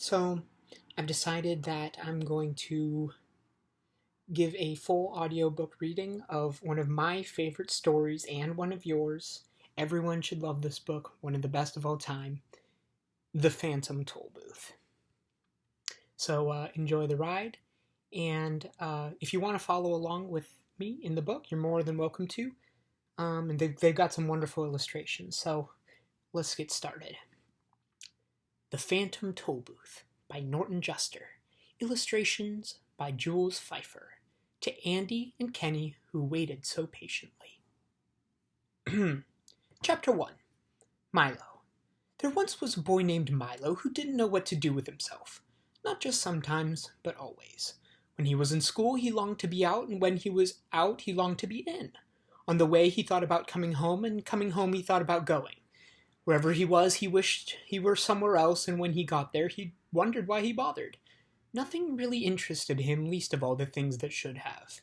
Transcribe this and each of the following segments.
So, I've decided that I'm going to give a full audiobook reading of one of my favorite stories and one of yours. Everyone should love this book, one of the best of all time, The Phantom Tollbooth. So, enjoy the ride, and if you want to follow along with me in the book, you're more than welcome to. And they've got some wonderful illustrations, so let's get started. The Phantom Tollbooth by Norton Juster. Illustrations by Jules Feiffer. To Andy and Kenny, who waited so patiently. Chapter 1. Milo. There once was a boy named Milo who didn't know what to do with himself. Not just sometimes, but always. When he was in school, he longed to be out, and when he was out, he longed to be in. On the way, he thought about coming home, and coming home, he thought about going. Wherever he was, he wished he were somewhere else, and when he got there, he wondered why he bothered. Nothing really interested him, least of all the things that should have.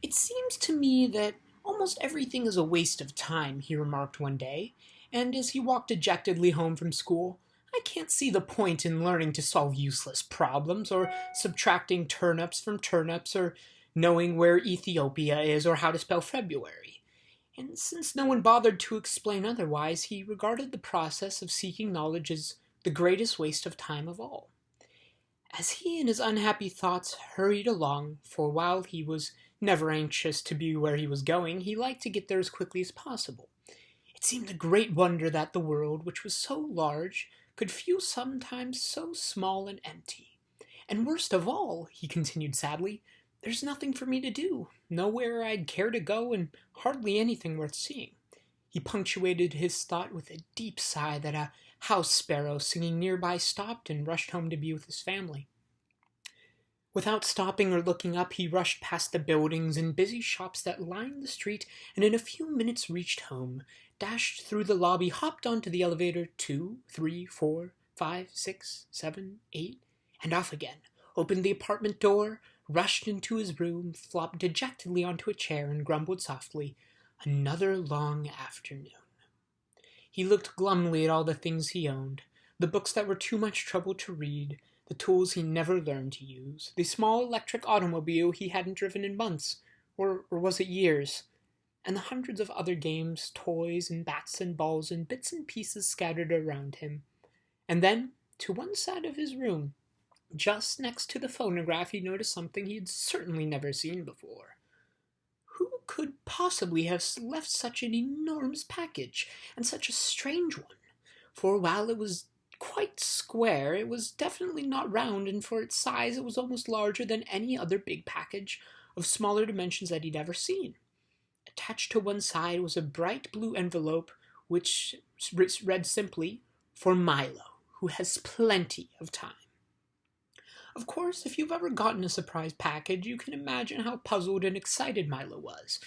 "It seems to me that almost everything is a waste of time," he remarked one day, and as he walked dejectedly home from school, "I can't see the point in learning to solve useless problems, or subtracting turnips from turnips, or knowing where Ethiopia is, or how to spell February." And since no one bothered to explain otherwise, he regarded the process of seeking knowledge as the greatest waste of time of all. As he and his unhappy thoughts hurried along, for while he was never anxious to be where he was going, he liked to get there as quickly as possible. It seemed a great wonder that the world, which was so large, could feel sometimes so small and empty. "And worst of all," he continued sadly, "there's nothing for me to do, nowhere I'd care to go, and hardly anything worth seeing." He punctuated his thought with a deep sigh that a house sparrow singing nearby stopped and rushed home to be with his family. Without stopping or looking up, he rushed past the buildings and busy shops that lined the street, and in a few minutes reached home, dashed through the lobby, hopped onto the elevator 2, 3, 4, 5, 6, 7, 8, and off again, opened the apartment door, rushed into his room, flopped dejectedly onto a chair, and grumbled softly, "Another long afternoon." He looked glumly at all the things he owned, the books that were too much trouble to read, the tools he never learned to use, the small electric automobile he hadn't driven in months, or was it years, and the hundreds of other games, toys, and bats and balls and bits and pieces scattered around him. And then, to one side of his room, just next to the phonograph, he noticed something he had certainly never seen before. Who could possibly have left such an enormous package, and such a strange one? For while it was quite square, it was definitely not round, and for its size it was almost larger than any other big package of smaller dimensions that he'd ever seen. Attached to one side was a bright blue envelope which read simply, "For Milo, who has plenty of time." Of course, if you've ever gotten a surprise package, you can imagine how puzzled and excited Milo was.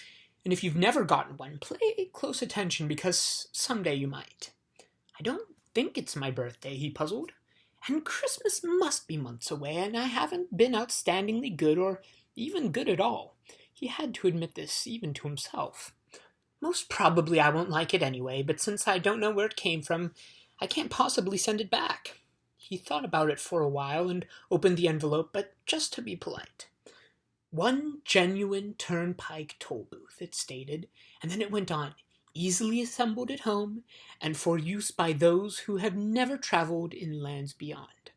And if you've never gotten one, pay close attention, because someday you might. "I don't think it's my birthday," he puzzled. "And Christmas must be months away, and I haven't been outstandingly good, or even good at all." He had to admit this even to himself. "Most probably I won't like it anyway, but since I don't know where it came from, I can't possibly send it back." He thought about it for a while and opened the envelope, but just to be polite. "One genuine turnpike toll booth," it stated, and then it went on, "easily assembled at home, and for use by those who have never traveled in lands beyond."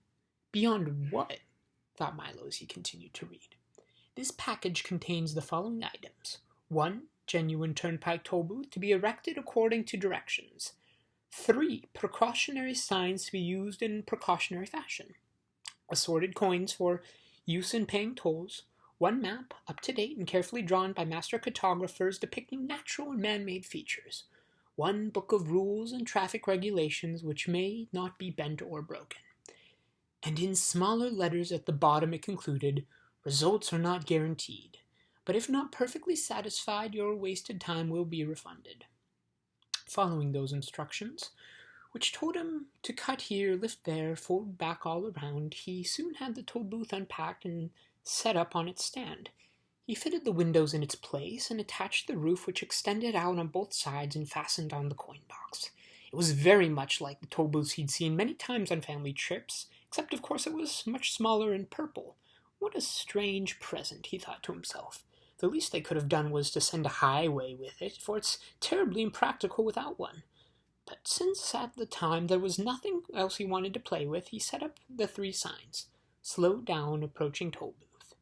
"Beyond what?" thought Milo as he continued to read. "This package contains the following items. 1. Genuine turnpike toll booth to be erected according to directions. 3. Precautionary signs to be used in precautionary fashion. Assorted coins for use in paying tolls. 1 map, up to date and carefully drawn by master cartographers depicting natural and man-made features. 1 book of rules and traffic regulations which may not be bent or broken." And in smaller letters at the bottom it concluded, "Results are not guaranteed, but if not perfectly satisfied, your wasted time will be refunded." Following those instructions, which told him to cut here, lift there, fold back all around, he soon had the toll booth unpacked and set up on its stand. He fitted the windows in its place and attached the roof, which extended out on both sides and fastened on the coin box. It was very much like the toll booths he'd seen many times on family trips, except of course it was much smaller and purple. What a strange present, he thought to himself. The least they could have done was to send a highway with it, for it's terribly impractical without one. But since at the time there was nothing else he wanted to play with, he set up the 3 signs. Slow down, approaching Tollbooth.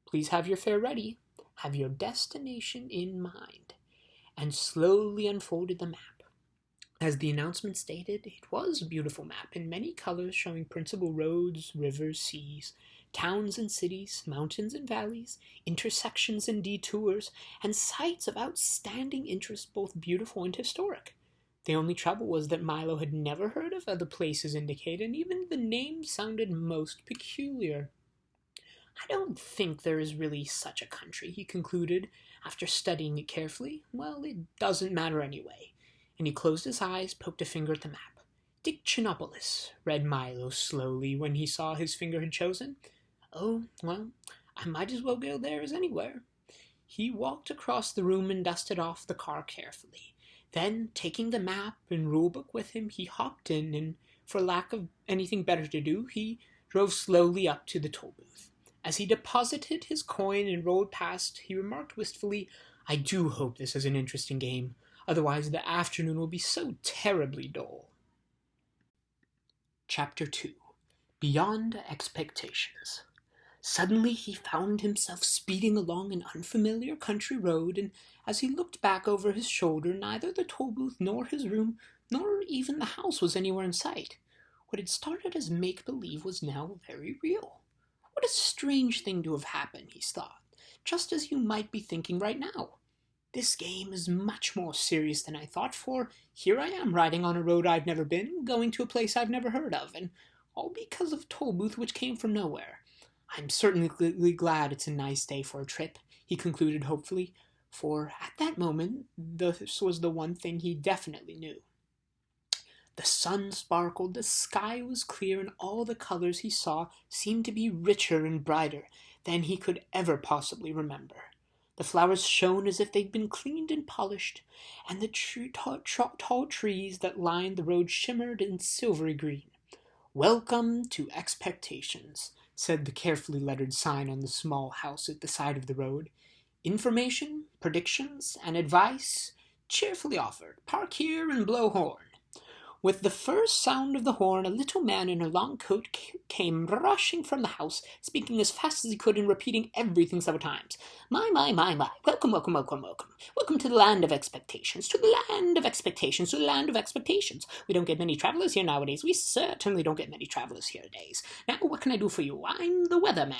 Please have your fare ready. Have your destination in mind. And slowly unfolded the map. As the announcement stated, it was a beautiful map in many colors showing principal roads, rivers, seas, towns and cities, mountains and valleys, intersections and detours, and sites of outstanding interest, both beautiful and historic. The only trouble was that Milo had never heard of other places indicated, and even the names sounded most peculiar. I don't think there is really such a country, he concluded, after studying it carefully. Well, it doesn't matter anyway. And he closed his eyes, poked a finger at the map. Dictionopolis, read Milo slowly when he saw his finger had chosen. Oh, well, I might as well go there as anywhere. He walked across the room and dusted off the car carefully. Then, taking the map and rulebook with him, he hopped in, and for lack of anything better to do, he drove slowly up to the toll booth. As he deposited his coin and rolled past, he remarked wistfully, I do hope this is an interesting game. Otherwise the afternoon will be so terribly dull. Chapter 2. Beyond Expectations. Suddenly he found himself speeding along an unfamiliar country road, and as he looked back over his shoulder, neither the toll booth nor his room, nor even the house was anywhere in sight. What had started as make-believe was now very real. What a strange thing to have happened, he thought, just as you might be thinking right now. This game is much more serious than I thought, for here I am riding on a road I've never been, going to a place I've never heard of, and all because of Tollbooth, which came from nowhere. I'm certainly glad it's a nice day for a trip, he concluded hopefully, for at that moment this was the one thing he definitely knew. The sun sparkled, the sky was clear, and all the colors he saw seemed to be richer and brighter than he could ever possibly remember. The flowers shone as if they'd been cleaned and polished, and the tall trees that lined the road shimmered in silvery green. Welcome to Expectations, said the carefully lettered sign on the small house at the side of the road. Information, predictions, and advice cheerfully offered. Park here and blow horn. With the first sound of the horn, a little man in a long coat came rushing from the house, speaking as fast as he could and repeating everything several times. My. Welcome. Welcome to the land of expectations, to the land of expectations, to the land of expectations. We don't get many travelers here nowadays. We certainly don't get many travelers here nowadays. Now, what can I do for you? I'm the weatherman.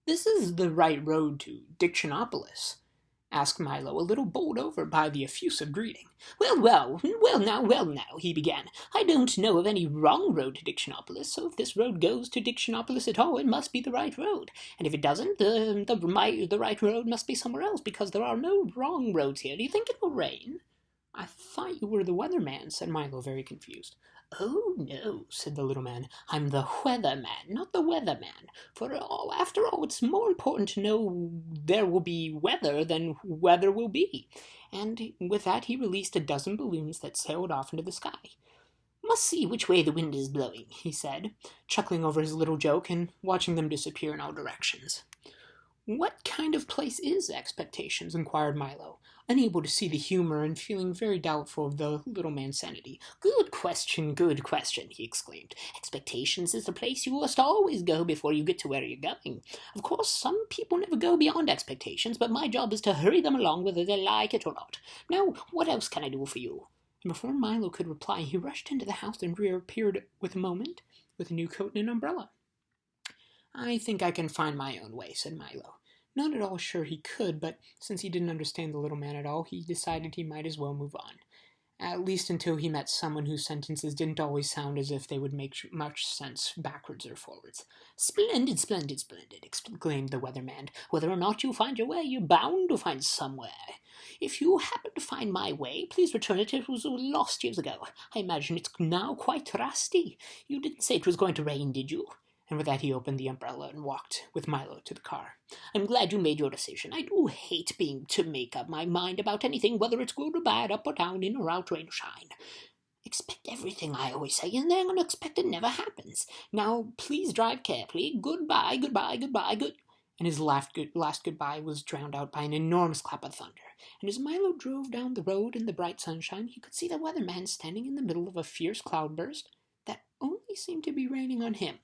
This is the right road to Dictionopolis, asked Milo, a little bowled over by the effusive greeting. Well now, he began. I don't know of any wrong road to Dictionopolis, so if this road goes to Dictionopolis at all, it must be the right road. And if it doesn't, the right road must be somewhere else, because there are no wrong roads here. Do you think it will rain? I thought you were the weatherman, said Milo, very confused. Oh, no, said the little man. I'm the weatherman, not the weatherman. After all, it's more important to know there will be weather than weather will be. And with that he released a dozen balloons that sailed off into the sky. Must see which way the wind is blowing, he said, chuckling over his little joke and watching them disappear in all directions. What kind of place is Expectations? Inquired Milo, unable to see the humor and feeling very doubtful of the little man's sanity. Good question, he exclaimed. Expectations is the place you must always go before you get to where you're going. Of course, some people never go beyond expectations, but my job is to hurry them along whether they like it or not. Now, what else can I do for you? And before Milo could reply, he rushed into the house and reappeared with a moment with a new coat and an umbrella. I think I can find my own way, said Milo. Not at all sure he could, but since he didn't understand the little man at all, he decided he might as well move on. At least until he met someone whose sentences didn't always sound as if they would make much sense backwards or forwards. Splendid, exclaimed the weatherman. Whether or not you find your way, you're bound to find somewhere. If you happen to find my way, please return it. It was lost years ago. I imagine it's now quite rusty. You didn't say it was going to rain, did you? And with that he opened the umbrella and walked with Milo to the car. I'm glad you made your decision. I do hate being to make up my mind about anything, whether it's good or bad, up or down, in or out, rain or shine. Expect everything, I always say, and then unexpected never happens. Now, please drive carefully. Goodbye, goodbye, goodbye, good. And his last goodbye was drowned out by an enormous clap of thunder. And as Milo drove down the road in the bright sunshine, he could see the weatherman standing in the middle of a fierce cloudburst that only seemed to be raining on him.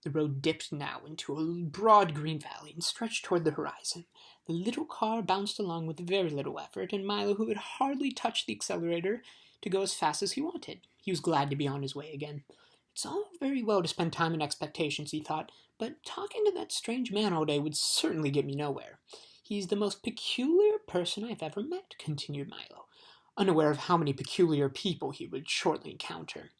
The road dipped now into a broad green valley and stretched toward the horizon. The little car bounced along with very little effort, and Milo, who had hardly touched the accelerator to go as fast as he wanted, he was glad to be on his way again. It's all very well to spend time in expectations, he thought, but talking to that strange man all day would certainly get me nowhere. He's the most peculiar person I've ever met, continued Milo, unaware of how many peculiar people he would shortly encounter.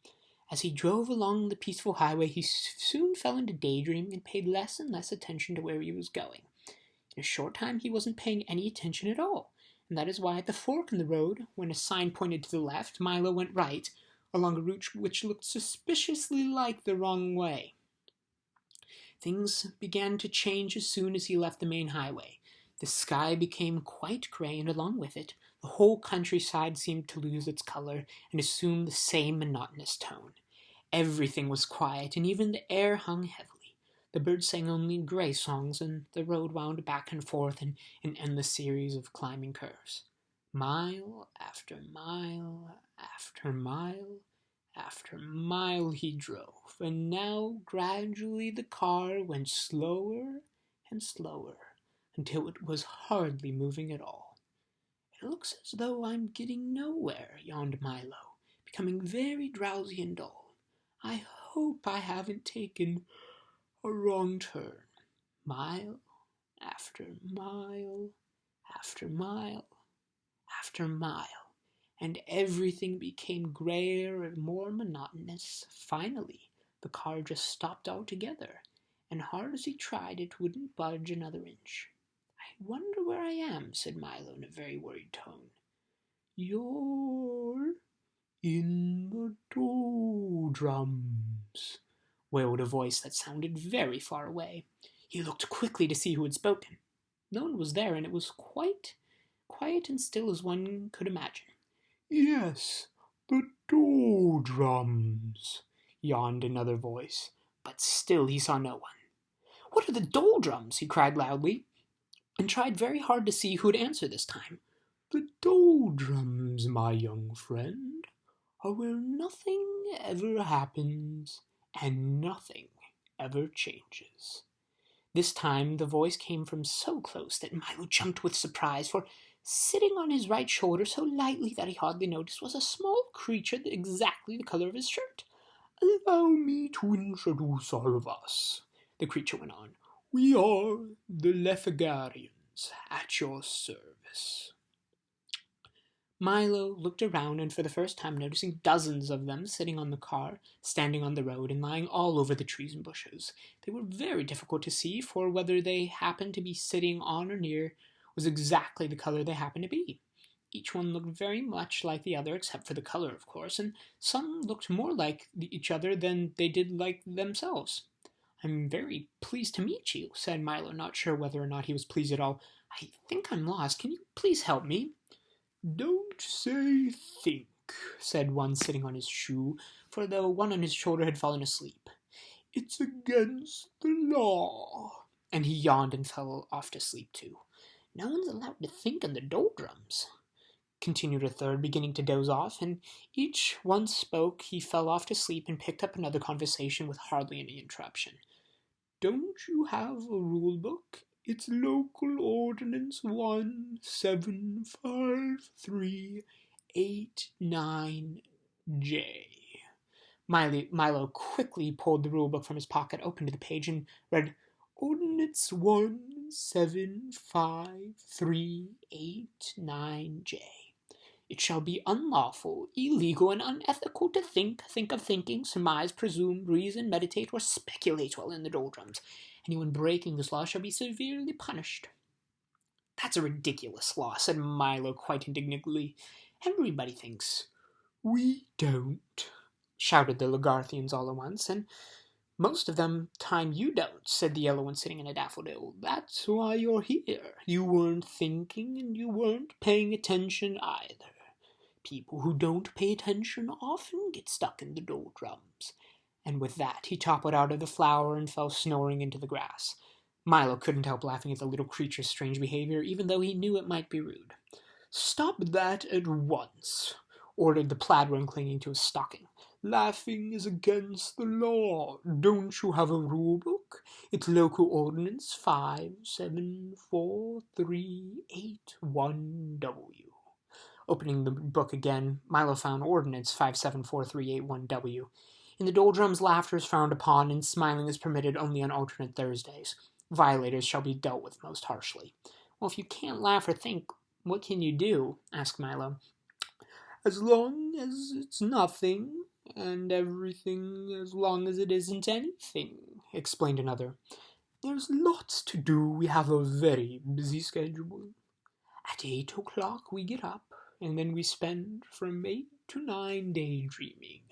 As he drove along the peaceful highway, he soon fell into daydreaming and paid less and less attention to where he was going. In a short time, he wasn't paying any attention at all, and that is why at the fork in the road, when a sign pointed to the left, Milo went right, along a route which looked suspiciously like the wrong way. Things began to change as soon as he left the main highway. The sky became quite gray, and along with it, the whole countryside seemed to lose its color and assume the same monotonous tone. Everything was quiet, and even the air hung heavily. The birds sang only gray songs, and the road wound back and forth in an endless series of climbing curves. Mile after mile after mile after mile he drove, and now gradually the car went slower and slower, until it was hardly moving at all. It looks as though I'm getting nowhere, yawned Milo, becoming very drowsy and dull. I hope I haven't taken a wrong turn. Mile after mile after mile after mile, and everything became grayer and more monotonous. Finally, the car just stopped altogether, and hard as he tried, it wouldn't budge another inch. I wonder where I am, said Milo in a very worried tone. You're in the doldrums, wailed a voice that sounded very far away. He looked quickly to see who had spoken. No one was there, and it was quite quiet and still as one could imagine. Yes, the doldrums, yawned another voice, but still he saw no one. What are the doldrums? He cried loudly, and tried very hard to see who would answer this time. The doldrums, my young friend, are where nothing ever happens and nothing ever changes. This time the voice came from so close that Milo jumped with surprise, for sitting on his right shoulder so lightly that he hardly noticed was a small creature exactly the color of his shirt. Allow me to introduce all of us, the creature went on. We are the Lefegarians, at your service. Milo looked around, and for the first time noticing dozens of them sitting on the car, standing on the road, and lying all over the trees and bushes. They were very difficult to see, for whether they happened to be sitting on or near was exactly the color they happened to be. Each one looked very much like the other, except for the color, of course, and some looked more like each other than they did like themselves. I'm very pleased to meet you, said Milo, not sure whether or not he was pleased at all. I think I'm lost. Can you please help me? Don't say think, said one sitting on his shoe, for the one on his shoulder had fallen asleep. It's against the law. And he yawned and fell off to sleep too. No one's allowed to think in the doldrums, continued a third, beginning to doze off, and each one spoke, he fell off to sleep and picked up another conversation with hardly any interruption. Don't you have a rule book? It's Local Ordinance 1753889J. Milo quickly pulled the rule book from his pocket, opened the page, and read Ordinance 1753889J. It shall be unlawful, illegal, and unethical to think of thinking, surmise, presume, reason, meditate, or speculate while in the doldrums. Anyone breaking this law shall be severely punished. That's a ridiculous law, said Milo quite indignantly. Everybody thinks. We don't, shouted the Lagarthians all at once, and most of them time you don't, said the yellow one sitting in a daffodil. That's why you're here. You weren't thinking, and you weren't paying attention either. People who don't pay attention often get stuck in the doldrums." And with that, he toppled out of the flower and fell snoring into the grass. Milo couldn't help laughing at the little creature's strange behavior, even though he knew it might be rude. "Stop that at once," ordered the plaid one clinging to his stocking. "Laughing is against the law. Don't you have a rule book? It's Local Ordinance 5743881W. Opening the book again, Milo found Ordinance 5743881W. In the doldrums, laughter is frowned upon, and smiling is permitted only on alternate Thursdays. Violators shall be dealt with most harshly. "Well, if you can't laugh or think, what can you do?" asked Milo. "As long as it's nothing, and everything as long as it isn't anything," explained another. "There's lots to do. We have a very busy schedule. At 8 o'clock we get up, and then we spend from 8 to 9 daydreaming.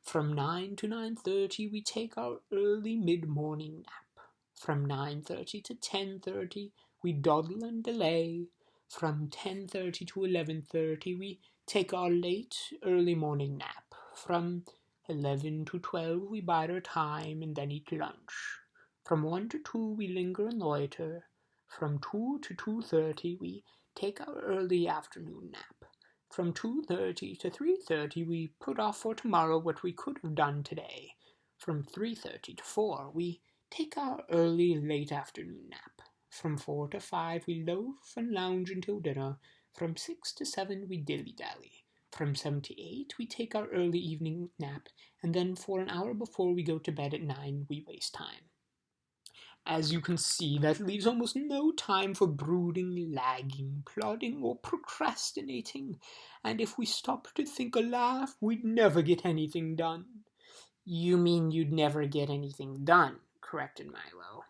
From 9 to 9:30 we take our early mid-morning nap. From 9:30 to 10:30 we dawdle and delay. From 10:30 to 11:30 we take our late early morning nap. From 11 to 12 we bide our time and then eat lunch. From 1 to 2 we linger and loiter. From 2 to 2:30 we take our early afternoon nap. From 2:30 to 3:30 we put off for tomorrow what we could have done today. From 3:30 to 4 we take our early late afternoon nap. From 4 to 5 we loaf and lounge until dinner. From 6 to 7 we dilly-dally. From 7 to 8 we take our early evening nap, and then for an hour before we go to bed at 9 we waste time. As you can see, that leaves almost no time for brooding, lagging, plodding, or procrastinating, and if we stopped to think or laugh, we'd never get anything done." "You mean you'd never get anything done," corrected Milo.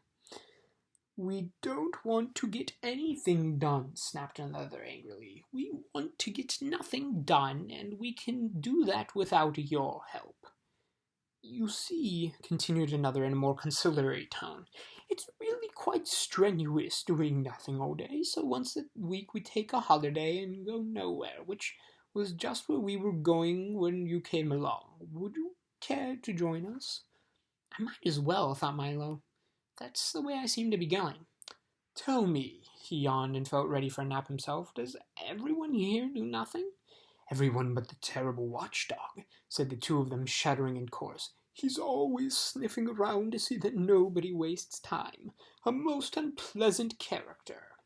"We don't want to get anything done," snapped another angrily. "We want to get nothing done, and we can do that without your help." "You see," continued another in a more conciliatory tone, "it's really quite strenuous doing nothing all day, so once a week we take a holiday and go nowhere, which was just where we were going when you came along. Would you care to join us?" "I might as well," thought Milo. "That's the way I seem to be going." "Tell me," he yawned and felt ready for a nap himself, "does everyone here do nothing?" "Everyone but the terrible watchdog," said the two of them, shuddering in chorus. "He's always sniffing around to see that nobody wastes time. A most unpleasant character."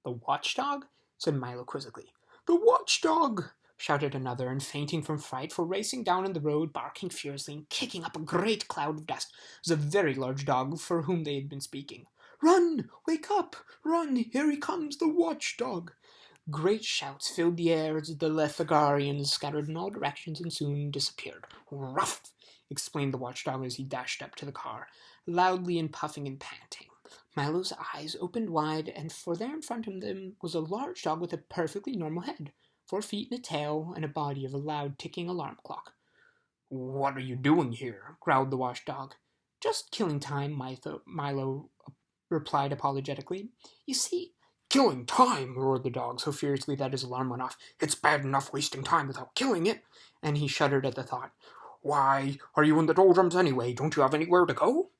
"The watchdog?" said Milo quizzically. "The watchdog!" shouted another, and fainting from fright, for racing down in the road, barking furiously and kicking up a great cloud of dust, was a very large dog for whom they had been speaking. "Run! Wake up! Run! Here he comes, the watchdog!" Great shouts filled the air as the Lethagarians scattered in all directions and soon disappeared. "Ruff!" exclaimed the watchdog as he dashed up to the car, loudly and puffing and panting. Milo's eyes opened wide, and for there in front of them was a large dog with a perfectly normal head, 4 feet and a tail, and a body of a loud ticking alarm clock. "What are you doing here?" growled the watchdog. "Just killing time," Milo replied apologetically. "You see—" "Killing time!" roared the dog so furiously that his alarm went off. "It's bad enough wasting time without killing it," and he shuddered at the thought. "Why are you in the doldrums anyway? Don't you have anywhere to go?"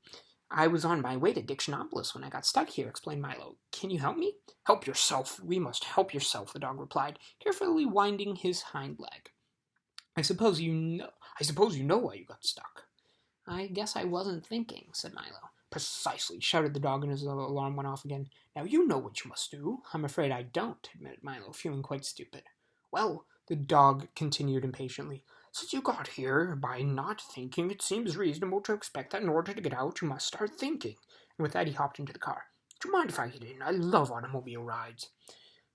"I was on my way to Dictionopolis when I got stuck here," explained Milo. "Can you help me?" "Help yourself. We must help yourself," the dog replied, carefully winding his hind leg. I suppose you know why you got stuck." "I guess I wasn't thinking," said Milo. "Precisely," shouted the dog, and his alarm went off again. "Now you know what you must do." "I'm afraid I don't," admitted Milo, feeling quite stupid. "Well," the dog continued impatiently, "since you got here by not thinking, it seems reasonable to expect that in order to get out you must start thinking." And with that he hopped into the car. "Do you mind if I get in? I love automobile rides."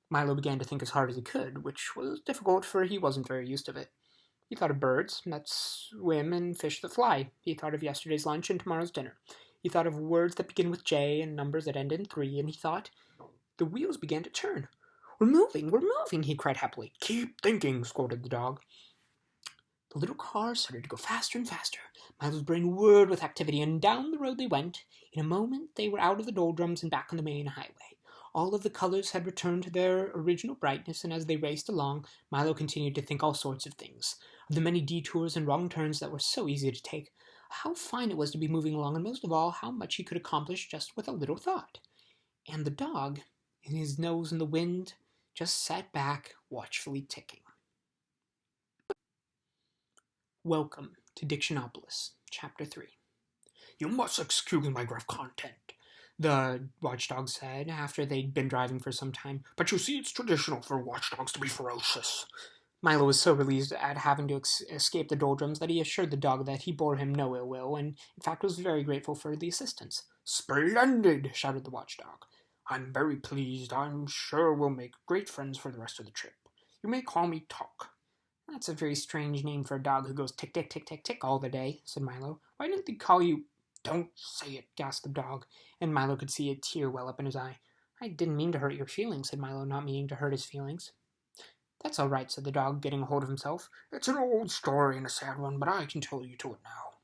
Milo began to think as hard as he could, which was difficult, for he wasn't very used to it. He thought of birds that swim and fish that fly. He thought of yesterday's lunch and tomorrow's dinner. He thought of words that begin with J and numbers that end in 3, and he thought. The wheels began to turn. We're moving, he cried happily. "Keep thinking," scolded the dog. The little car started to go faster and faster. Milo's brain whirred with activity, and down the road they went. In a moment they were out of the doldrums and back on the main highway. All of the colors had returned to their original brightness, and as they raced along, Milo continued to think all sorts of things, of the many detours and wrong turns that were so easy to take, how fine it was to be moving along, and most of all, how much he could accomplish just with a little thought. And the dog, in his nose in the wind, just sat back, watchfully ticking. Welcome to Dictionopolis, Chapter 3. "You must excuse my gruff content," the watchdog said, after they'd been driving for some time. "But you see, it's traditional for watchdogs to be ferocious." Milo was so relieved at having to escape the doldrums that he assured the dog that he bore him no ill will, and in fact was very grateful for the assistance. "Splendid!" shouted the watchdog. "I'm very pleased. I'm sure we'll make great friends for the rest of the trip. You may call me Talk." "That's a very strange name for a dog who goes tick, tick, tick, tick, tick all the day," said Milo. "Why didn't they call you—" "Don't say it," gasped the dog, and Milo could see a tear well up in his eye. "I didn't mean to hurt your feelings," said Milo, not meaning to hurt his feelings. "That's all right," said the dog, getting a hold of himself. "It's an old story and a sad one, but I can tell you to it now.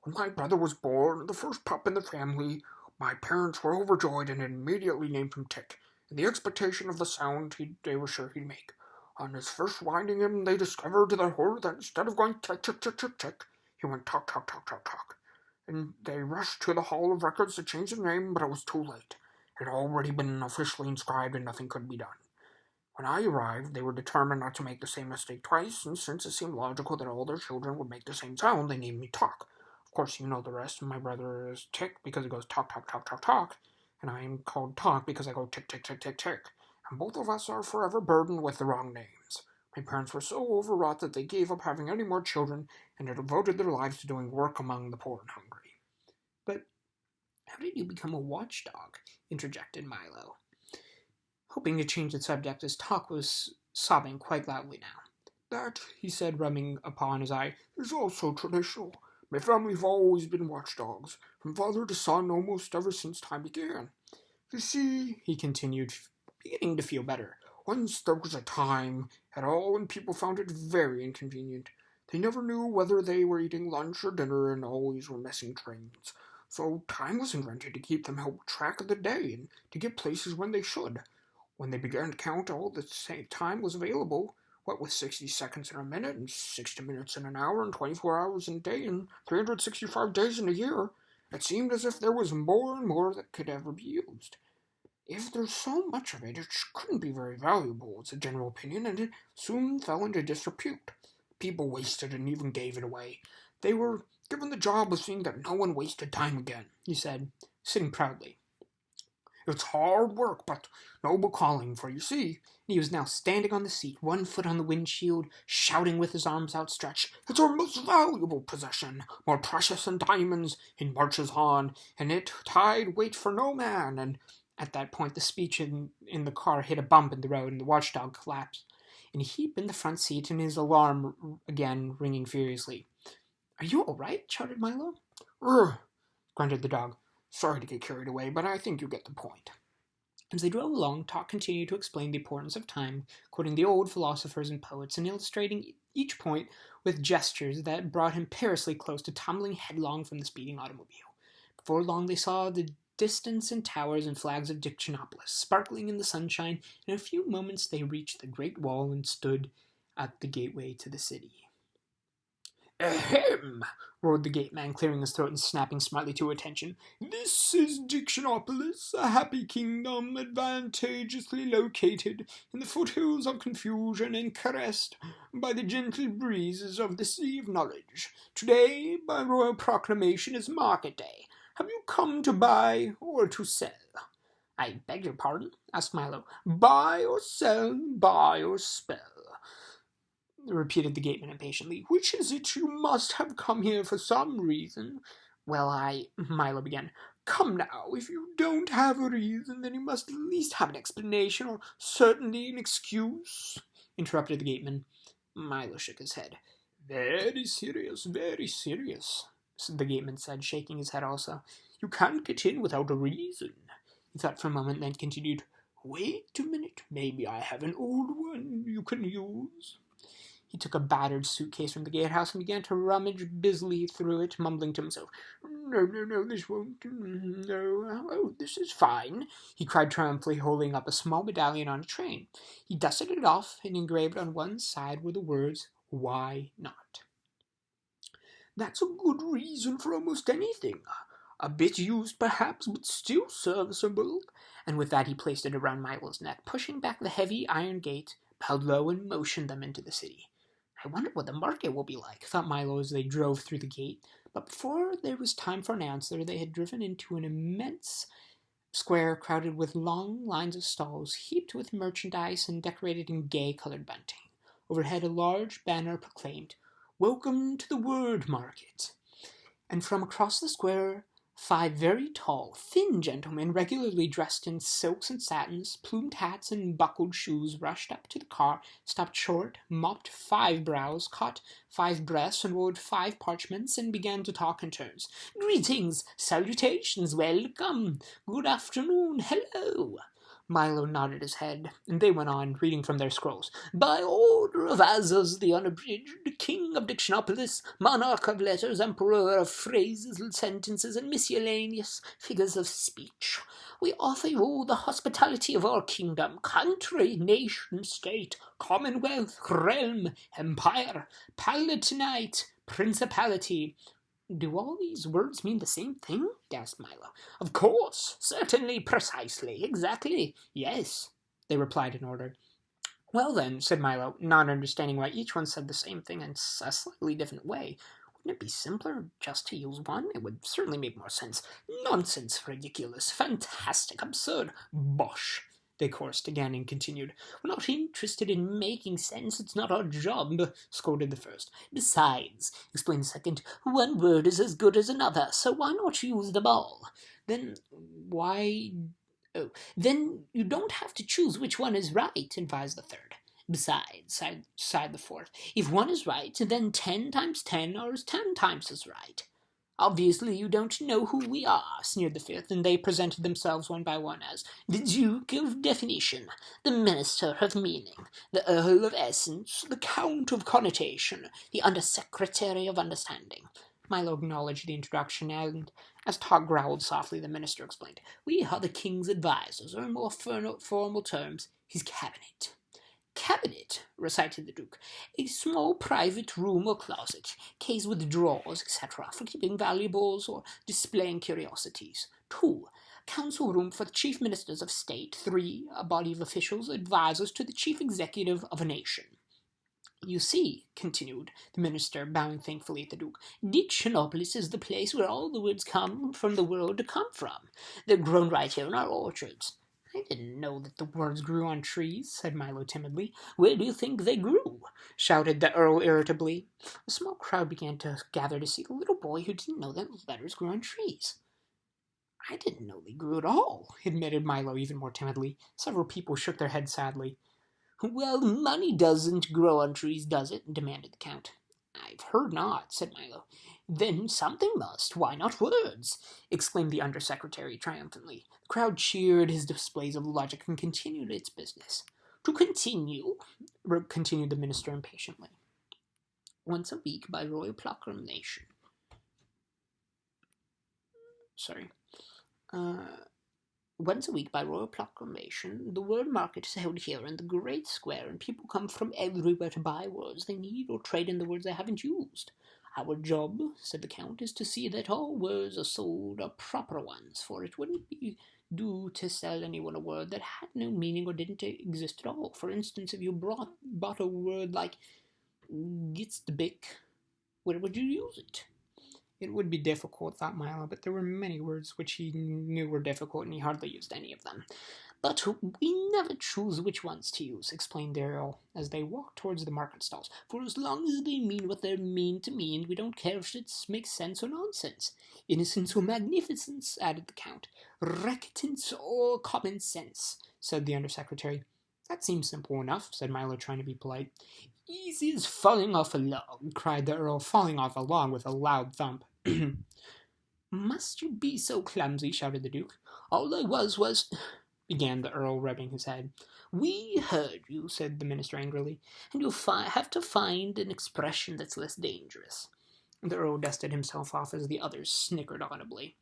When my brother was born, the first pup in the family, my parents were overjoyed and immediately named him Tick, in the expectation of the sound they were sure he'd make. On his first winding him, they discovered to their horror that instead of going tick, tick, tick, tick, tick, he went talk, talk, talk, talk, talk. And they rushed to the Hall of Records to change the name, but it was too late. It had already been officially inscribed and nothing could be done. When I arrived, they were determined not to make the same mistake twice, and since it seemed logical that all their children would make the same sound, they named me Talk. Of course, you know the rest. My brother is Tick because he goes talk, talk, talk, talk, talk, and I am called Talk because I go tick, tick, tick, tick, tick. And both of us are forever burdened with the wrong names. My parents were so overwrought that they gave up having any more children and had devoted their lives to doing work among the poor and hungry." "But how did you become a watchdog?" interjected Milo, hoping to change the subject as Talk was sobbing quite loudly now. "That," he said, rubbing a paw in his eye, "is also traditional. My family have always been watchdogs, from father to son, almost ever since time began. You see," he continued, beginning to feel better, "once there was a time at all when people found it very inconvenient. They never knew whether they were eating lunch or dinner and always were missing trains. So time was invented to keep them help track of the day and to get places when they should. When they began to count all the same time was available, what with 60 seconds in a minute and 60 minutes in an hour and 24 hours in a day and 365 days in a year, it seemed as if there was more and more that could ever be used. If there's so much of it, it couldn't be very valuable, was the general opinion, and it soon fell into disrepute. People wasted and even gave it away. They were given the job of seeing that no one wasted time again," he said, sitting proudly. "It's hard work, but noble calling, for you see," and he was now standing on the seat, one foot on the windshield, shouting with his arms outstretched, "it's our most valuable possession, more precious than diamonds. It marches on, and it tied wait for no man," and at that point the speech in the car hit a bump in the road, and the watchdog collapsed in a heap in the front seat, and his alarm again ringing furiously. "Are you all right?" shouted Milo. "Ugh," grunted the dog. "Sorry to get carried away, but I think you get the point." As they drove along, Talk continued to explain the importance of time, quoting the old philosophers and poets, and illustrating each point with gestures that brought him perilously close to tumbling headlong from the speeding automobile. Before long they saw the distance and towers and flags of Dictionopolis sparkling in the sunshine. In a few moments they reached the great wall and stood at the gateway to the city. "Ahem!" roared the gateman, clearing his throat and snapping smartly to attention. "This is Dictionopolis, a happy kingdom advantageously located in the foothills of confusion and caressed by the gentle breezes of the Sea of Knowledge. Today, by royal proclamation, is market day. Have you come to buy or to sell?" "I beg your pardon?" asked Milo. "Buy or sell, buy or spell," repeated the gateman impatiently. "Which is it? You must have come here for some reason." "Well, Milo began. "Come now, if you don't have a reason, then you must at least have an explanation, or certainly an excuse," interrupted the gateman. Milo shook his head. Very serious," the gateman said, shaking his head also. "You can't get in without a reason." He thought for a moment, then continued, "Wait a minute, maybe I have an old one you can use." He took a battered suitcase from the gatehouse and began to rummage busily through it, mumbling to himself, No, this won't. No. Oh, this is fine, he cried triumphantly, holding up a small medallion on a train. He dusted it off and engraved on one side were the words, "Why not?" That's a good reason for almost anything. A bit used, perhaps, but still serviceable. And with that he placed it around Milo's neck, pushing back the heavy iron gate, bowed low, and motioned them into the city. I wonder what the market will be like, thought Milo as they drove through the gate. But before there was time for an answer, they had driven into an immense square crowded with long lines of stalls, heaped with merchandise and decorated in gay-colored bunting. Overhead a large banner proclaimed, "Welcome to the Word Market." And from across the square 5 very tall, thin gentlemen, regularly dressed in silks and satins, plumed hats, and buckled shoes, rushed up to the car, stopped short, mopped 5 brows, caught 5 breaths, unrolled 5 parchments, and began to talk in turns. "Greetings, salutations, welcome, good afternoon, hello." Milo nodded his head, and they went on, reading from their scrolls. "By order of Azaz the Unabridged, King of Dictionopolis, Monarch of Letters, Emperor of Phrases, Sentences, and Miscellaneous Figures of Speech, we offer you all the hospitality of our kingdom, country, nation, state, commonwealth, realm, empire, palatinate, principality." "Do all these words mean the same thing?" asked Milo. "Of course, certainly, precisely, exactly, yes," they replied in order. "Well then," said Milo, not understanding why each one said the same thing in a slightly different way, "wouldn't it be simpler just to use one? It would certainly make more sense." "Nonsense, ridiculous, fantastic, absurd, bosh," they chorused again and continued. "We're not interested in making sense. It's not our job," scolded the first. "Besides," explained the second, "one word is as good as another, so why not use them all?" Then you don't have to choose which one is right," advised the third. "Besides," sighed the fourth, "if one is right, then 10 times 10 are 10 times as right." "Obviously you don't know who we are," sneered the fifth, and they presented themselves one by one as the Duke of Definition, the Minister of Meaning, the Earl of Essence, the Count of Connotation, the Under-Secretary of Understanding. Milo acknowledged the introduction, and as Todd growled softly, the minister explained, "We are the king's advisors, or in more formal terms, his cabinet." "Cabinet," recited the Duke, "a small private room or closet, cased with drawers, etc., for keeping valuables or displaying curiosities. 2. Council room for the chief ministers of state. 3. A body of officials, advisors to the chief executive of a nation." "You see," continued the minister, bowing thankfully at the Duke, "Dictionopolis is the place where all the words come from the world to come from. They're grown right here in our orchards." "I didn't know that the words grew on trees," said Milo timidly. "Where do you think they grew?" shouted the Earl irritably. A small crowd began to gather to see the little boy who didn't know that letters grew on trees. "I didn't know they grew at all," admitted Milo even more timidly. Several people shook their heads sadly. "Well, money doesn't grow on trees, does it?" demanded the Count. "I've heard not," said Milo. "Then something must. Why not words?" exclaimed the Undersecretary triumphantly. The crowd cheered his displays of logic and continued its business. "To continue," continued the minister impatiently. "Once a week by royal proclamation." Once a week by royal proclamation, the word market is held here in the great square, and people come from everywhere to buy words they need or trade in the words they haven't used. Our job, said the Count, is to see that all words are sold are proper ones, for it wouldn't be due to sell anyone a word that had no meaning or didn't exist at all. For instance, if you bought a word like Gitzbick, where would you use it? It would be difficult, thought Milo, but there were many words which he knew were difficult, and he hardly used any of them. "But we never choose which ones to use," explained the Earl, as they walked towards the market stalls. "For as long as they mean what they mean to mean, we don't care if it makes sense or nonsense." "Innocence or magnificence," added the Count. "Recitance or common sense," said the Undersecretary. "That seems simple enough," said Milo, trying to be polite. "Easy as falling off a log," cried the Earl, falling off a log with a loud thump. "Must you be so clumsy?" shouted the Duke. "All I was," began the Earl, rubbing his head. "We heard you," said the minister angrily, "and you'll have to find an expression that's less dangerous." The Earl dusted himself off as the others snickered audibly.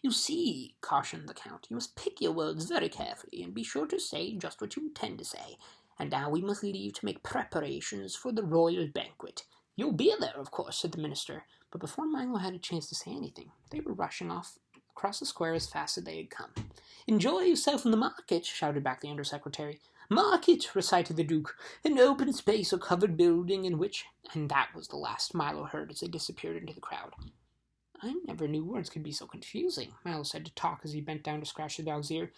"You see," cautioned the Count, "you must pick your words very carefully, and be sure to say just what you intend to say. And now we must leave to make preparations for the royal banquet. You'll be there, of course," said the minister. But before Milo had a chance to say anything, they were rushing off across the square as fast as they had come. "Enjoy yourself in the market," shouted back the under-secretary. "Market," recited the Duke, "an open space or covered building in which—" And that was the last Milo heard as they disappeared into the crowd. "I never knew words could be so confusing," Milo said to Talk as he bent down to scratch the dog's ear.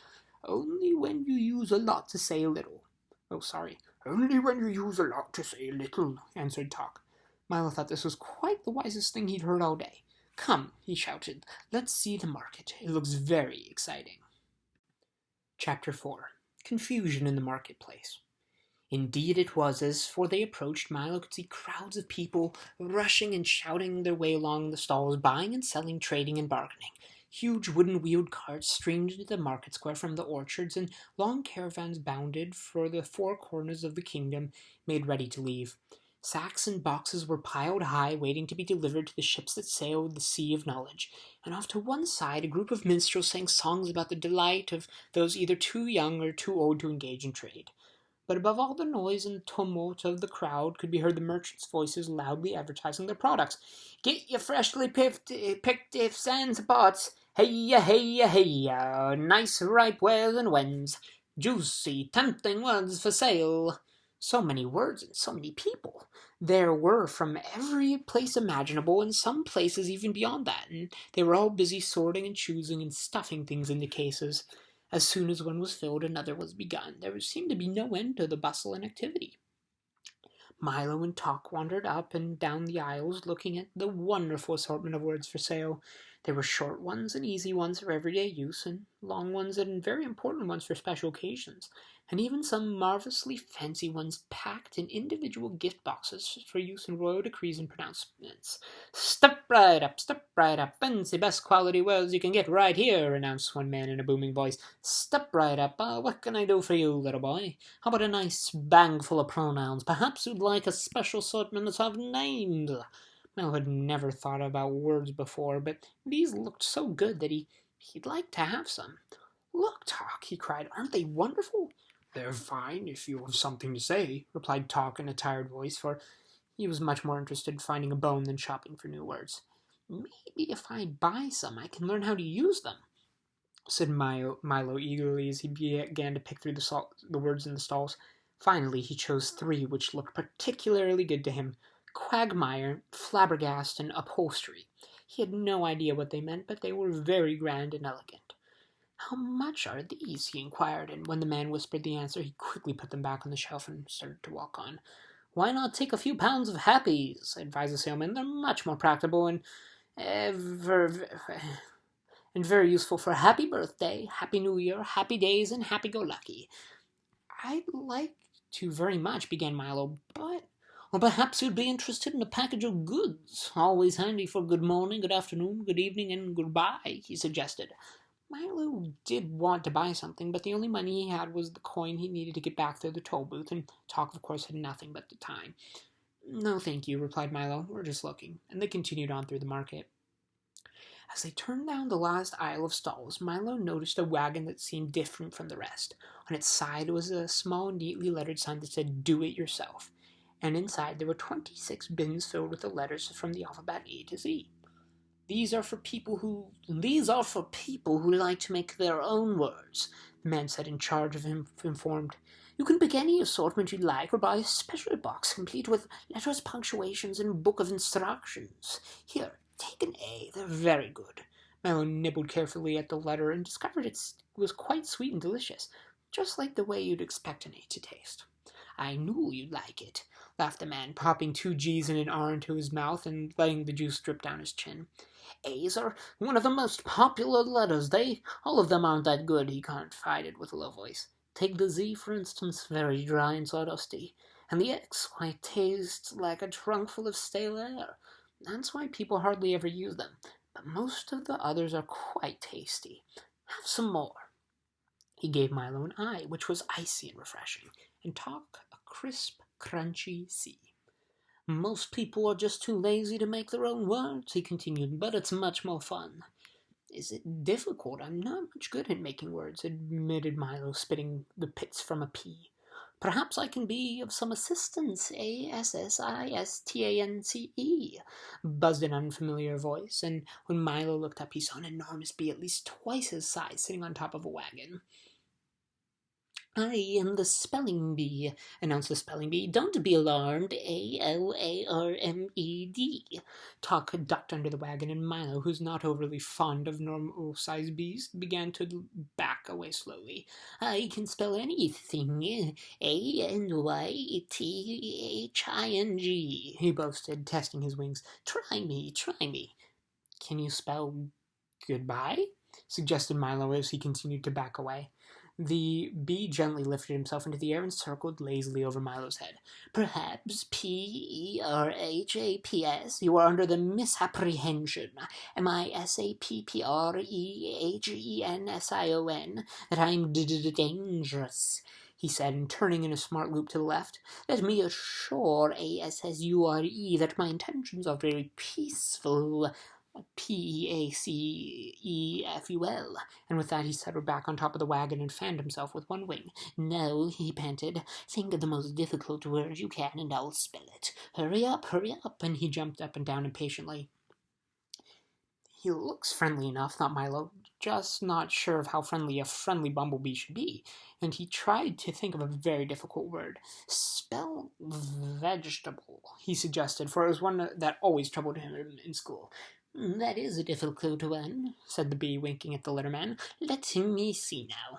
"Only when you use a lot to say a little." "Oh, sorry. Only when you use a lot to say a little," answered Talk. Milo thought this was quite the wisest thing he'd heard all day. "Come," he shouted, "let's see the market. It looks very exciting." Chapter 4. Confusion in the Marketplace. Indeed it was, as for they approached, Milo could see crowds of people rushing and shouting their way along the stalls, buying and selling, trading and bargaining. Huge wooden-wheeled carts streamed into the market square from the orchards, and long caravans bounded for the four corners of the kingdom, made ready to leave. Sacks and boxes were piled high, waiting to be delivered to the ships that sailed the sea of knowledge, and off to one side a group of minstrels sang songs about the delight of those either too young or too old to engage in trade. But above all the noise and tumult of the crowd could be heard the merchants' voices loudly advertising their products. "Get your freshly picked ifs and pots. Hey-ya, hey-ya, hey-ya. Nice ripe wares and wens. Juicy, tempting words for sale." So many words and so many people. There were from every place imaginable, and some places even beyond that, and they were all busy sorting and choosing and stuffing things into cases. As soon as one was filled, another was begun. There seemed to be no end to the bustle and activity. Milo and Talk wandered up and down the aisles, looking at the wonderful assortment of words for sale. There were short ones and easy ones for everyday use, and long ones and very important ones for special occasions, and even some marvelously fancy ones packed in individual gift boxes for use in royal decrees and pronouncements. Step right up, fancy best quality wares you can get right here," announced one man in a booming voice. "Step right up. What can I do for you, little boy? How about a nice bag full of pronouns? Perhaps you'd like a special assortment of names." Mel had never thought about words before, but these looked so good that he'd like to have some. "Look, Talk," he cried, "aren't they wonderful?" "They're fine, if you have something to say," replied Talk in a tired voice, for he was much more interested in finding a bone than shopping for new words. "Maybe if I buy some, I can learn how to use them," said Milo eagerly as he began to pick through the words in the stalls. Finally, he chose three which looked particularly good to him: quagmire, flabbergast, and upholstery. He had no idea what they meant, but they were very grand and elegant. "How much are these?" he inquired, and when the man whispered the answer, he quickly put them back on the shelf and started to walk on. "Why not take a few pounds of happies?" advised the salesman. "They're much more practical and very useful for happy birthday, happy new year, happy days, and happy-go-lucky." "I'd like to very much," began Milo, "but—" "Or perhaps you'd be interested in a package of goods, always handy for good morning, good afternoon, good evening, and goodbye," he suggested. Milo did want to buy something, but the only money he had was the coin he needed to get back through the toll booth, and Talk, of course, had nothing but the time. "No, thank you," replied Milo. "We're just looking," and they continued on through the market. As they turned down the last aisle of stalls, Milo noticed a wagon that seemed different from the rest. On its side was a small, neatly lettered sign that said, "Do it yourself," and inside there were 26 bins filled with the letters from the alphabet A to Z. These are for people who like to make their own words," the man said in charge of him informed. "You can pick any assortment you'd like, or buy a special box complete with letters, punctuations, and book of instructions. Here, take an A. They're very good." Mallow nibbled carefully at the letter and discovered it was quite sweet and delicious, just like the way you'd expect an A to taste. "I knew you'd like it," laughed the man, popping 2 G's and an R into his mouth and letting the juice drip down his chin. "A's are one of the most popular letters. All of them aren't that good," he confided with a low voice. "Take the Z, for instance, very dry and sawdusty. And the X, why, it tastes like a trunk full of stale air. That's why people hardly ever use them. But most of the others are quite tasty. Have some more." He gave Milo an I, which was icy and refreshing, and Talk a crisp, crunchy C. Most people are just too lazy to make their own words, he continued, but it's much more fun. Is it difficult? I'm not much good at making words, admitted Milo, spitting the pits from a pea. Perhaps I can be of some assistance, ASSISTANCE, buzzed an unfamiliar voice, and when Milo looked up, he saw an enormous bee at least twice his size sitting on top of a wagon. I am the spelling bee, announced the spelling bee. Don't be alarmed, ALARMED. Talk ducked under the wagon, and Milo, who's not overly fond of normal-sized bees, began to back away slowly. I can spell anything, ANYTHING, he boasted, testing his wings. Try me. Can you spell goodbye? Suggested Milo as he continued to back away. The bee gently lifted himself into the air and circled lazily over Milo's head. Perhaps PERHAPS, you are under the misapprehension, MISAPPREHENSION, that I'm dangerous, he said, and turning in a smart loop to the left. Let me assure ASSURE that my intentions are very peaceful. PEACEFUL, and with that he settled back on top of the wagon and fanned himself with one wing. Now, he panted, think of the most difficult word you can and I'll spell it. Hurry up, and he jumped up and down impatiently. He looks friendly enough, thought Milo, just not sure of how friendly a friendly bumblebee should be, and he tried to think of a very difficult word. Spell vegetable, he suggested, for it was one that always troubled him in school. That is a difficult one, said the bee, winking at the letterman. Let me see now.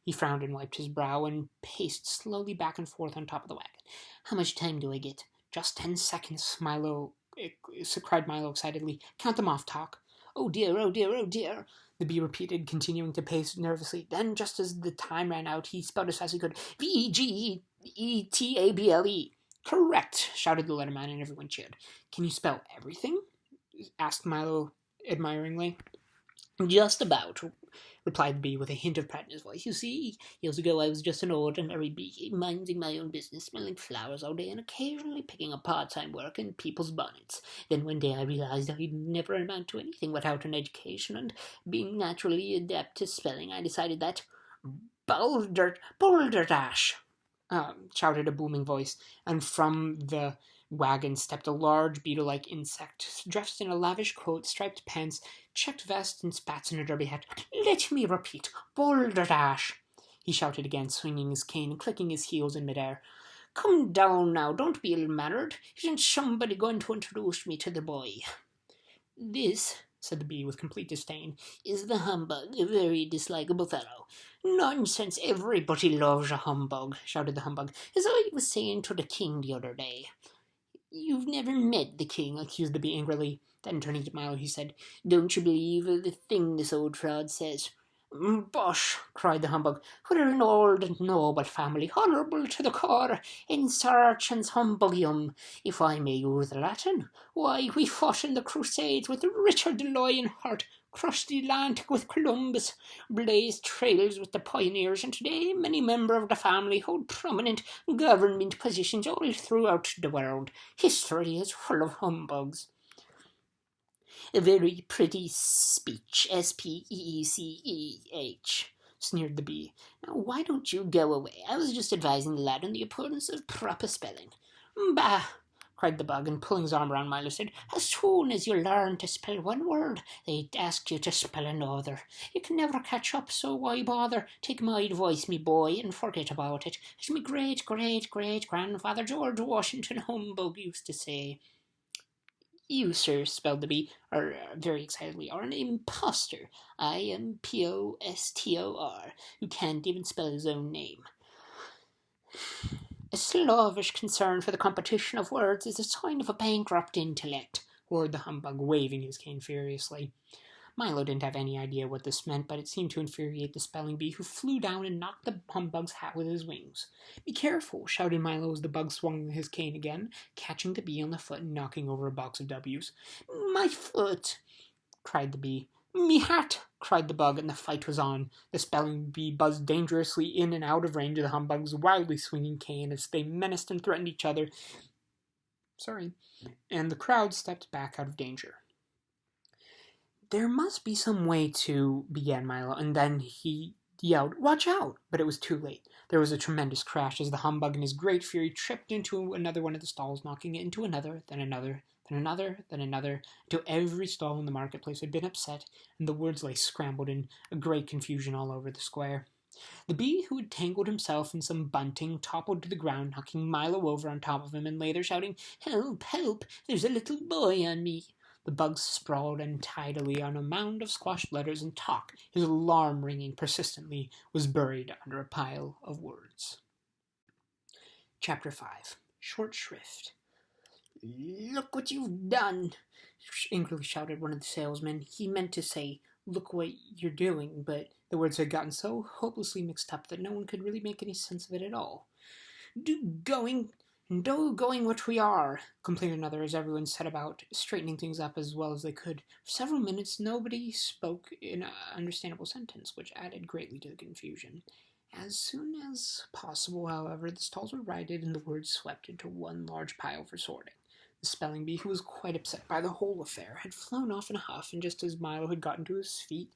He frowned and wiped his brow and paced slowly back and forth on top of the wagon. How much time do I get? Just 10 seconds, cried Milo excitedly. Count them off, Talk. Oh dear, the bee repeated, continuing to pace nervously. Then, just as the time ran out, he spelled as fast as he could. VEGETABLE. Correct, shouted the letterman, and everyone cheered. Can you spell everything? Asked Milo admiringly. Just about, replied the bee with a hint of pride in his voice. You see, years ago I was just an ordinary bee, minding my own business, smelling flowers all day and occasionally picking up part-time work in people's bonnets. Then one day I realized I'd never amount to anything without an education, and being naturally adept to spelling, I decided that Boulderdash, shouted a booming voice, and from the wagon stepped a large beetle-like insect, dressed in a lavish coat, striped pants, checked vest, and spats in a derby hat. Let me repeat, Boulderdash, he shouted again, swinging his cane and clicking his heels in midair. Come down now, don't be ill-mannered. Isn't somebody going to introduce me to the boy? This, said the bee with complete disdain, is the humbug, a very dislikable fellow. Nonsense, everybody loves a humbug, shouted the humbug, as I was saying to the king the other day. You've never met the king, accused the bee angrily. Then turning to Milo, he said, Don't you believe the thing this old fraud says? Bosh, cried the humbug. We're an old and noble family, honourable to the core, insurrections humbugium, if I may use the Latin. Why, we fought in the Crusades with Richard the Lionheart, crossed the Atlantic with Columbus, blazed trails with the pioneers, and today many members of the family hold prominent government positions all throughout the world. History is full of humbugs. A very pretty speech, SPEECH, sneered the bee. Now, why don't you go away? I was just advising the lad on the importance of proper spelling. Bah, cried the bug, and pulling his arm around Milo said, as soon as you learn to spell one word, they ask you to spell another. You can never catch up, so why bother? Take my advice, me boy, and forget about it, as me great-great-great-grandfather George Washington Humbug used to say. You, sir, spelled the bee, very excitedly, are an impostor. IMPOSTOR, who can't even spell his own name. A slavish concern for the competition of words is a sign of a bankrupt intellect, roared the humbug, waving his cane furiously. Milo didn't have any idea what this meant, but it seemed to infuriate the spelling bee, who flew down and knocked the humbug's hat with his wings. Be careful, shouted Milo as the bug swung his cane again, catching the bee on the foot and knocking over a box of W's. My foot, cried the bee. Me hat, cried the bug, and the fight was on. The spelling bee buzzed dangerously in and out of range of the humbug's wildly swinging cane as they menaced and threatened each other. Sorry. And the crowd stepped back out of danger. "There must be some way to," began Milo, and then he yelled, "Watch out!" But it was too late. There was a tremendous crash as the humbug in his great fury tripped into another one of the stalls, knocking it into another, then another, then another, then another, until every stall in the marketplace had been upset, and the words lay scrambled in a great confusion all over the square. The bee, who had tangled himself in some bunting, toppled to the ground, knocking Milo over on top of him, and lay there shouting, "Help! Help! There's a little boy on me!" The bug sprawled untidily on a mound of squashed letters, and Talk, his alarm ringing persistently, was buried under a pile of words. Chapter 5. Short Shrift. "Look what you've done!" angrily shouted one of the salesmen. He meant to say, "Look what you're doing," but the words had gotten so hopelessly mixed up that no one could really make any sense of it at all. Do going what we are," complained another as everyone set about straightening things up as well as they could. For several minutes nobody spoke in an understandable sentence, which added greatly to the confusion. As soon as possible, however, the stalls were righted and the words swept into one large pile for sorting. The spelling bee, who was quite upset by the whole affair, had flown off in a huff, and just as Milo had gotten to his feet,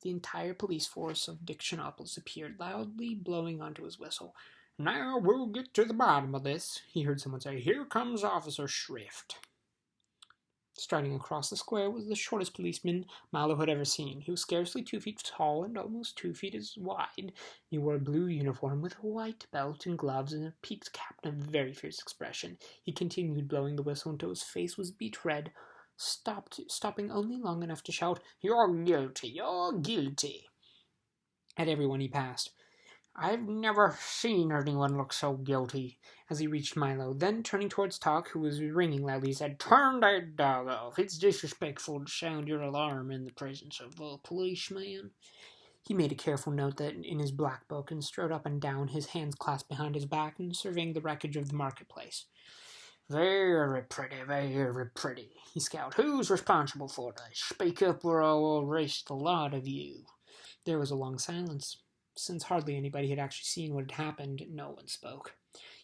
the entire police force of Dictionopolis appeared, loudly blowing onto his whistle. "Now we'll get to the bottom of this," he heard someone say. "Here comes Officer Shrift." Striding across the square was the shortest policeman Milo had ever seen. He was scarcely 2 feet tall and almost 2 feet as wide. He wore a blue uniform with a white belt and gloves and a peaked cap and a very fierce expression. He continued blowing the whistle until his face was beet red, stopping only long enough to shout, "You're guilty! You're guilty!" at everyone he passed. "I've never seen anyone look so guilty," as he reached Milo. Then, turning towards Talk, who was ringing loudly, he said, "Turn that dog off. It's disrespectful to sound your alarm in the presence of a policeman." He made a careful note that in his black book and strode up and down, his hands clasped behind his back and surveying the wreckage of the marketplace. Very pretty," he scowled. "Who's responsible for this? Speak up or I'll arrest the lot of you." There was a long silence. Since hardly anybody had actually seen what had happened, no one spoke.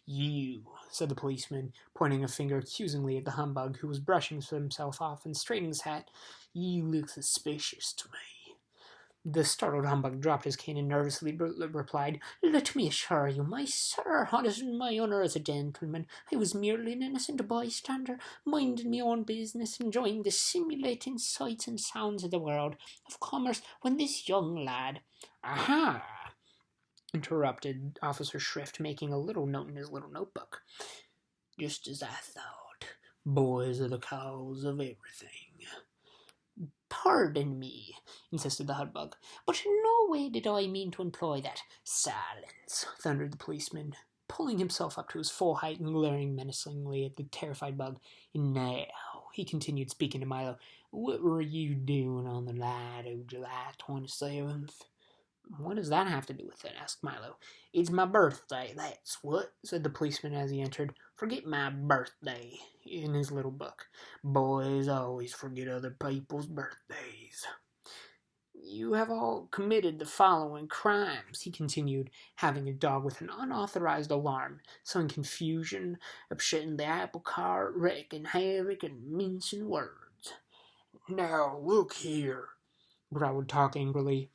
"You," said the policeman, pointing a finger accusingly at the humbug, who was brushing himself off and straightening his hat. "You look suspicious to me." The startled humbug dropped his cane and nervously replied, "Let me assure you, my sir, it isn't my honour as a gentleman. I was merely an innocent bystander, minding my own business, enjoying the stimulating sights and sounds of the world of commerce, when this young lad—" "Aha!" interrupted Officer Shrift, making a little note in his little notebook. "Just as I thought. Boys are the cause of everything." "Pardon me," insisted the humbug, "but in no way did I mean to employ that—" "Silence!" thundered the policeman, pulling himself up to his full height and glaring menacingly at the terrified bug. "And now," he continued, speaking to Milo, "what were you doing on the night of July 27th? "What does that have to do with it?" asked Milo. "It's my birthday, that's what," said the policeman as he entered. "Forget my birthday," in his little book. "Boys always forget other people's birthdays." "You have all committed the following crimes," he continued, having a dog with an unauthorized alarm, sowing confusion, upsetting the apple cart, wreaking havoc, and mincing words. "Now look here," growled Talk angrily.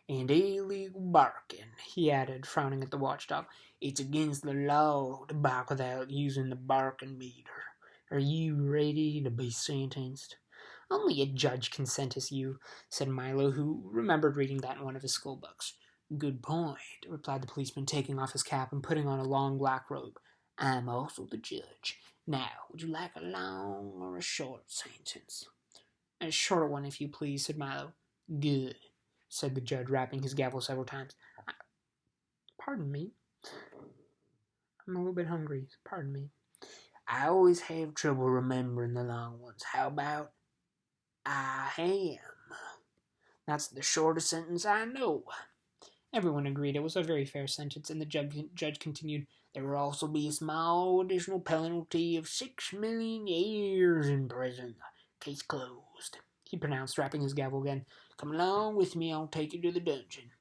"And illegal barking," he added, frowning at the watchdog. "It's against the law to bark without using the barking meter. Are you ready to be sentenced?" "Only a judge can sentence you," said Milo, who remembered reading that in one of his school books. "Good point," replied the policeman, taking off his cap and putting on a long black robe. "I'm also the judge. Now, would you like a long or a short sentence?" "A short one, if you please," said Milo. "Good," said the judge, rapping his gavel several times. "Pardon me. I'm a little bit hungry. Pardon me." "I always have trouble remembering the long ones. How about I am? That's the shortest sentence I know." Everyone agreed it was a very fair sentence, and the judge continued, "There will also be a small additional penalty of 6 million years in prison. Case closed," he pronounced, rapping his gavel again. "Come along with me, I'll take you to the dungeon."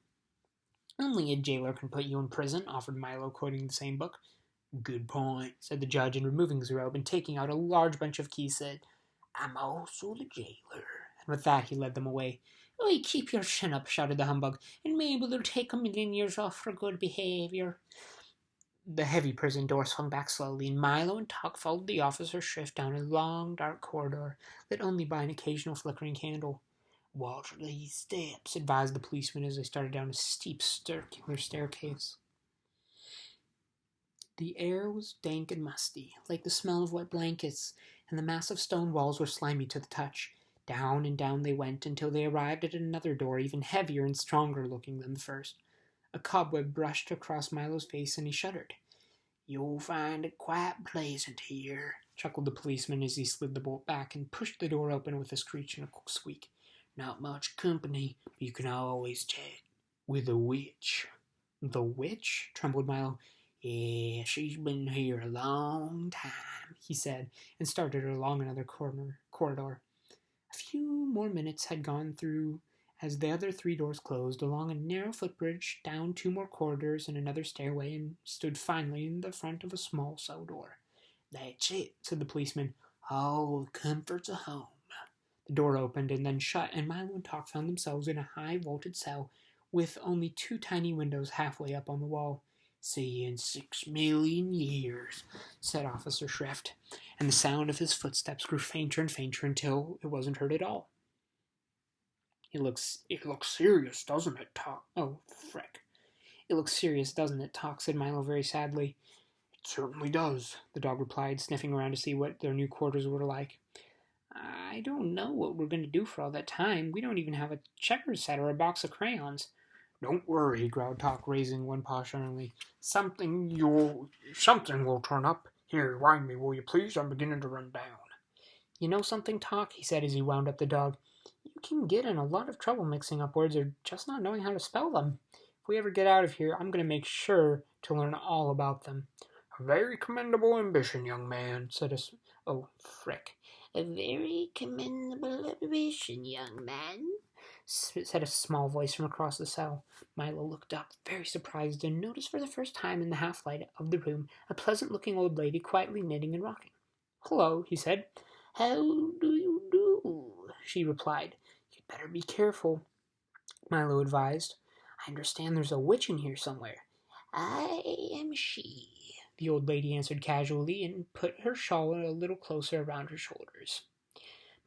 "Only a jailer can put you in prison," offered Milo, quoting the same book. Good point, said the judge, and removing his robe and taking out a large bunch of keys, said, I'm also the jailer. And with that he led them away. Oi, keep your chin up, shouted the humbug, and maybe they'll take 1,000,000 years off for good behaviour. The heavy prison door swung back slowly, and Milo and Tuck followed the officer's shift down a long, dark corridor, lit only by an occasional flickering candle. Watch these steps, advised the policeman as they started down a steep, circular staircase. The air was dank and musty, like the smell of wet blankets, and the massive stone walls were slimy to the touch. Down and down they went until they arrived at another door even heavier and stronger looking than the first. A cobweb brushed across Milo's face and he shuddered. You'll find it quite pleasant here, chuckled the policeman as he slid the bolt back and pushed the door open with a screech and a squeak. Not much company, but you can always chat with a witch. The witch? Trembled Milo. Yeah, she's been here a long time, he said, and started along another corridor. A few more minutes had gone through as the other 3 doors closed, along a narrow footbridge, down 2 more corridors and another stairway, and stood finally in the front of a small cell door. That's it, said the policeman. All the comforts of home. The door opened and then shut, and Milo and Talk found themselves in a high vaulted cell with only 2 tiny windows halfway up on the wall. See you in 6,000,000 years, said Officer Shrift, and the sound of his footsteps grew fainter and fainter until it wasn't heard at all. It looks serious, doesn't it, Talk? Oh, frick. It looks serious, doesn't it, Talk? Said Milo very sadly. It certainly does, the dog replied, sniffing around to see what their new quarters were like. I don't know what we're going to do for all that time. We don't even have a checkers set or a box of crayons. Don't worry, growled Talk, raising one paw shudderingly. Something will turn up. Here, wind me, will you please? I'm beginning to run down. You know something, Talk? He said as he wound up the dog. You can get in a lot of trouble mixing up words or just not knowing how to spell them. If we ever get out of here, I'm going to make sure to learn all about them. A very commendable ambition, young man, said A very commendable ambition, young man, said a small voice from across the cell. Milo looked up, very surprised, and noticed for the first time in the half-light of the room a pleasant-looking old lady quietly knitting and rocking. Hello, he said. How do you do? She replied. You'd better be careful, Milo advised. I understand there's a witch in here somewhere. I am she, the old lady answered casually and put her shawl a little closer around her shoulders.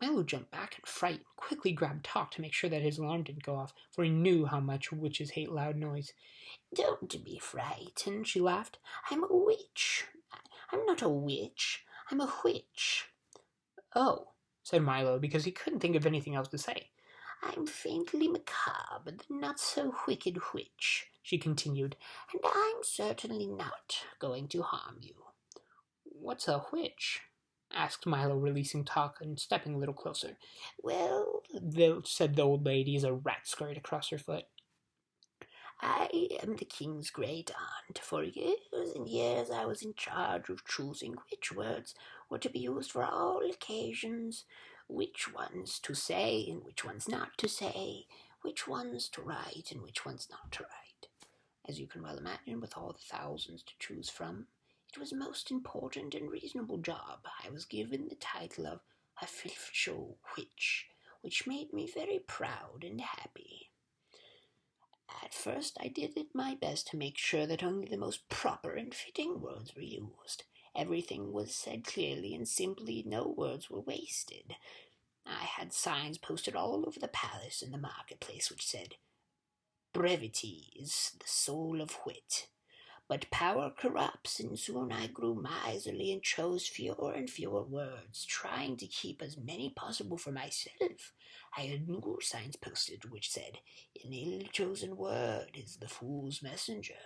Milo jumped back in fright and quickly grabbed Talk to make sure that his alarm didn't go off, for he knew how much witches hate loud noise. Don't be frightened, she laughed. I'm a witch. I'm not a witch. I'm a witch. Oh, said Milo, because he couldn't think of anything else to say. I'm faintly macabre, the not-so-wicked witch, she continued, and I'm certainly not going to harm you. What's a witch? Asked Milo, releasing Talk and stepping a little closer. Well, said the old lady as a rat scurried across her foot. I am the king's great aunt. For years and years I was in charge of choosing which words were to be used for all occasions, which ones to say and which ones not to say, which ones to write and which ones not to write. As you can well imagine, with all the thousands to choose from, it was a most important and reasonable job. I was given the title of official witch, which made me very proud and happy. At first I did my best to make sure that only the most proper and fitting words were used. Everything was said clearly and simply, no words were wasted. I had signs posted all over the palace and the marketplace which said, "Brevity is the soul of wit." But power corrupts, and soon I grew miserly and chose fewer and fewer words, trying to keep as many possible for myself. I had new signs posted which said, "An ill-chosen word is the fool's messenger."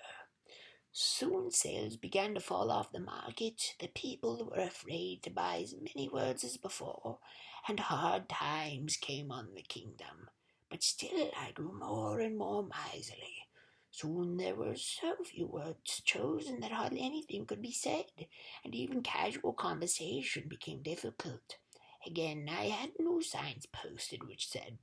Soon sales began to fall off the market. The people were afraid to buy as many words as before, and hard times came on the kingdom. But still I grew more and more miserly. Soon there were so few words chosen that hardly anything could be said, and even casual conversation became difficult. Again I had new signs posted which said,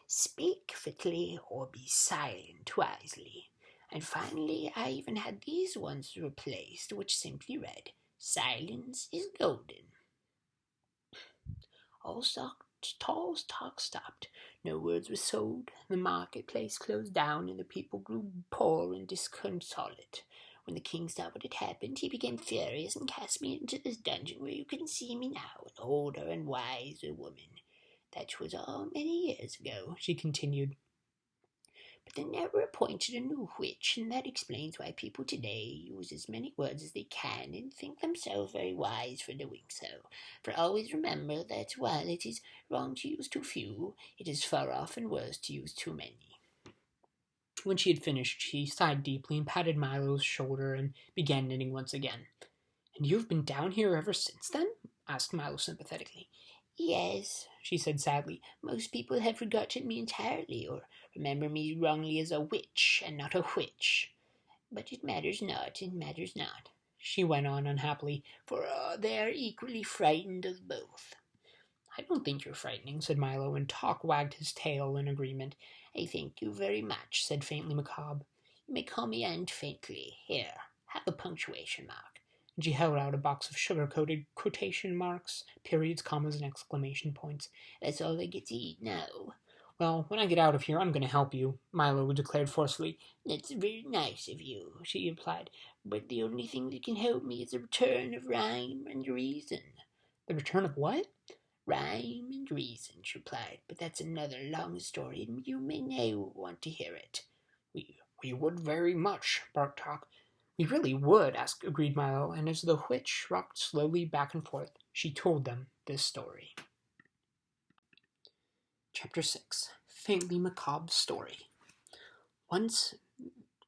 "Speak fitly or be silent wisely." And finally, I even had these ones replaced, which simply read, "Silence is golden." All talk stopped. No words were sold. The marketplace closed down, and the people grew poor and disconsolate. When the king saw what had happened, he became furious and cast me into this dungeon where you can see me now, an older and wiser woman. That was all many years ago, she continued. But they never appointed a new witch, and that explains why people today use as many words as they can and think themselves very wise for doing so. For always remember that while it is wrong to use too few, it is far often worse to use too many. When she had finished, she sighed deeply and patted Milo's shoulder and began knitting once again. "And you've been down here ever since then?" asked Milo sympathetically. "Yes," she said sadly. "Most people have forgotten me entirely, or remember me wrongly as a witch and not a witch. But it matters not, she went on unhappily, for they are equally frightened of both." "I don't think you're frightening," said Milo, and Talk wagged his tail in agreement. "I thank you very much," said Faintly Macabre. "You may call me Aunt Faintly. Here, have a punctuation mark." And she held out a box of sugar-coated quotation marks, periods, commas, and exclamation points. "That's all I get to eat now." "Well, when I get out of here, I'm going to help you," Milo declared forcefully. "That's very nice of you," she replied, "but the only thing that can help me is the return of rhyme and reason." "The return of what?" "Rhyme and reason," she replied, "but that's another long story, and you may now want to hear it." We would very much," barked Talk. "We really would," agreed Milo, and as the witch rocked slowly back and forth, she told them this story. Chapter 6. Faintly Macabre's Story. Once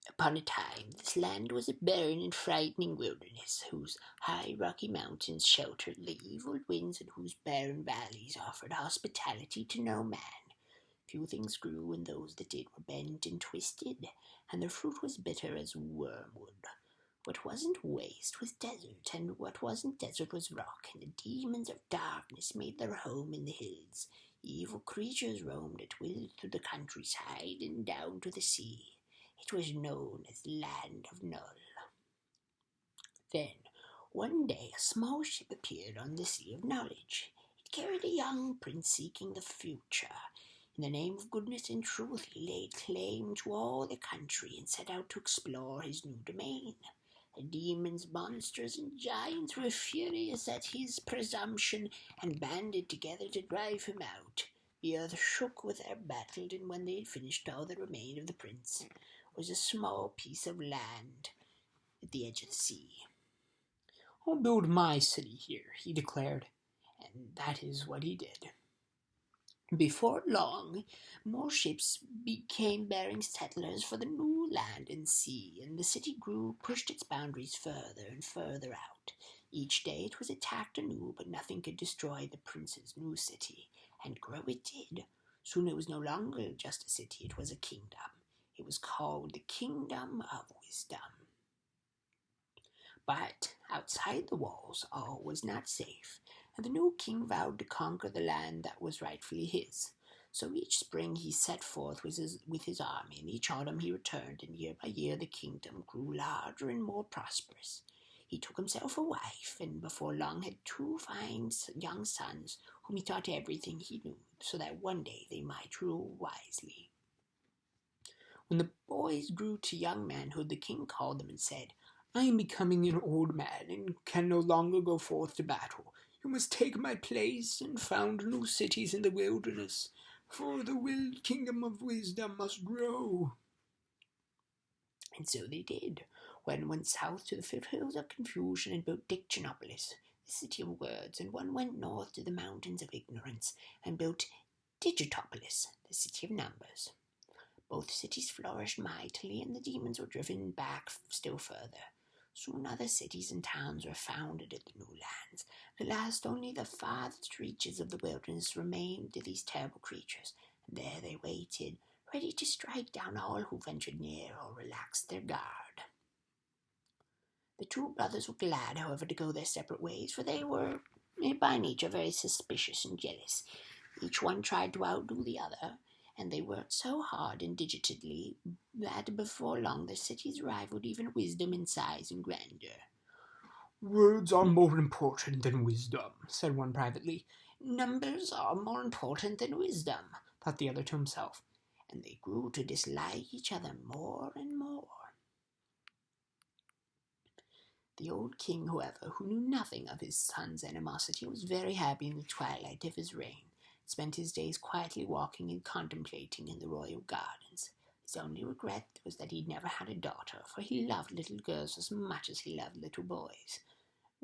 upon a time, this land was a barren and frightening wilderness, whose high rocky mountains sheltered the evil winds and whose barren valleys offered hospitality to no man. Few things grew, and those that did were bent and twisted, and their fruit was bitter as wormwood. What wasn't waste was desert, and what wasn't desert was rock, and the demons of darkness made their home in the hills. Evil creatures roamed at will through the countryside and down to the sea. It was known as the Land of Null. Then, one day, a small ship appeared on the Sea of Knowledge. It carried a young prince seeking the future. In the name of goodness and truth, he laid claim to all the country and set out to explore his new domain. The demons, monsters, and giants were furious at his presumption and banded together to drive him out. The earth shook with their battle, and when they had finished, all that remained of the prince was a small piece of land at the edge of the sea. "I'll build my city here," he declared, and that is what he did. Before long, more ships became bearing settlers for the new land and sea, and the city grew, pushed its boundaries further and further out. Each day it was attacked anew, but nothing could destroy the prince's new city, and grow it did. Soon it was no longer just a city, it was a kingdom. It was called the Kingdom of Wisdom. But outside the walls all was not safe, and the new king vowed to conquer the land that was rightfully his. So each spring he set forth with his army, and each autumn he returned, and year by year the kingdom grew larger and more prosperous. He took himself a wife, and before long had 2 fine young sons, whom he taught everything he knew, so that one day they might rule wisely. When the boys grew to young manhood, the king called them and said, "I am becoming an old man, and can no longer go forth to battle. You must take my place and found new cities in the wilderness, for the kingdom of wisdom must grow." And so they did. One went south to the foothills of confusion and built Dictionopolis, the city of words, and one went north to the mountains of ignorance and built Digitopolis, the city of numbers. Both cities flourished mightily, and the demons were driven back still further. Soon other cities and towns were founded in the new lands. At last only the farthest reaches of the wilderness remained to these terrible creatures, and there they waited, ready to strike down all who ventured near or relaxed their guard. The 2 brothers were glad, however, to go their separate ways, for they were by nature very suspicious and jealous. Each one tried to outdo the other, and they worked so hard and diligently that before long the cities rivaled even wisdom in size and grandeur. "Words are more important than wisdom," said one privately. Numbers are more important than wisdom, thought the other to himself, and they grew to dislike each other more and more. The old king, however, who knew nothing of his son's animosity, was very happy in the twilight of his reign, and spent his days quietly walking and contemplating in the royal gardens. His only regret was that he never had a daughter, for he loved little girls as much as he loved little boys.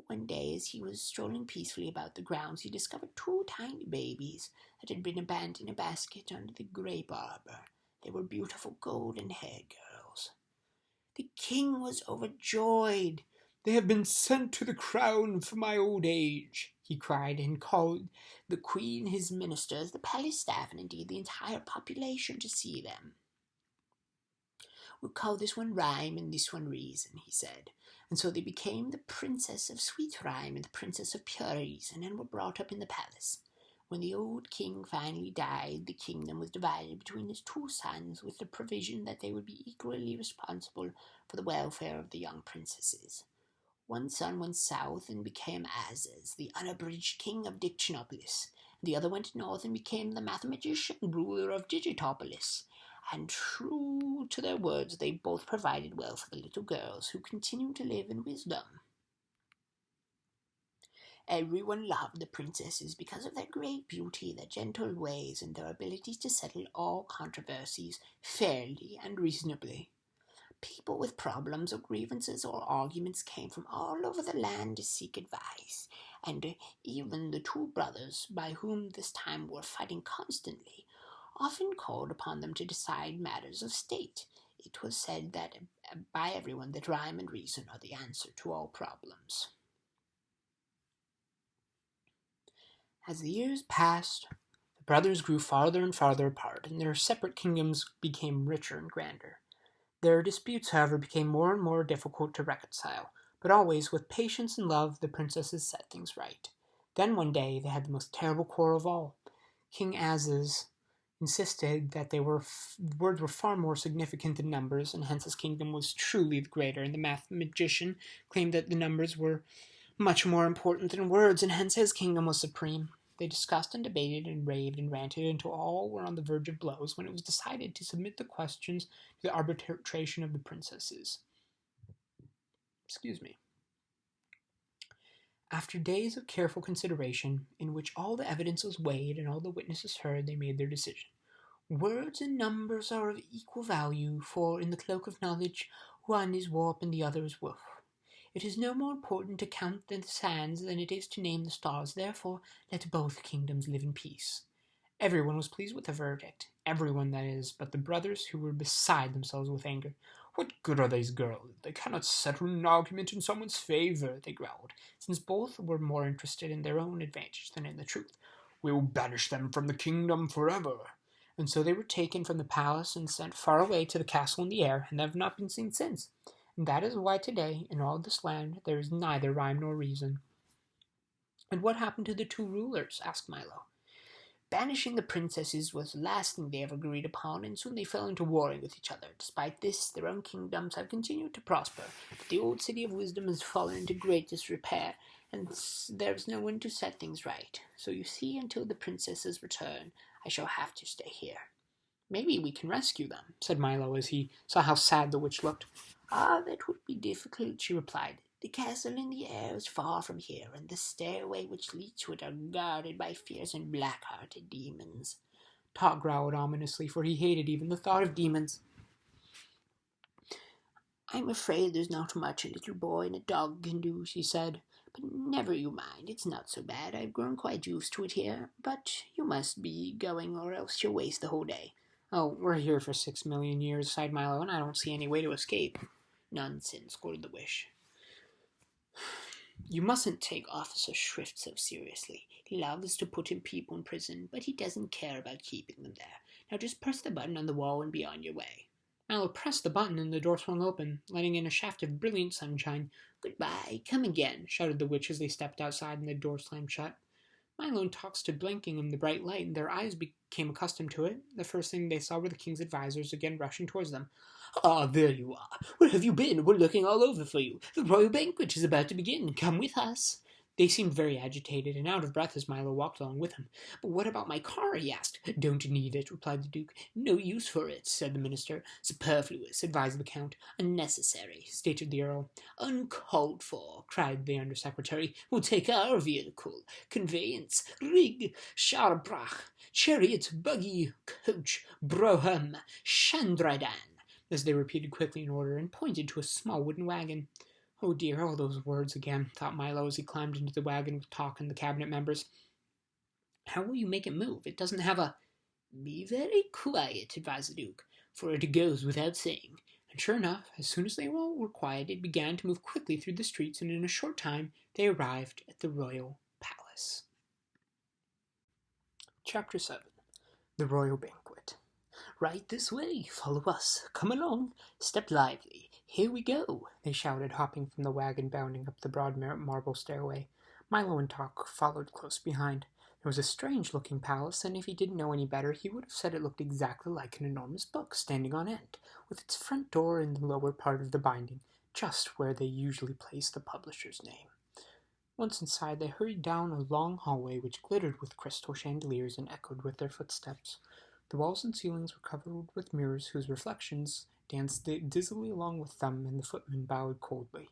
One day, as he was strolling peacefully about the grounds, he discovered two tiny babies that had been abandoned in a basket under the grape arbor. They were beautiful golden-haired girls. The king was overjoyed. "They have been sent to the crown for my old age," he cried, and called the queen, his ministers, the palace staff, and indeed the entire population to see them. "We'll call this one Rhyme and this one Reason," he said. And so they became the Princess of Sweet Rhyme and the Princess of Pure Reason, and were brought up in the palace. When the old king finally died, the kingdom was divided between his two sons, with the provision that they would be equally responsible for the welfare of the young princesses. One son went south and became Azaz, the unabridged king of Dictionopolis. The other went north and became the mathematician ruler of Digitopolis. And true to their words, they both provided well for the little girls, who continued to live in wisdom. Everyone loved the princesses because of their great beauty, their gentle ways, and their abilities to settle all controversies fairly and reasonably. People with problems or grievances or arguments came from all over the land to seek advice, and even the two brothers, by whom this time were fighting constantly, often called upon them to decide matters of state. It was said that by everyone that rhyme and reason are the answer to all problems. As the years passed, the brothers grew farther and farther apart, and their separate kingdoms became richer and grander. Their disputes, however, became more and more difficult to reconcile, but always with patience and love the princesses set things right. Then one day they had the most terrible quarrel of all. King Azaz insisted that words were far more significant than numbers, and hence his kingdom was truly the greater, and the mathematician claimed that the numbers were much more important than words, and hence his kingdom was supreme. They discussed and debated and raved and ranted until all were on the verge of blows, when it was decided to submit the questions to the arbitration of the princesses. After days of careful consideration, in which all the evidence was weighed and all the witnesses heard, they made their decision. "Words and numbers are of equal value, for in the cloak of knowledge one is warp and the other is woof. It is no more important to count the sands than it is to name the stars. Therefore, let both kingdoms live in peace." Everyone was pleased with the verdict. Everyone, that is, but the brothers, who were beside themselves with anger. "What good are these girls? They cannot settle an argument in someone's favor," they growled, since both were more interested in their own advantage than in the truth. "We will banish them from the kingdom forever." And so they were taken from the palace and sent far away to the castle in the air, and have not been seen since. And that is why today, in all this land, there is neither rhyme nor reason. "And what happened to the two rulers?" asked Milo. "Banishing the princesses was the last thing they ever agreed upon, and soon they fell into warring with each other. Despite this, their own kingdoms have continued to prosper, but the old city of wisdom has fallen into great disrepair, and there's no one to set things right. So you see, until the princesses return, I shall have to stay here." "Maybe we can rescue them," said Milo, as he saw how sad the witch looked. "That would be difficult," she replied. "The castle in the air is far from here, and the stairway which leads to it are guarded by fierce and black-hearted demons." Tot growled ominously, for he hated even the thought of demons. "I'm afraid there's not much a little boy and a dog can do," she said. "But never you mind, it's not so bad. I've grown quite used to it here. But you must be going, or else you'll waste the whole day." "Oh, we're here for 6,000,000 years, sighed Milo, and I don't see any way to escape." "Nonsense," scolded the wish. "You mustn't take Officer Shrift so seriously. He loves to put people in prison, but he doesn't care about keeping them there. Now just press the button on the wall and be on your way." Milo pressed the button, and the door swung open, letting in a shaft of brilliant sunshine. "Goodbye, come again," shouted the witch as they stepped outside and the door slammed shut. Milo and Tock stood blinking in the bright light, and their eyes became accustomed to it. The first thing they saw were the king's advisors again rushing towards them. "Ah, there you are. Where have you been? We're looking all over for you. The royal banquet is about to begin. Come with us." They seemed very agitated and out of breath as Milo walked along with him. "But what about my car?" he asked. "Don't need it," replied the Duke. "No use for it," said the minister. "Superfluous," advised the Count. "Unnecessary," stated the Earl. "Uncalled for," cried the Undersecretary. "We'll take our vehicle. Conveyance, rig, char-brach, chariot, buggy, coach, brougham, chandradan," as they repeated quickly in order, and pointed to a small wooden wagon. Oh dear, all those words again, thought Milo as he climbed into the wagon with Tock and the cabinet members. How will you make it move? It doesn't have a... "Be very quiet," advised the Duke, "for it goes without saying." And sure enough, as soon as they all were quiet, it began to move quickly through the streets, and in a short time they arrived at the royal palace. Chapter 7. The Royal Banquet. "Right this way. Follow us. Come along. Step lively. Here we go," they shouted, hopping from the wagon, bounding up the broad marble stairway. Milo and Tock followed close behind. It was a strange-looking palace, and if he didn't know any better, he would have said it looked exactly like an enormous book standing on end, with its front door in the lower part of the binding, just where they usually place the publisher's name. Once inside, they hurried down a long hallway which glittered with crystal chandeliers and echoed with their footsteps. The walls and ceilings were covered with mirrors whose reflections danced dizzily along with them, and the footman bowed coldly.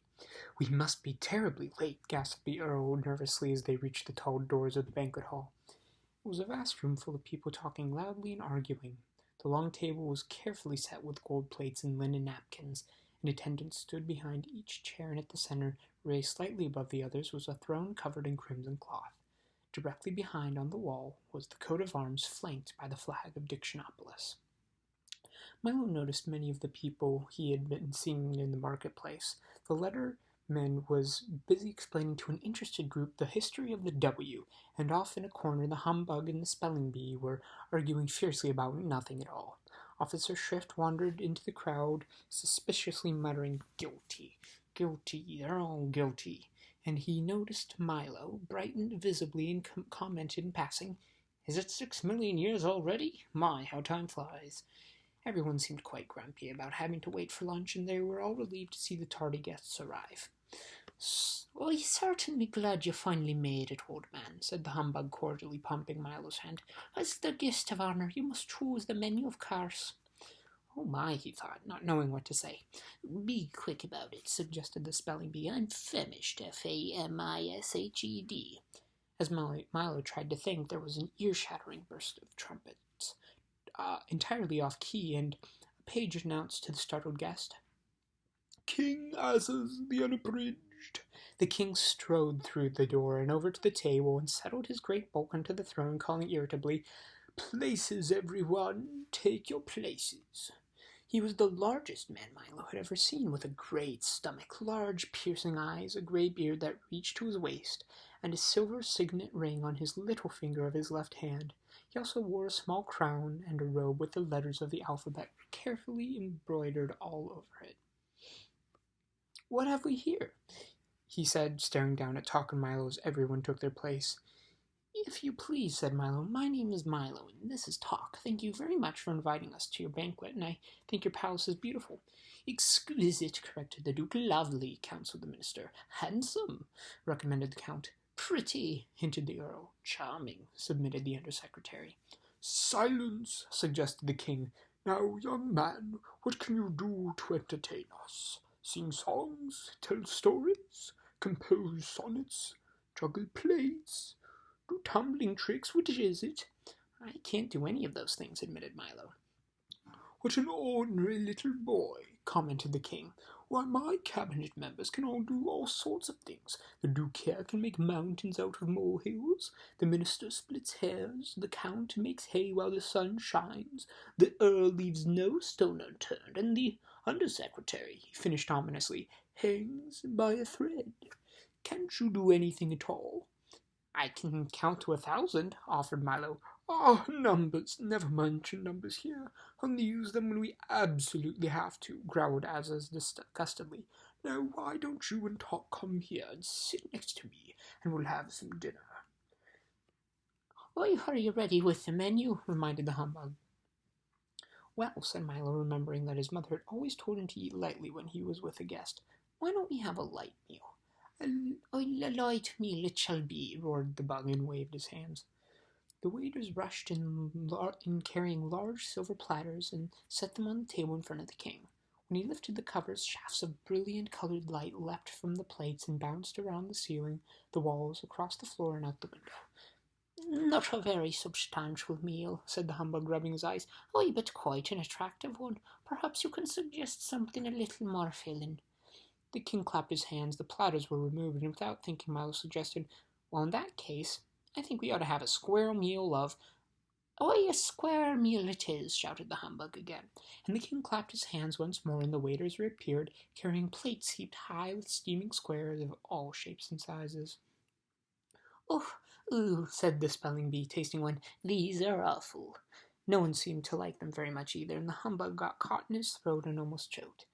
"We must be terribly late," gasped the Earl nervously as they reached the tall doors of the banquet hall. It was a vast room full of people talking loudly and arguing. The long table was carefully set with gold plates and linen napkins, and attendants stood behind each chair, and at the center, raised slightly above the others, was a throne covered in crimson cloth. Directly behind, on the wall, was the coat of arms flanked by the flag of Dictionopolis. Milo noticed many of the people he had been seeing in the marketplace. The letterman was busy explaining to an interested group the history of the W, and off in a corner the humbug and the spelling bee were arguing fiercely about nothing at all. Officer Shrift wandered into the crowd, suspiciously muttering, "Guilty, guilty, they're all guilty," and he noticed Milo, brightened visibly, and commented in passing, "Is it 6 million years already? My, how time flies." Everyone seemed quite grumpy about having to wait for lunch, and they were all relieved to see the tardy guests arrive. "I'm certainly glad you finally made it, old man," said the humbug cordially, pumping Milo's hand. "As the guest of honor, you must choose the menu, of course." "Oh my," he thought, not knowing what to say. "Be quick about it," suggested the spelling bee. "I'm famished, Famished." As Milo tried to think, there was an ear-shattering burst of trumpets, entirely off-key, and a page announced to the startled guest, "King Asses the Unabridged." The king strode through the door and over to the table and settled his great bulk onto the throne, calling irritably, "Places, everyone, take your places." He was the largest man Milo had ever seen, with a great stomach, large piercing eyes, a gray beard that reached to his waist, and a silver signet ring on his little finger of his left hand. He also wore a small crown and a robe with the letters of the alphabet carefully embroidered all over it. "What have we here?" he said, staring down at Tock and Milo as everyone took their place. "If you please," said Milo, "my name is Milo, and this is Tock. Thank you very much for inviting us to your banquet, and I think your palace is beautiful." "Exquisite," corrected the Duke. "Lovely," counseled the minister. "Handsome," recommended the Count. "Pretty," hinted the Earl. "Charming," submitted the Undersecretary. "Silence," suggested the king. "Now, young man, what can you do to entertain us? Sing songs, tell stories, compose sonnets, juggle plates, do tumbling tricks? Which is it?" "I can't do any of those things," admitted Milo. "What an ordinary little boy," commented the king. "Why, my cabinet members can all do all sorts of things. The Duke here can make mountains out of molehills, the minister splits hairs, the Count makes hay while the sun shines, the Earl leaves no stone unturned, and the Undersecretary," he finished ominously, "hangs by a thread. Can't you do anything at all?" "I can count to 1,000, offered Milo. "Ah, numbers! Never mention numbers here. Only use them when we absolutely have to," growled Azaz disgustedly. "Now, why don't you and Tock come here and sit next to me, and we'll have some dinner?" "Why, are you ready with the menu?" reminded the humbug. "Well," said Milo, remembering that his mother had always told him to eat lightly when he was with a guest, "why don't we have a light meal?" "A light meal it shall be," roared the bug and waved his hands. The waiters rushed in carrying large silver platters and set them on the table in front of the king. When he lifted the covers, shafts of brilliant colored light leapt from the plates and bounced around the ceiling, the walls, across the floor, and out the window. "Not a very substantial meal," said the humbug, rubbing his eyes. "Oh, but quite an attractive one. Perhaps you can suggest something a little more filling." The king clapped his hands, the platters were removed, and without thinking, Milo suggested, "Well, in that case, I think we ought to have a square meal of—" "Oh, a square meal it is," shouted the humbug again, and the king clapped his hands once more, and the waiters reappeared, carrying plates heaped high with steaming squares of all shapes and sizes. "Oh, ooh," said the spelling bee, tasting one. "These are awful." No one seemed to like them very much either, and the humbug got caught in his throat and almost choked.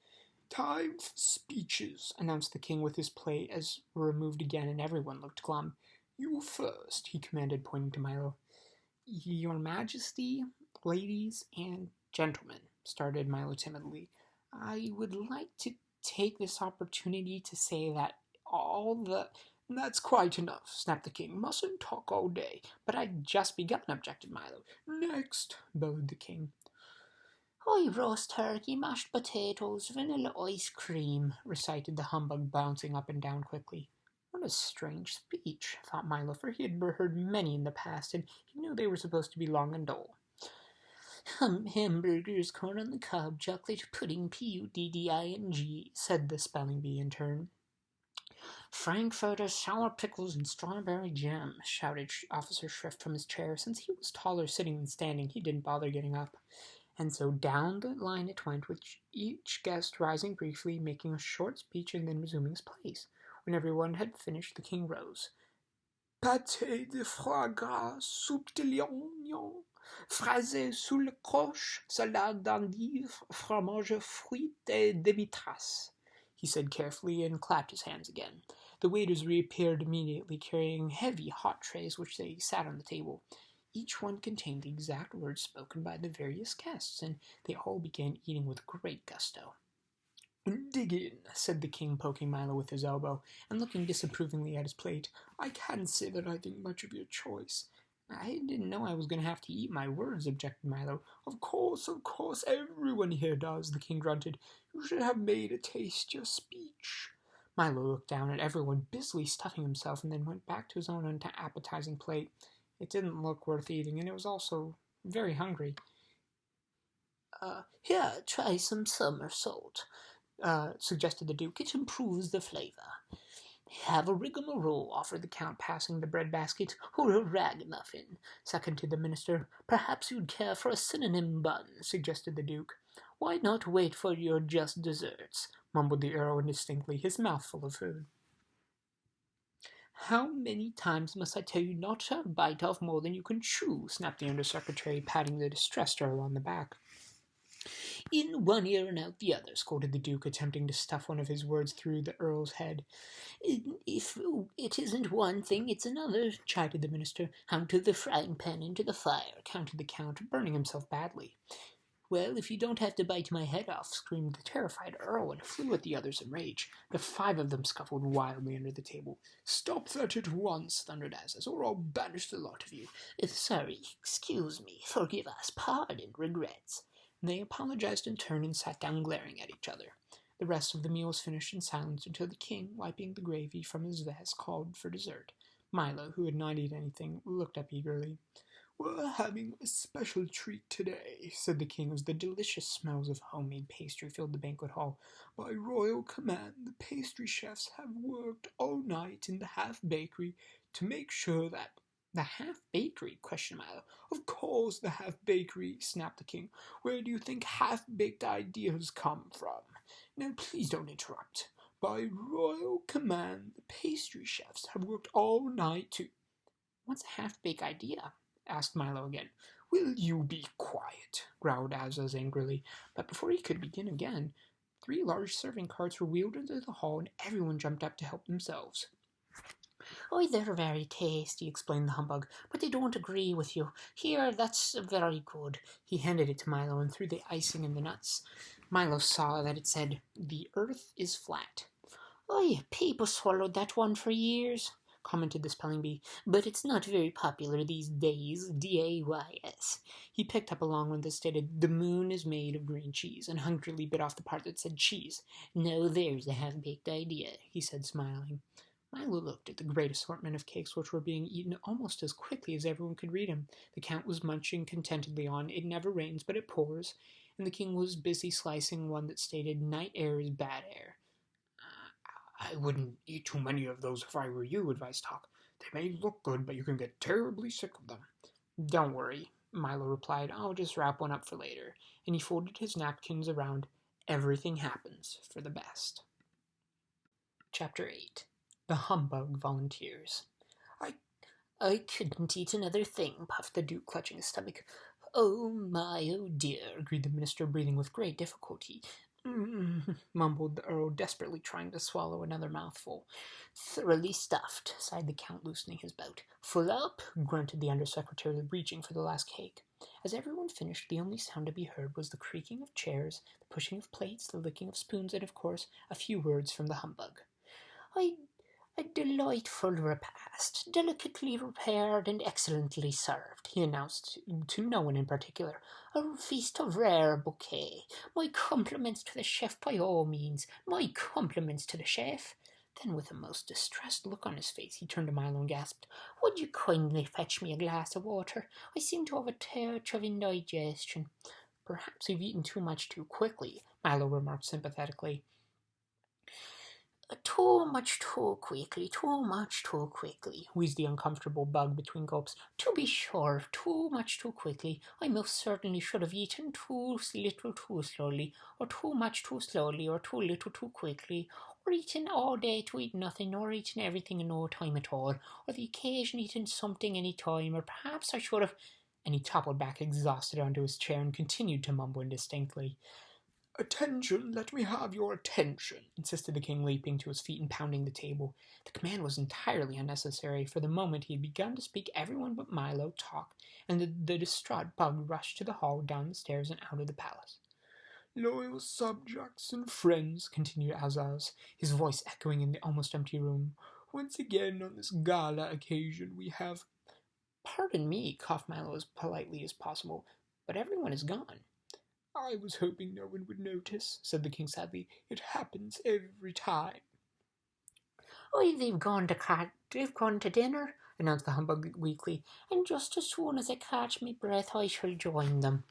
"Time for speeches," announced the king with his plate as were removed again, and everyone looked glum. "You first," he commanded, pointing to Milo. "Your Majesty, ladies, and gentlemen," started Milo timidly, "I would like to take this opportunity to say that all the—" "That's quite enough," snapped the king. "Mustn't talk all day." "But I'd just begun," objected Milo. "Next," bellowed the king. "Oh, roast turkey, mashed potatoes, vanilla ice cream," recited the humbug, bouncing up and down quickly. What a strange speech, thought Milo, for he had heard many in the past, and he knew they were supposed to be long and dull. "Hamburgers, corn on the cob, chocolate pudding, pudding," said the spelling bee in turn. "Frankfurter, sour pickles, and strawberry jam," shouted Officer Shrift from his chair. Since he was taller sitting than standing, he didn't bother getting up. And so down the line it went, with each guest rising briefly, making a short speech, and then resuming his place. When everyone had finished, the king rose. "Pâté de foie gras, soupe de l'oignon, fraisé sous le coche, salade d'endives, fromage fruit et demi-tasse," he said carefully, and clapped his hands again. The waiters reappeared immediately, carrying heavy hot trays, which they sat on the table. Each one contained the exact words spoken by the various guests, and they all began eating with great gusto. "Dig in," said the king, poking Milo with his elbow, and looking disapprovingly at his plate. "I can't say that I think much of your choice." "I didn't know I was going to have to eat my words," objected Milo. Of course, everyone here does," the king grunted. "You should have made a tastier speech." Milo looked down at everyone busily stuffing himself, and then went back to his own appetizing plate. It didn't look worth eating, and it was also very hungry. Here, try some somersault," suggested the duke. "It improves the flavour." "Have a rigmarole," offered the count, passing the bread basket. "Or a ragamuffin," seconded the minister. "Perhaps you'd care for a synonym bun," suggested the duke. "Why not wait for your just desserts?" mumbled the earl indistinctly, his mouth full of food. "How many times must I tell you not to bite off more than you can chew?" snapped the undersecretary, patting the distressed earl on the back. "In one ear and out the other," scolded the duke, attempting to stuff one of his words through the earl's head. "If it isn't one thing, it's another," chided the minister. "Out of the frying pan into the fire," countered the count, burning himself badly. "Well, if you don't have to bite my head off," screamed the terrified earl, and flew at the others in rage. The 5 of them scuffled wildly under the table. "Stop that at once," thundered Azaz, "or I'll banish the lot of you." "Sorry, excuse me, forgive us, pardon, regrets." They apologized in turn and sat down glaring at each other. The rest of the meal was finished in silence until the king, wiping the gravy from his vest, called for dessert. Milo, who had not eaten anything, looked up eagerly. "We're having a special treat today," said the king, as the delicious smells of homemade pastry filled the banquet hall. "By royal command, the pastry chefs have worked all night in the half-bakery to make sure that—" "The half-bakery?" questioned Milo. "Of course, the half-bakery," snapped the king. "Where do you think half-baked ideas come from? Now, please don't interrupt. By royal command, the pastry chefs have worked all night to—" "What's a half-baked idea?" asked Milo again. "Will you be quiet?" growled Azaz angrily. But before he could begin again, 3 large serving carts were wheeled into the hall, and everyone jumped up to help themselves. "Oh, they're very tasty," explained the humbug, "but they don't agree with you. Here, that's very good." He handed it to Milo and threw the icing in the nuts. Milo saw that it said, "The earth is flat." "Oh, people swallowed that one for years," commented the spelling bee, "but it's not very popular these days. DAYS. He picked up a long one that stated, "The moon is made of green cheese," and hungrily bit off the part that said cheese. "Now there's a half-baked idea," he said, smiling. Milo looked at the great assortment of cakes which were being eaten almost as quickly as everyone could read them. The Count was munching contentedly on "It never rains but it pours," and the King was busy slicing one that stated, "Night air is bad air." I wouldn't eat too many of those if I were you, advised Hawk. They may look good, but you can get terribly sick of them. "Don't worry," Milo replied. "I'll just wrap one up for later." And he folded his napkins around. Everything happens for the best. Chapter 8. The Humbug Volunteers. I couldn't eat another thing," puffed the Duke, clutching his stomach. "Oh my, oh dear," agreed the minister, breathing with great difficulty. Mumbled the Earl, desperately trying to swallow another mouthful. "Thoroughly stuffed," sighed the Count, loosening his bout. "Full up," grunted the Undersecretary, reaching for the last cake. As everyone finished, the only sound to be heard was the creaking of chairs, the pushing of plates, the licking of spoons, and, of course, a few words from the humbug. "I A delightful repast, delicately prepared and excellently served," he announced to no one in particular. "A feast of rare bouquet. My compliments to the chef by all means. My compliments to the chef." Then, with a most distressed look on his face, he turned to Milo and gasped, "Would you kindly fetch me a glass of water? I seem to have a touch of indigestion." "Perhaps you've eaten too much too quickly," Milo remarked sympathetically. "Too much too quickly, too much too quickly," wheezed the uncomfortable bug between gulps. "To be sure, too much too quickly. I most certainly should have eaten too little too slowly, or too much too slowly, or too little too quickly, or eaten all day to eat nothing, or eaten everything in no time at all, or the occasion eaten something any time, or perhaps I should have—" And he toppled back exhausted onto his chair and continued to mumble indistinctly. "Attention, let me have your attention," insisted the King, leaping to his feet and pounding the table. The command was entirely unnecessary, for the moment he had begun to speak everyone but Milo talk, and the distraught bug rushed to the hall, down the stairs, and out of the palace. "Loyal subjects and friends," continued Azaz, his voice echoing in the almost empty room, "once again on this gala occasion we have—" "Pardon me," coughed Milo as politely as possible, "but everyone is gone." "I was hoping no one would notice," said the King sadly. "It happens every time." "Oh, they've gone to dinner," announced the humbug weakly, "and just as soon as I catch my breath I shall join them."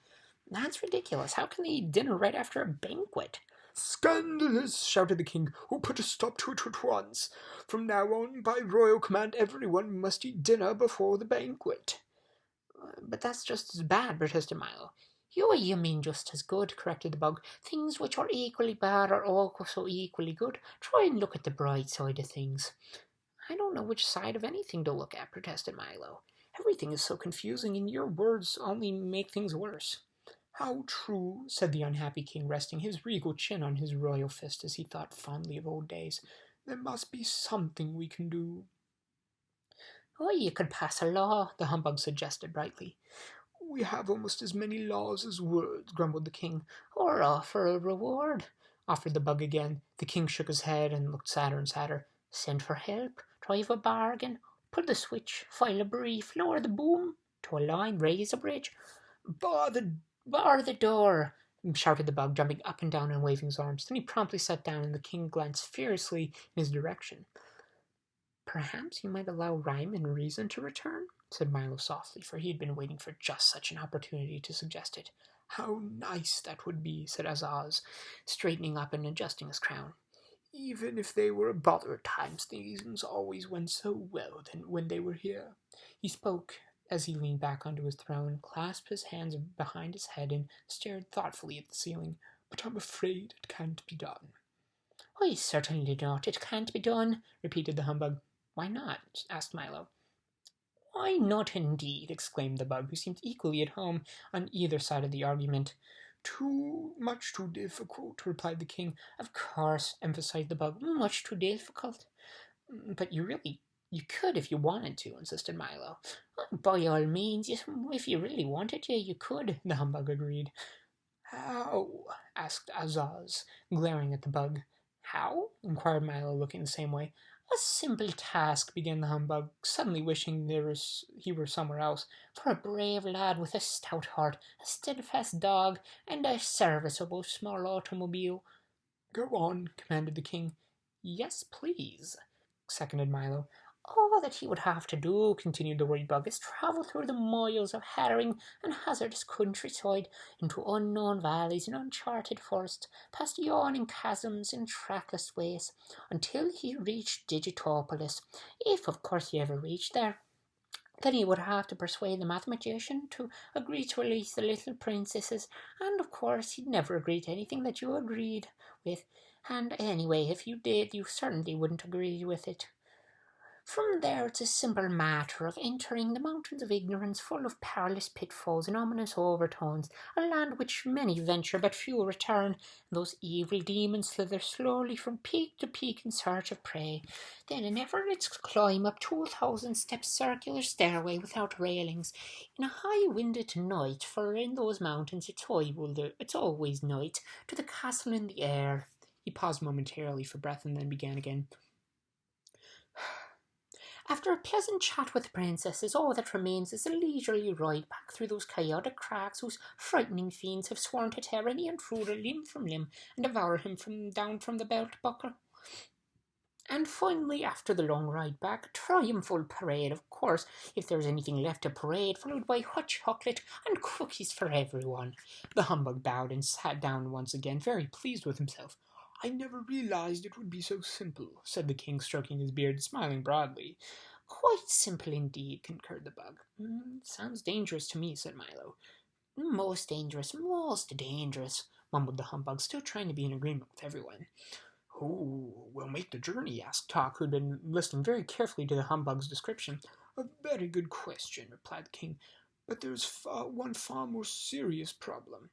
"That's ridiculous. How can they eat dinner right after a banquet?" "Scandalous!" shouted the King. "Who put a stop to it at once? From now on, by royal command, everyone must eat dinner before the banquet." "But that's just as bad," protested Milo. "You mean just as good," corrected the bug. "Things which are equally bad are also equally good. Try and look at the bright side of things." "I don't know which side of anything to look at," protested Milo. "Everything is so confusing, and your words only make things worse." "How true," said the unhappy King, resting his regal chin on his royal fist as he thought fondly of old days. "There must be something we can do." "Oh, you could pass a law," the humbug suggested brightly. "We have almost as many laws as words," grumbled the King. "Or offer a reward," offered the bug again. The King shook his head and looked sadder and sadder. "Send for help, drive a bargain, pull the switch, file a brief, lower the boom, tow a line, raise a bridge." "Bar the door!" shouted the bug, jumping up and down and waving his arms. Then he promptly sat down, and the King glanced furiously in his direction. "Perhaps you might allow rhyme and reason to return," said Milo softly, for he had been waiting for just such an opportunity to suggest it. "How nice that would be," said Azaz, straightening up and adjusting his crown. "Even if they were a bother at times, things always went so well when they were here." He spoke as he leaned back onto his throne, clasped his hands behind his head, and stared thoughtfully at the ceiling. "But I'm afraid it can't be done." "Why, certainly not. It can't be done," repeated the humbug. "Why not?" asked Milo. "Why not, indeed?" exclaimed the bug, who seemed equally at home on either side of the argument. Much too difficult," replied the King. "Of course," emphasized the bug. "Much too difficult." "But you really You could if you wanted to, insisted Milo. By all means, if you really wanted to, you could, the humbug agreed. How? Asked Azaz, glaring at the bug. How? Inquired Milo, looking the same way. A simple task, began the humbug, suddenly wishing he were somewhere else, for a brave lad with a stout heart, a steadfast dog, and a serviceable small automobile. Go on, commanded the king. Yes, please, seconded Milo. All that he would have to do, continued the worried bug, is travel through the miles of harrowing and hazardous countryside, into unknown valleys and uncharted forests, past yawning chasms and trackless ways, until he reached Digitopolis, if of course he ever reached there. Then he would have to persuade the mathematician to agree to release the little princesses, and of course he'd never agree to anything that you agreed with, and anyway, if you did, you certainly wouldn't agree with it. From there it's a simple matter of entering the mountains of ignorance, full of perilous pitfalls and ominous overtones, a land which many venture but few return, and those evil demons slither slowly from peak to peak in search of prey. Then an effortless climb up 2,000-step circular stairway without railings, in a high-winded night, for in those mountains it's always night, to the castle in the air. He paused momentarily for breath and then began again. After a pleasant chat with the princesses, all that remains is a leisurely ride back through those chaotic crags whose frightening fiends have sworn to tear any intruder limb from limb and devour him down from the belt buckle. And finally, after the long ride back, a triumphal parade, of course, if there's anything left to parade, followed by hot chocolate and cookies for everyone. The humbug bowed and sat down once again, very pleased with himself. I never realized it would be so simple, said the king, stroking his beard, smiling broadly. Quite simple indeed, concurred the bug. Sounds dangerous to me, said Milo. Most dangerous, mumbled the humbug, still trying to be in agreement with everyone. Who will make the journey? Asked Tok, who had been listening very carefully to the humbug's description. A very good question, replied the king, but there's one far more serious problem.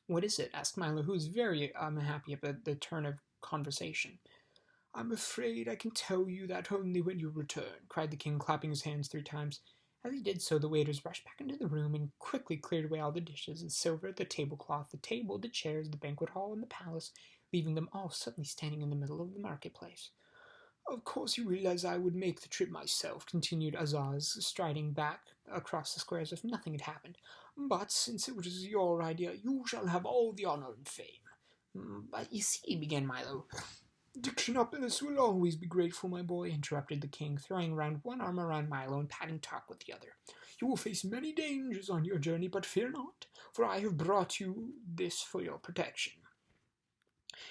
What is it? Asked Milo, who was very unhappy at the turn of conversation. I'm afraid I can tell you that only when you return, cried the king, clapping his hands 3 times. As he did so, the waiters rushed back into the room and quickly cleared away all the dishes, the silver, the tablecloth, the table, the chairs, the banquet hall, and the palace, leaving them all suddenly standing in the middle of the marketplace. Of course you realize I would make the trip myself, continued Azaz, striding back across the square as if nothing had happened. But since it was your idea, you shall have all the honor and fame. But you see, began Milo. Dictionopolis will always be grateful, my boy, interrupted the king, throwing round one arm around Milo and patting Tok with the other. You will face many dangers on your journey, but fear not, for I have brought you this for your protection.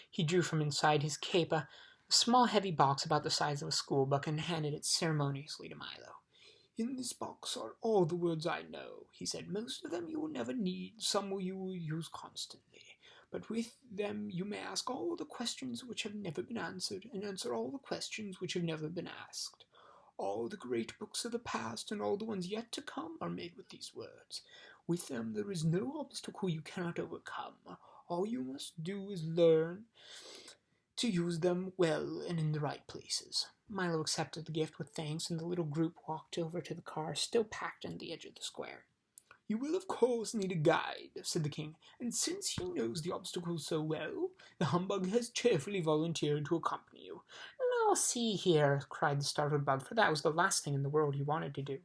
He drew from inside his cape a small heavy box about the size of a schoolbook and handed it ceremoniously to Milo. In this box are all the words I know, he said. Most of them you will never need, some you will use constantly. But with them you may ask all the questions which have never been answered, and answer all the questions which have never been asked. All the great books of the past and all the ones yet to come are made with these words. With them there is no obstacle you cannot overcome. All you must do is learn to use them well and in the right places. Milo accepted the gift with thanks, and the little group walked over to the car, still packed on the edge of the square. You will, of course, need a guide, said the king, and since he knows the obstacles so well, the humbug has cheerfully volunteered to accompany you. Now see here, cried the startled bug, for that was the last thing in the world he wanted to do.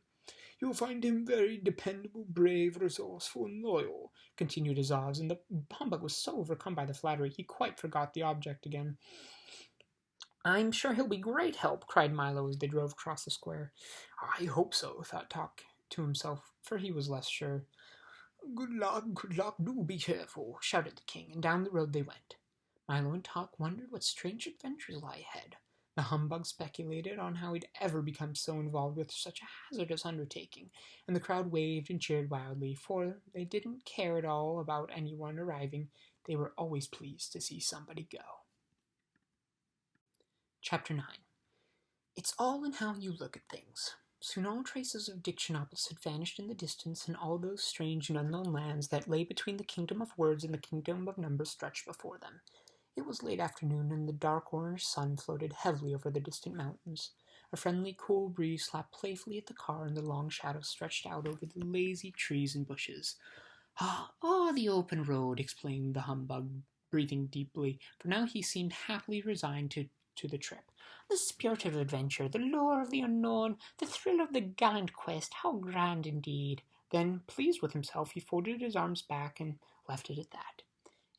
You will find him very dependable, brave, resourceful, and loyal, continued Azaz, and the humbug was so overcome by the flattery he quite forgot the object again. I'm sure he'll be great help, cried Milo as they drove across the square. I hope so, thought Tok to himself, for he was less sure. Good luck, do be careful, shouted the king, and down the road they went. Milo and Tok wondered what strange adventures lie ahead. The humbug speculated on how he'd ever become so involved with such a hazardous undertaking, and the crowd waved and cheered wildly, for they didn't care at all about anyone arriving. They were always pleased to see somebody go. Chapter 9. It's all in how you look at things. Soon all traces of Dictionopolis had vanished in the distance, and all those strange and unknown lands that lay between the kingdom of words and the kingdom of numbers stretched before them. It was late afternoon, and the dark orange sun floated heavily over the distant mountains. A friendly, cool breeze slapped playfully at the car, and the long shadows stretched out over the lazy trees and bushes. The open road, explained the humbug, breathing deeply, for now he seemed happily resigned to the trip. The spirit of adventure, the lure of the unknown, the thrill of the gallant quest, how grand indeed! Then, pleased with himself, he folded his arms back and left it at that.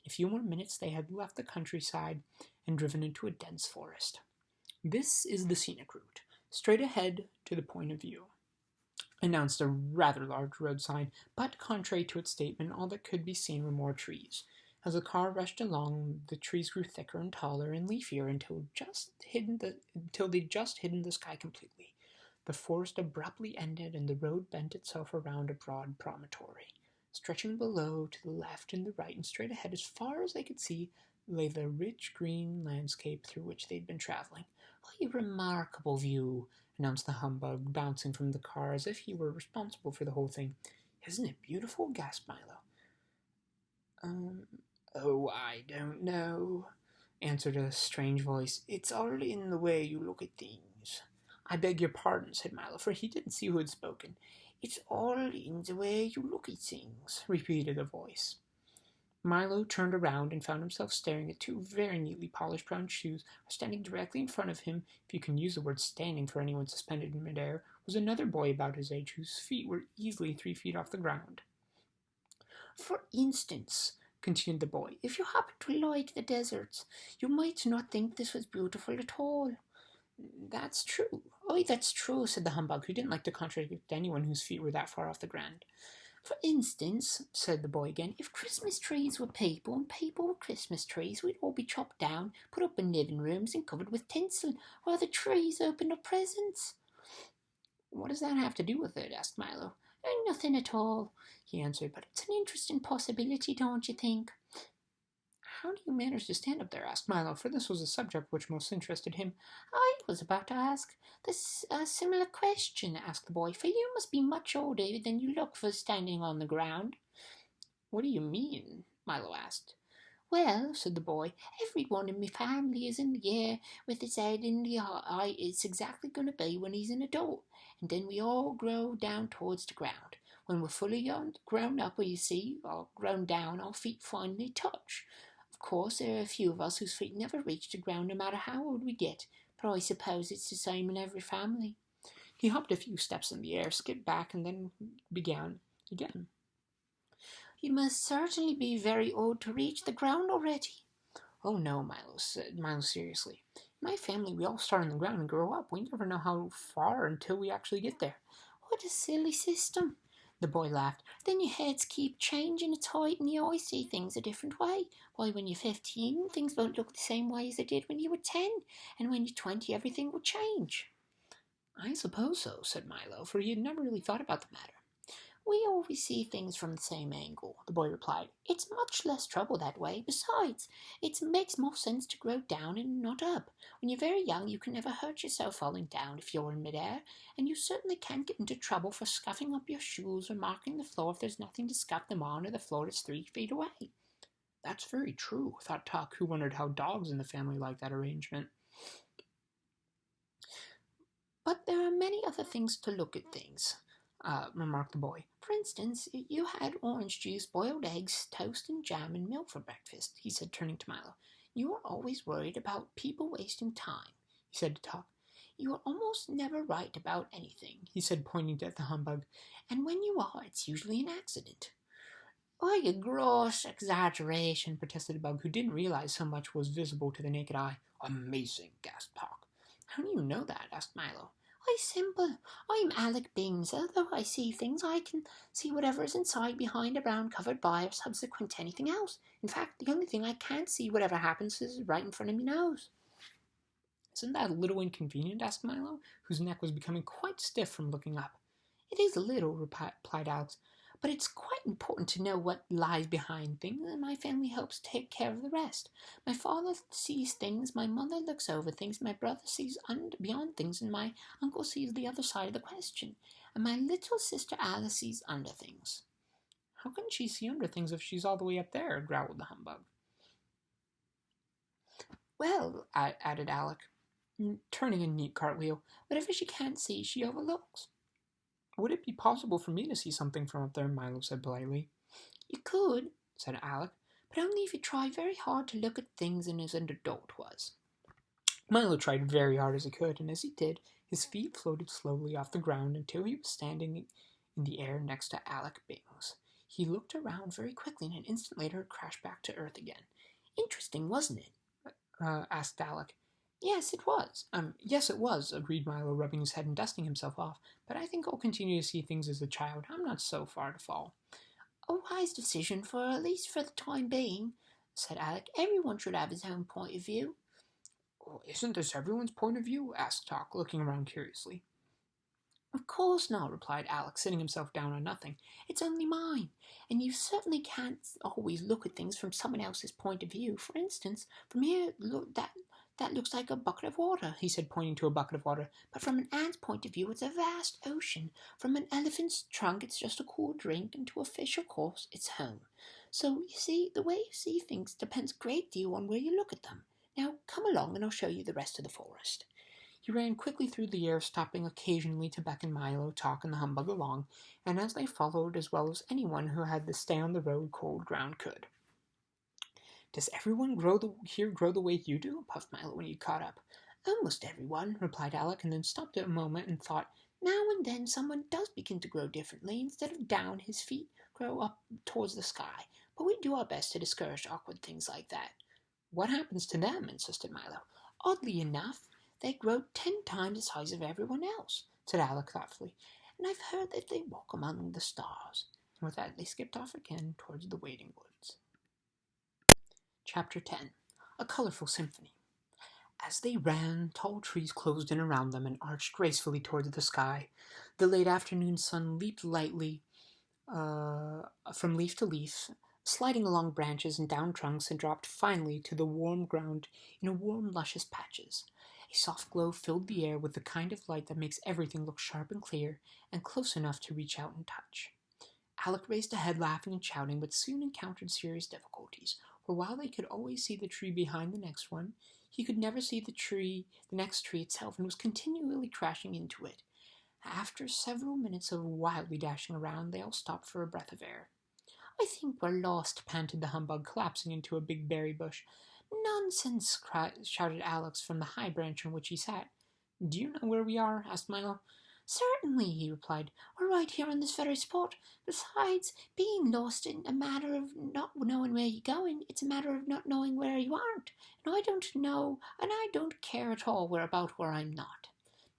In a few more minutes they had left the countryside and driven into a dense forest. "This is the scenic route, straight ahead to the point of view," announced a rather large road sign, but contrary to its statement, all that could be seen were more trees. As the car rushed along, the trees grew thicker and taller and leafier until they'd just hidden the sky completely. The forest abruptly ended, and the road bent itself around a broad promontory. Stretching below, to the left and the right, and straight ahead as far as they could see, lay the rich green landscape through which they'd been traveling. "A remarkable view," announced the humbug, bouncing from the car as if he were responsible for the whole thing. "Isn't it beautiful?" gasped Milo. "Oh, I don't know," answered a strange voice. "It's all in the way you look at things." "I beg your pardon," said Milo, for he didn't see who had spoken. "It's all in the way you look at things," repeated the voice. Milo turned around and found himself staring at two very neatly polished brown shoes. Standing directly in front of him, if you can use the word standing for anyone suspended in midair, was another boy about his age whose feet were easily 3 feet off the ground. "For instance," continued the boy, "if you happen to like the deserts, you might not think this was beautiful at all." "That's true. Oh, that's true," said the humbug, who didn't like to contradict anyone whose feet were that far off the ground. "For instance," said the boy again, "if Christmas trees were people and people were Christmas trees, we'd all be chopped down, put up in living rooms and covered with tinsel, while the trees opened up presents." "What does that have to do with it?" asked Milo. "Nothing at all," he answered, "but it's an interesting possibility, don't you think?" "How do you manage to stand up there?" asked Milo, for this was a subject which most interested him. "I was about to ask this similar question," asked the boy, "for you must be much older than you look for standing on the ground." "What do you mean?" Milo asked. "Well," said the boy, "everyone in my family is in the air with his head in the eye. It's exactly going to be when he's an adult, and then we all grow down towards the ground. When we're fully grown up, you see, or grown down, our feet finally touch. Of course, there are a few of us whose feet never reach the ground no matter how old we get, but I suppose it's the same in every family." He hopped a few steps in the air, skipped back, and then began again. "You must certainly be very old to reach the ground already." "Oh no," Milo said, seriously. "In my family, we all start on the ground and grow up. We never know how far until we actually get there." "What a silly system." The boy laughed. "Then your heads keep changing its height and you always see things a different way. Why, when you're 15, things won't look the same way as they did when you were 10, and when you're 20, everything will change." "I suppose so," said Milo, for he had never really thought about the matter. "We always see things from the same angle," the boy replied. "It's much less trouble that way. Besides, it makes more sense to grow down and not up. When you're very young, you can never hurt yourself falling down if you're in midair, and you certainly can't get into trouble for scuffing up your shoes or marking the floor if there's nothing to scuff them on or the floor is 3 feet away." "That's very true," thought Tuck, who wondered how dogs in the family liked that arrangement. "But there are many other things to look at things," remarked the boy. "For instance, you had orange juice, boiled eggs, toast, and jam and milk for breakfast," he said, turning to Milo. "You are always worried about people wasting time," he said to Tuck. "You are almost never right about anything," he said, pointing at the humbug, "and when you are, it's usually an accident." "Oh, a gross exaggeration," protested the bug, who didn't realize how much was visible to the naked eye. "Amazing," gasped Tuck. "How do you know that?" asked Milo. "Why, simple. I'm Alec Beans. Although I see things, I can see whatever is inside, behind, around, covered by, or subsequent to anything else. In fact, the only thing I can't see, whatever happens, is right in front of my nose." "Isn't that a little inconvenient?" asked Milo, whose neck was becoming quite stiff from looking up. "It is a little," replied Alex, "but it's quite important to know what lies behind things, and my family helps take care of the rest. My father sees things, my mother looks over things, my brother sees beyond things, and my uncle sees the other side of the question, and my little sister Alice sees under things." "How can she see under things if she's all the way up there?" growled the humbug. "Well," added Alec, turning a neat cartwheel. Whatever she can't see, she overlooks. Would it be possible for me to see something from up there? Milo said politely. You could, said Alec, but only if you try very hard to look at things in as an adult was. Milo tried very hard as he could, and as he did, his feet floated slowly off the ground until he was standing in the air next to Alec Bings. He looked around very quickly, and an instant later crashed back to earth again. Interesting, wasn't it? Asked Alec. Yes, it was. Yes, it was, agreed Milo, rubbing his head and dusting himself off. But I think I'll continue to see things as a child. I'm not so far to fall. A wise decision, at least for the time being, said Alec. Everyone should have his own point of view. Oh, isn't this everyone's point of view? Asked Tock, looking around curiously. Of course not, replied Alec, sitting himself down on nothing. It's only mine, and you certainly can't always look at things from someone else's point of view. For instance, from here, look, that looks like a bucket of water, he said, pointing to a bucket of water. But from an ant's point of view, it's a vast ocean. From an elephant's trunk, it's just a cool drink, and to a fish, of course, it's home. So, you see, the way you see things depends a great deal on where you look at them. Now, come along, and I'll show you the rest of the forest. He ran quickly through the air, stopping occasionally to beckon Milo, Tock, and the humbug along, and as they followed, as well as anyone who had to stay on the road cold ground could. Does everyone here grow the way you do? Puffed Milo when he caught up. Almost everyone, replied Alec, and then stopped a moment and thought, now and then someone does begin to grow differently. Instead of down, his feet grow up towards the sky. But we do our best to discourage awkward things like that. What happens to them? Insisted Milo. Oddly enough, they grow 10 times the size of everyone else, said Alec thoughtfully, and I've heard that they walk among the stars. And with that, they skipped off again towards the waiting woods. Chapter 10. A Colorful Symphony. As they ran, tall trees closed in around them and arched gracefully towards the sky. The late afternoon sun leaped lightly from leaf to leaf, sliding along branches and down trunks, and dropped finally to the warm ground in warm, luscious patches. A soft glow filled the air with the kind of light that makes everything look sharp and clear, and close enough to reach out and touch. Alec raced ahead, laughing and shouting, but soon encountered serious difficulties, for while they could always see the tree behind the next one, he could never see the next tree itself, and was continually crashing into it. After several minutes of wildly dashing around, they all stopped for a breath of air. I think we're lost, panted the humbug, collapsing into a big berry bush. Nonsense, shouted Alex from the high branch on which he sat. Do you know where we are? Asked Milo. Certainly, he replied. We're right here on this very spot. Besides, being lost isn't a matter of not knowing where you're going. It's a matter of not knowing where you aren't. And I don't know, and I don't care at all where I'm not.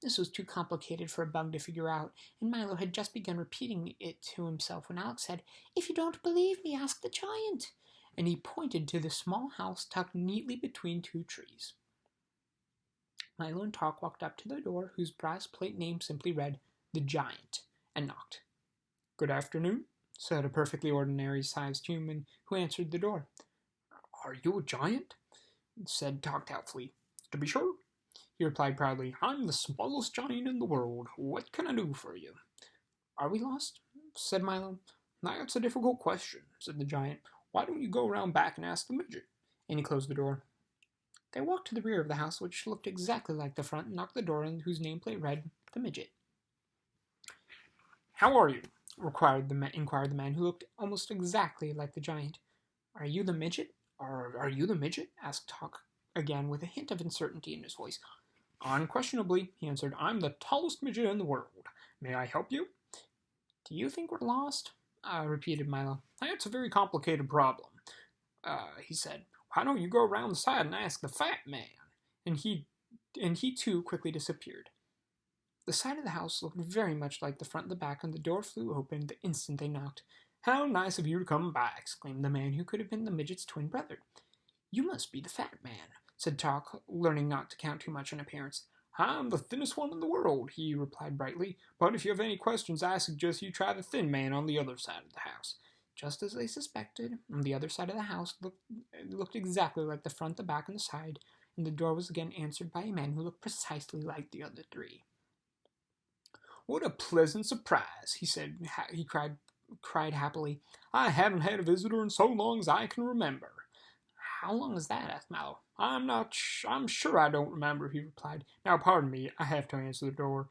This was too complicated for a bug to figure out, and Milo had just begun repeating it to himself when Alex said, If you don't believe me, ask the giant. And he pointed to the small house tucked neatly between two trees. Milo and Tock walked up to the door, whose brass plate name simply read, The Giant, and knocked. Good afternoon, said a perfectly ordinary-sized human who answered the door. Are you a giant? Said Tock doubtfully. To be sure, he replied proudly. I'm the smallest giant in the world. What can I do for you? Are we lost? Said Milo. That's a difficult question, said the giant. Why don't you go around back and ask the midget? And he closed the door. They walked to the rear of the house, which looked exactly like the front, and knocked the door in whose nameplate read, The Midget. How are you? Inquired the man, who looked almost exactly like the giant. Are you the midget? Are you the midget? Asked Tock again, with a hint of uncertainty in his voice. Unquestionably, he answered. I'm the tallest midget in the world. May I help you? Do you think we're lost? Repeated Milo. That's a very complicated problem, he said. Why don't you go around the side and ask the fat man? And he too quickly disappeared. The side of the house looked very much like the front and the back, and the door flew open the instant they knocked. How nice of you to come by, exclaimed the man who could have been the midget's twin brother. You must be the fat man, said Tock, learning not to count too much on appearance. I'm the thinnest one in the world, he replied brightly, but if you have any questions, I suggest you try the thin man on the other side of the house. Just as they suspected, on the other side of the house looked exactly like the front, the back, and the side, and the door was again answered by a man who looked precisely like the other three. What a pleasant surprise, he said. He cried happily. I haven't had a visitor in so long as I can remember. How long is that? Asked Mallow. I'm sure I don't remember, he replied. Now, pardon me, I have to answer the door.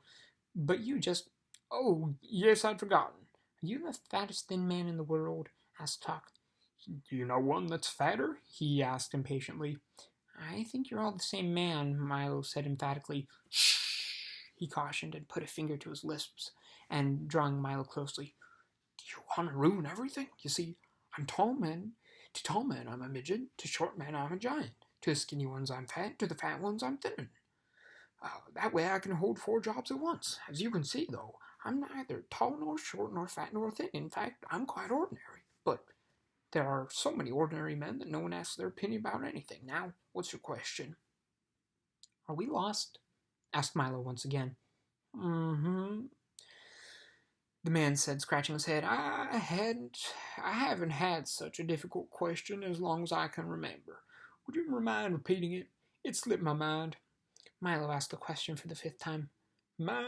But you just... Oh, yes, I'd forgotten. Are you the fattest thin man in the world? Asked Tuck. Do you know one that's fatter? He asked impatiently. I think you're all the same man, Milo said emphatically. Shh, he cautioned and put a finger to his lips, and drawing Milo closely. Do you want to ruin everything? You see, I'm tall men. To tall men, I'm a midget. To short men, I'm a giant. To the skinny ones, I'm fat. To the fat ones, I'm thin. That way I can hold 4 jobs at once. As you can see, though, I'm neither tall nor short nor fat nor thin. In fact, I'm quite ordinary. But there are so many ordinary men that no one asks their opinion about anything. Now, what's your question? Are we lost? Asked Milo once again. Mm-hmm, the man said, scratching his head. I haven't had such a difficult question as long as I can remember. Would you mind repeating it? It slipped my mind. Milo asked the question for the 5th time. My,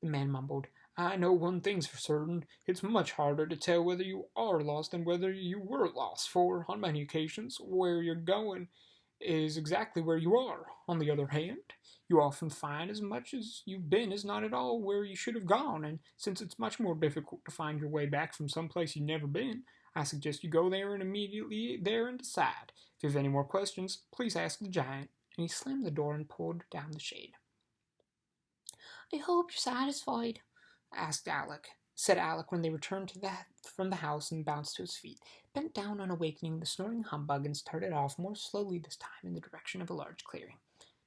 the man mumbled. I know one thing's for certain. It's much harder to tell whether you are lost than whether you were lost, for, on many occasions, where you're going is exactly where you are. On the other hand, you often find as much as you've been is not at all where you should have gone, and since it's much more difficult to find your way back from some place you've never been, I suggest you go there and immediately there and decide. If you have any more questions, please ask the giant. And he slammed the door and pulled down the shade. I hope you're satisfied, said Alec when they returned from the house and bounced to his feet, bent down on awakening the snoring humbug and started off more slowly this time in the direction of a large clearing.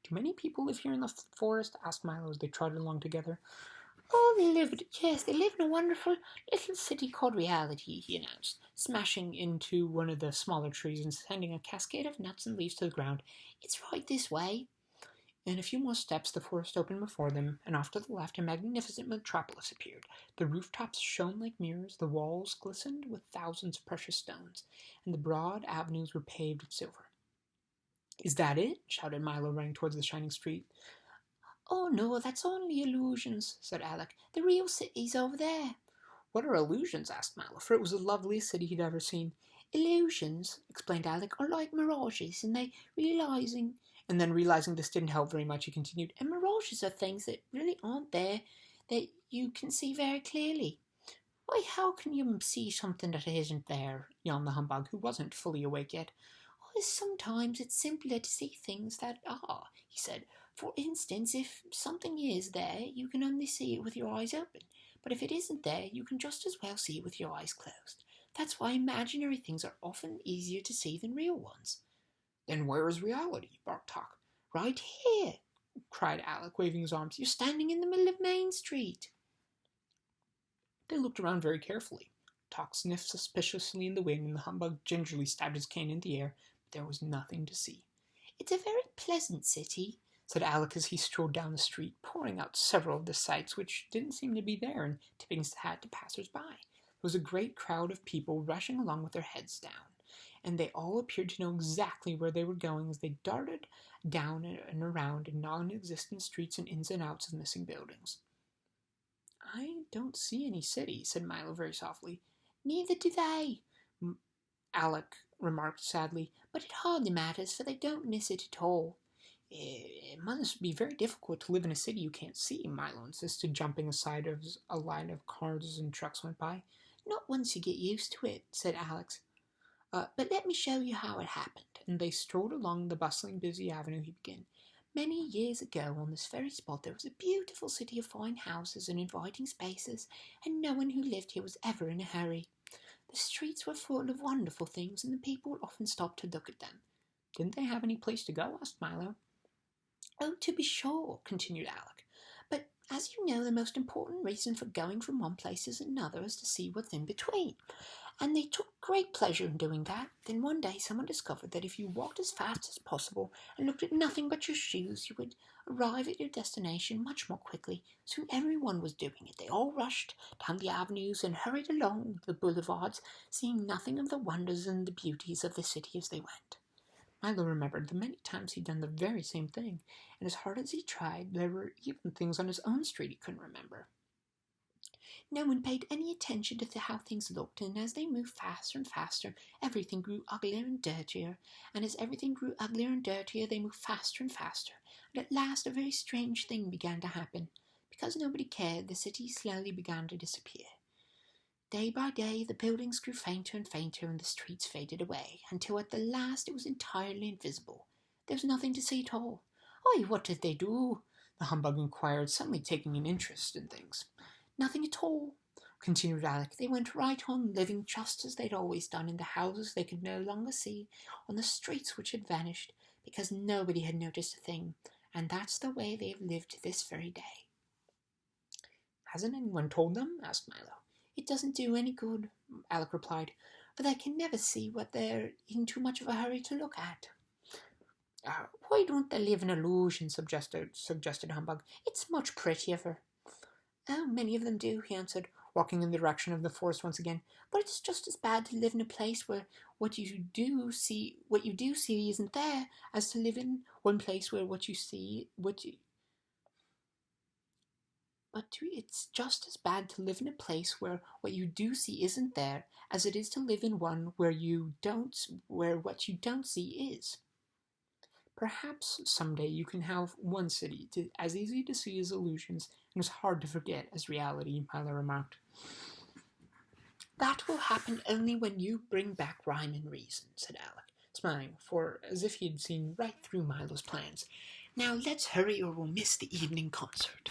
Do many people live here in the forest? Asked Milo as they trotted along together. Oh, they live in a wonderful little city called Reality, he announced, smashing into one of the smaller trees and sending a cascade of nuts and leaves to the ground. It's right this way. In a few more steps, the forest opened before them, and off to the left a magnificent metropolis appeared. The rooftops shone like mirrors, the walls glistened with thousands of precious stones, and the broad avenues were paved with silver. Is that it? Shouted Milo, running towards the shining street. Oh, no, that's only illusions, said Alec. The real city's over there. What are illusions? Asked Milo, for it was the loveliest city he'd ever seen. Illusions, explained Alec, are like mirages, and then realizing this didn't help very much, he continued, and mirages are things that really aren't there, that you can see very clearly. Why, how can you see something that isn't there? Yawned the humbug, who wasn't fully awake yet. Oh, sometimes it's simpler to see things that are, he said. For instance, if something is there, you can only see it with your eyes open. But if it isn't there, you can just as well see it with your eyes closed. That's why imaginary things are often easier to see than real ones. Then where is reality? Barked Tuck. Right here, cried Alec, waving his arms. You're standing in the middle of Main Street. They looked around very carefully. Tuck sniffed suspiciously in the wind, and the humbug gingerly stabbed his cane in the air, but there was nothing to see. It's a very pleasant city, said Alec as he strode down the street, pouring out several of the sights which didn't seem to be there and tipping his hat to passers-by. There was a great crowd of people rushing along with their heads down, and they all appeared to know exactly where they were going as they darted down and around in non-existent streets and ins and outs of missing buildings. I don't see any city, said Milo very softly. Neither do they, Alec remarked sadly, but it hardly matters, for they don't miss it at all. It must be very difficult to live in a city you can't see, Milo insisted, jumping aside as a line of cars and trucks went by. Not once you get used to it, said Alex. But let me show you how it happened, and they strolled along the bustling, busy avenue he began. Many years ago, on this very spot, there was a beautiful city of fine houses and inviting spaces, and no one who lived here was ever in a hurry. The streets were full of wonderful things, and the people would often stop to look at them. Didn't they have any place to go? Asked Milo. Oh, to be sure, continued Alec. But, as you know, the most important reason for going from one place to another is to see what's in between. And they took great pleasure in doing that. Then one day someone discovered that if you walked as fast as possible and looked at nothing but your shoes, you would arrive at your destination much more quickly. Soon everyone was doing it. They all rushed down the avenues and hurried along the boulevards, seeing nothing of the wonders and the beauties of the city as they went. Milo remembered the many times he'd done the very same thing, and as hard as he tried, there were even things on his own street he couldn't remember. No one paid any attention to how things looked, and as they moved faster and faster, everything grew uglier and dirtier, and as everything grew uglier and dirtier, they moved faster and faster, and at last a very strange thing began to happen. Because nobody cared, the city slowly began to disappear. Day by day, the buildings grew fainter and fainter, and the streets faded away, until at the last it was entirely invisible. There was nothing to see at all. "Oi, what did they do?" the humbug inquired, suddenly taking an interest in things. "Nothing at all," continued Alec. "They went right on living just as they'd always done, in the houses they could no longer see, on the streets which had vanished, because nobody had noticed a thing, and that's the way they've lived to this very day." "Hasn't anyone told them?" asked Milo. "It doesn't do any good," Alec replied, "for they can never see what they're in too much of a hurry to look at." Why don't they live in illusion?" suggested Humbug. "It's much prettier." "Oh, many of them do," he answered, walking in the direction of the forest once again. "But it's just as bad to live in a place where what you do see isn't there, as to live in one place where it's just as bad to live in a place where what you do see isn't there, as it is to live in one where what you don't see is." "Perhaps someday you can have one city as easy to see as illusions and as hard to forget as reality," Milo remarked. "That will happen only when you bring back rhyme and reason," said Alec, smiling, for as if he had seen right through Milo's plans. "Now let's hurry or we'll miss the evening concert."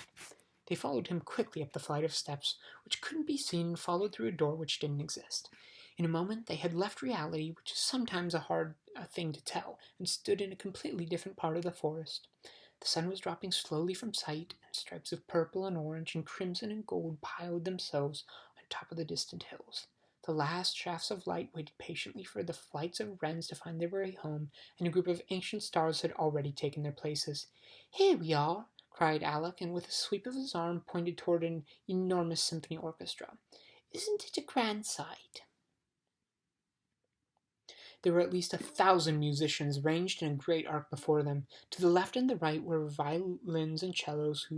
They followed him quickly up the flight of steps, which couldn't be seen, and followed through a door which didn't exist. In a moment they had left reality, which is sometimes a hard thing to tell, and stood in a completely different part of the forest. The sun was dropping slowly from sight, and stripes of purple and orange and crimson and gold piled themselves on top of the distant hills. The last shafts of light waited patiently for the flights of wrens to find their way home, and a group of ancient stars had already taken their places. "Here we are!" cried Alec, and with a sweep of his arm pointed toward an enormous symphony orchestra. "Isn't it a grand sight?" There were at least 1,000 musicians ranged in a great arc before them. To the left and the right were violins and cellos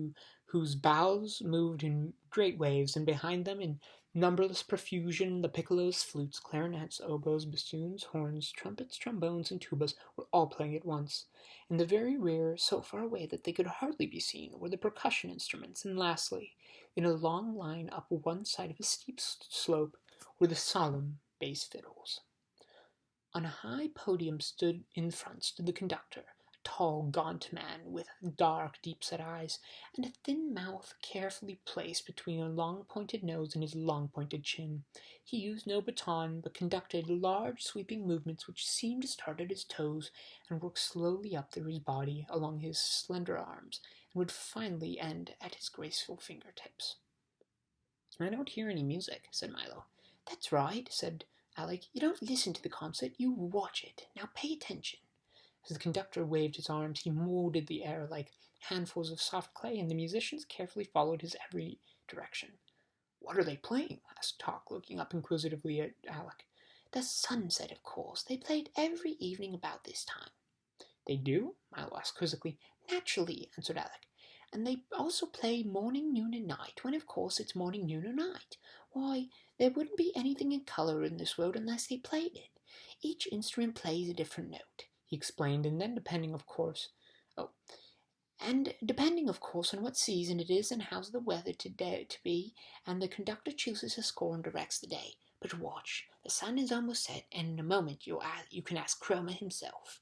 whose bows moved in great waves, and behind them, in numberless profusion, the piccolos, flutes, clarinets, oboes, bassoons, horns, trumpets, trombones, and tubas were all playing at once. In the very rear, so far away that they could hardly be seen, were the percussion instruments, and lastly, in a long line up one side of a steep slope, were the solemn bass fiddles. On a high podium in front stood the conductor, a tall, gaunt man with dark, deep-set eyes, and a thin mouth carefully placed between a long-pointed nose and his long-pointed chin. He used no baton, but conducted large, sweeping movements which seemed to start at his toes and work slowly up through his body, along his slender arms, and would finally end at his graceful fingertips. "I don't hear any music," said Milo. "That's right," said Alec. "You don't listen to the concert, you watch it. Now pay attention." As the conductor waved his arms, he molded the air like handfuls of soft clay, and the musicians carefully followed his every direction. "What are they playing?" asked Tock, looking up inquisitively at Alec. "The sunset, of course. They play it every evening about this time." "They do?" Milo asked quizzically. "Naturally," answered Alec. "And they also play morning, noon, and night, when of course it's morning, noon, or night. Why, there wouldn't be anything in color in this world unless they played it. Each instrument plays a different note," he explained, and then depending, of course, on what season it is and how's the weather to be, and the conductor chooses a score and directs the day. But watch, the sun is almost set, and in a moment you can ask Chroma himself."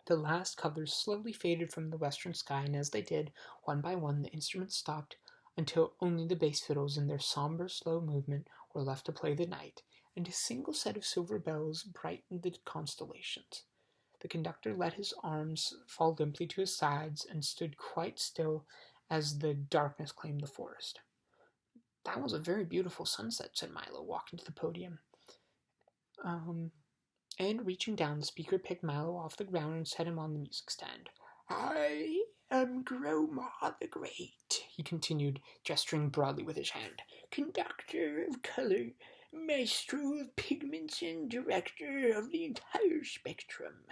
The last colors slowly faded from the western sky, and as they did, one by one, the instruments stopped, until only the bass fiddles in their somber, slow movement were left to play the night, and a single set of silver bells brightened the constellations. The conductor let his arms fall limply to his sides and stood quite still as the darkness claimed the forest. "That was a very beautiful sunset," said Milo, walking to the podium. And reaching down, the speaker picked Milo off the ground and set him on the music stand. "I am Groma the Great," he continued, gesturing broadly with his hand. "Conductor of color, maestro of pigments, and director of the entire spectrum."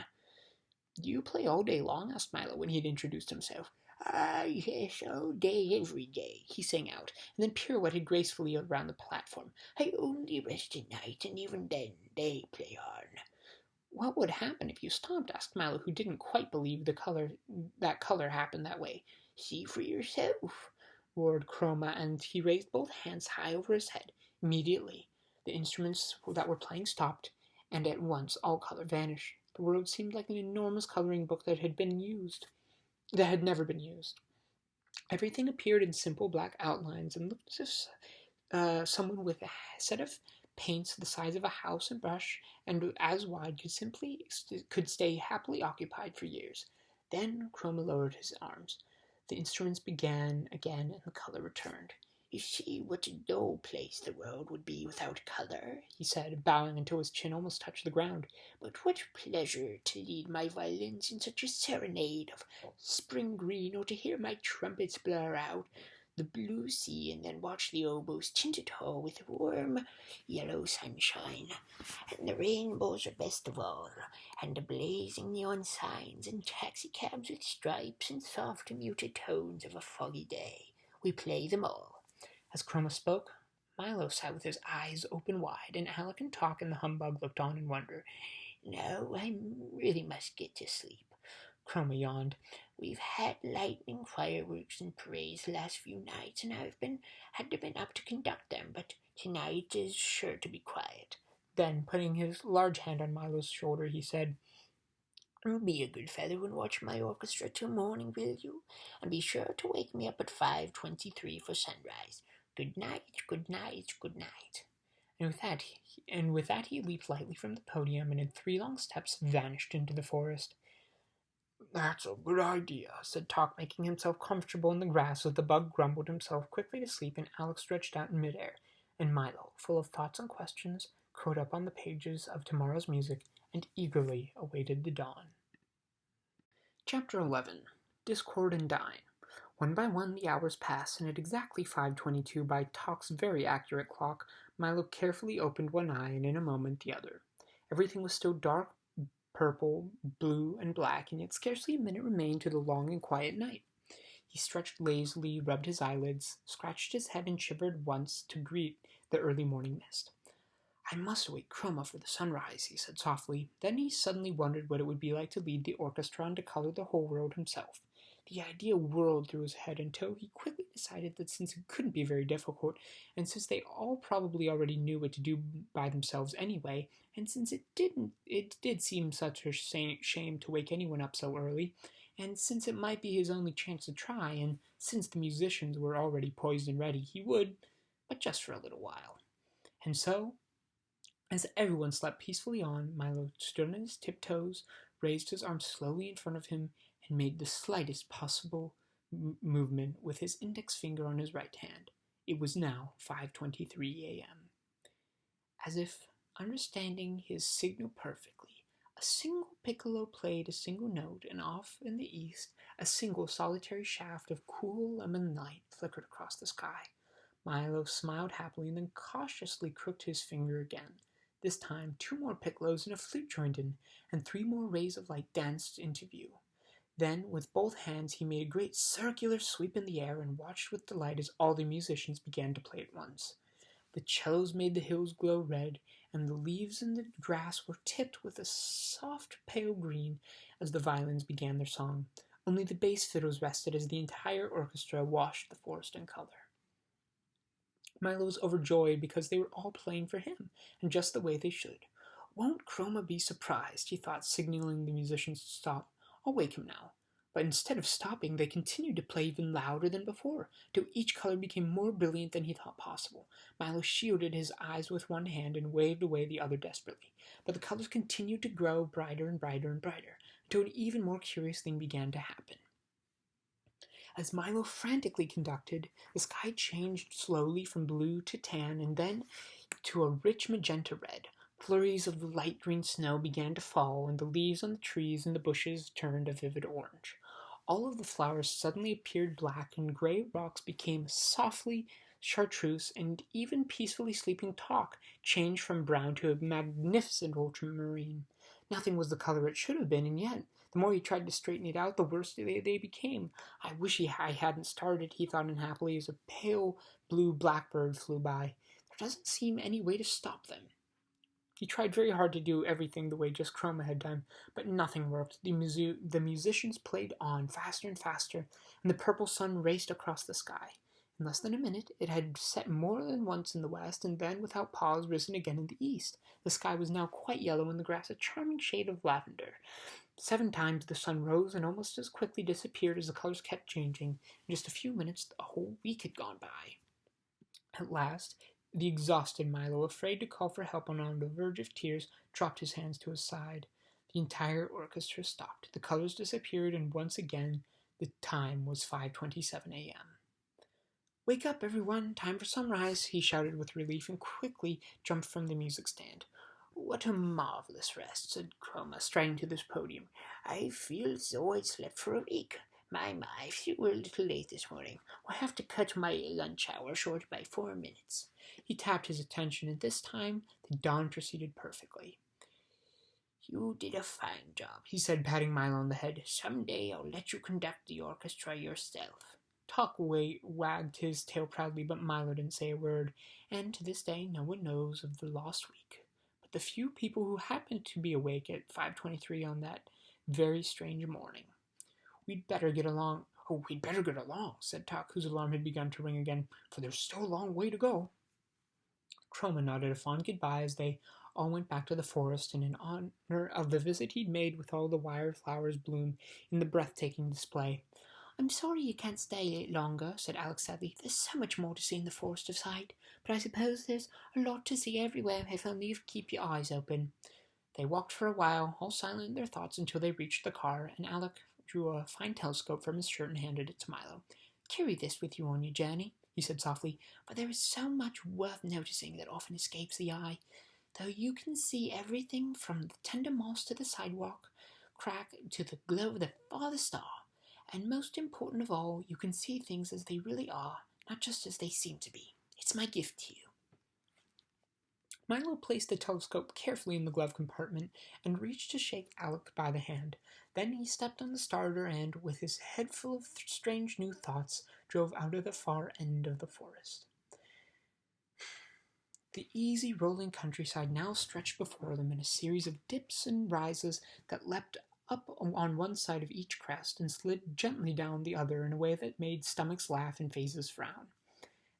"Do you play all day long?" asked Milo when he had introduced himself. "Ah, yes, all day, every day," he sang out, and then pirouetted gracefully around the platform. "I only rest at night, and even then they play hard." "What would happen if you stopped?" asked Mallow, who didn't quite believe that color happened that way. "See for yourself," roared Chroma, and he raised both hands high over his head. Immediately, the instruments that were playing stopped, and at once all color vanished. The world seemed like an enormous coloring book that had never been used. Everything appeared in simple black outlines and looked as if someone with a set of paints the size of a house and brush and as wide could stay happily occupied for years. Then Chroma lowered his arms. The instruments began again, and the color returned. "You see what a dull place the world would be without color," he said, bowing until his chin almost touched the ground. "But what pleasure to lead my violins in such a serenade of spring green, or to hear my trumpets blare out the blue sea, and then watch the oboes tint it all with warm yellow sunshine, and the rainbows are best of all, and the blazing neon signs, and taxicabs with stripes, and soft muted tones of a foggy day. We play them all." As Chroma spoke, Milo sat with his eyes open wide, and Alec and Talk and the humbug looked on in wonder. "Now I really must get to sleep," Chroma yawned. "We've had lightning, fireworks, and parades the last few nights, and I've been up to conduct them, but tonight is sure to be quiet." Then, putting his large hand on Milo's shoulder, he said, "Be a good fellow and watch my orchestra till morning, will you? And be sure to wake me up at 5:23 for sunrise. Good night, good night, good night." And with that he leaped lightly from the podium and in 3 long steps vanished into the forest. "That's a good idea," said Talk, making himself comfortable in the grass as the bug grumbled himself quickly to sleep and Alex stretched out in midair, and Milo, full of thoughts and questions, curled up on the pages of tomorrow's music and eagerly awaited the dawn. Chapter 11. Discord and Dine. One by one the hours passed, and at exactly 5:22 by Talk's very accurate clock, Milo carefully opened one eye and in a moment the other. Everything was still dark purple, blue, and black, and yet scarcely a minute remained to the long and quiet night. He stretched lazily, rubbed his eyelids, scratched his head, and shivered once to greet the early morning mist. "I must wake Chroma for the sunrise," he said softly. Then he suddenly wondered what it would be like to lead the orchestra and to color the whole world himself. The idea whirled through his head until he quickly decided that since it couldn't be very difficult, and since they all probably already knew what to do by themselves anyway, and since it did seem such a shame to wake anyone up so early, and since it might be his only chance to try, and since the musicians were already poised and ready, he would, but just for a little while. And so, as everyone slept peacefully on, Milo stood on his tiptoes, raised his arms slowly in front of him, and made the slightest possible movement with his index finger on his right hand. It was now 5:23 a.m. As if understanding his signal perfectly, a single piccolo played a single note, and off in the east a single solitary shaft of cool lemon light flickered across the sky. Milo smiled happily and then cautiously crooked his finger again. This time 2 more piccolos and a flute joined in, and 3 more rays of light danced into view. Then, with both hands, he made a great circular sweep in the air and watched with delight as all the musicians began to play at once. The cellos made the hills glow red, and the leaves in the grass were tipped with a soft pale green as the violins began their song. Only the bass fiddles rested as the entire orchestra washed the forest in color. Milo was overjoyed because they were all playing for him, and just the way they should. "Won't Chroma be surprised?" he thought, signaling the musicians to stop. "I'll wake him now." But instead of stopping, they continued to play even louder than before, till each color became more brilliant than he thought possible. Milo shielded his eyes with one hand and waved away the other desperately. But the colors continued to grow brighter and brighter and brighter, until an even more curious thing began to happen. As Milo frantically conducted, the sky changed slowly from blue to tan and then to a rich magenta red. Flurries of light green snow began to fall, and the leaves on the trees and the bushes turned a vivid orange. All of the flowers suddenly appeared black, and gray rocks became softly chartreuse, and even peacefully sleeping Talk changed from brown to a magnificent ultramarine. Nothing was the color it should have been, and yet The more he tried to straighten it out, the worse they became. I wish I hadn't started, he thought unhappily, as a pale blue blackbird flew by. There doesn't seem any way to stop them. He tried very hard to do everything the way just Chroma had done, but nothing worked. The musicians played on, faster and faster, and the purple sun raced across the sky. In less than a minute, it had set more than once in the west, and then, without pause, risen again in the east. The sky was now quite yellow, and the grass a charming shade of lavender. 7 times the sun rose, and almost as quickly disappeared as the colors kept changing. In just a few minutes, a whole week had gone by. At last, the exhausted Milo, afraid to call for help and on the verge of tears, dropped his hands to his side. The entire orchestra stopped. The colors disappeared, and once again the time was 5:27 a.m. "Wake up, everyone! Time for sunrise!" he shouted with relief, and quickly jumped from the music stand. "What a marvelous rest," said Chroma, striding to this podium. "I feel as though I'd slept for a week. My, we're a little late this morning. I'll have to cut my lunch hour short by 4 minutes." He tapped his attention, and this time the dawn proceeded perfectly. "You did a fine job," he said, patting Milo on the head. "Some day I'll let you conduct the orchestra yourself." Talk wagged his tail proudly, but Milo didn't say a word, and to this day no one knows of the lost week. But the few people who happened to be awake at 5:23 on that very strange morning. "We'd better get along," said Tuck, whose alarm had begun to ring again, "for there's still a long way to go." Chroma nodded a fond goodbye as they all went back to the forest, and in honor of the visit he'd made with all the wild flowers bloom in the breathtaking display. "I'm sorry you can't stay longer," said Alex sadly. "There's so much more to see in the forest of sight, but I suppose there's a lot to see everywhere if only you keep your eyes open." They walked for a while, all silent in their thoughts, until they reached the car, and Alec drew a fine telescope from his shirt and handed it to Milo. "Carry this with you on your journey," he said softly, "for there is so much worth noticing that often escapes the eye. Though you can see everything from the tender moss to the sidewalk crack to the glow of the farthest star. And most important of all, you can see things as they really are, not just as they seem to be. It's my gift to you." Milo placed the telescope carefully in the glove compartment and reached to shake Alec by the hand. Then he stepped on the starter and, with his head full of strange new thoughts, drove out of the far end of the forest. The easy rolling countryside now stretched before them in a series of dips and rises that leapt up on one side of each crest and slid gently down the other in a way that made stomachs laugh and faces frown.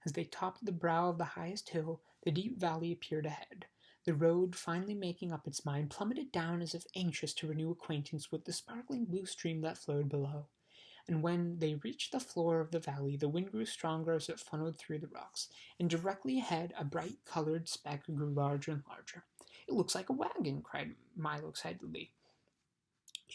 As they topped the brow of the highest hill, the deep valley appeared ahead. The road, finally making up its mind, plummeted down as if anxious to renew acquaintance with the sparkling blue stream that flowed below. And when they reached the floor of the valley, the wind grew stronger as it funneled through the rocks, and directly ahead a bright-colored speck grew larger and larger. "It looks like a wagon," cried Milo excitedly.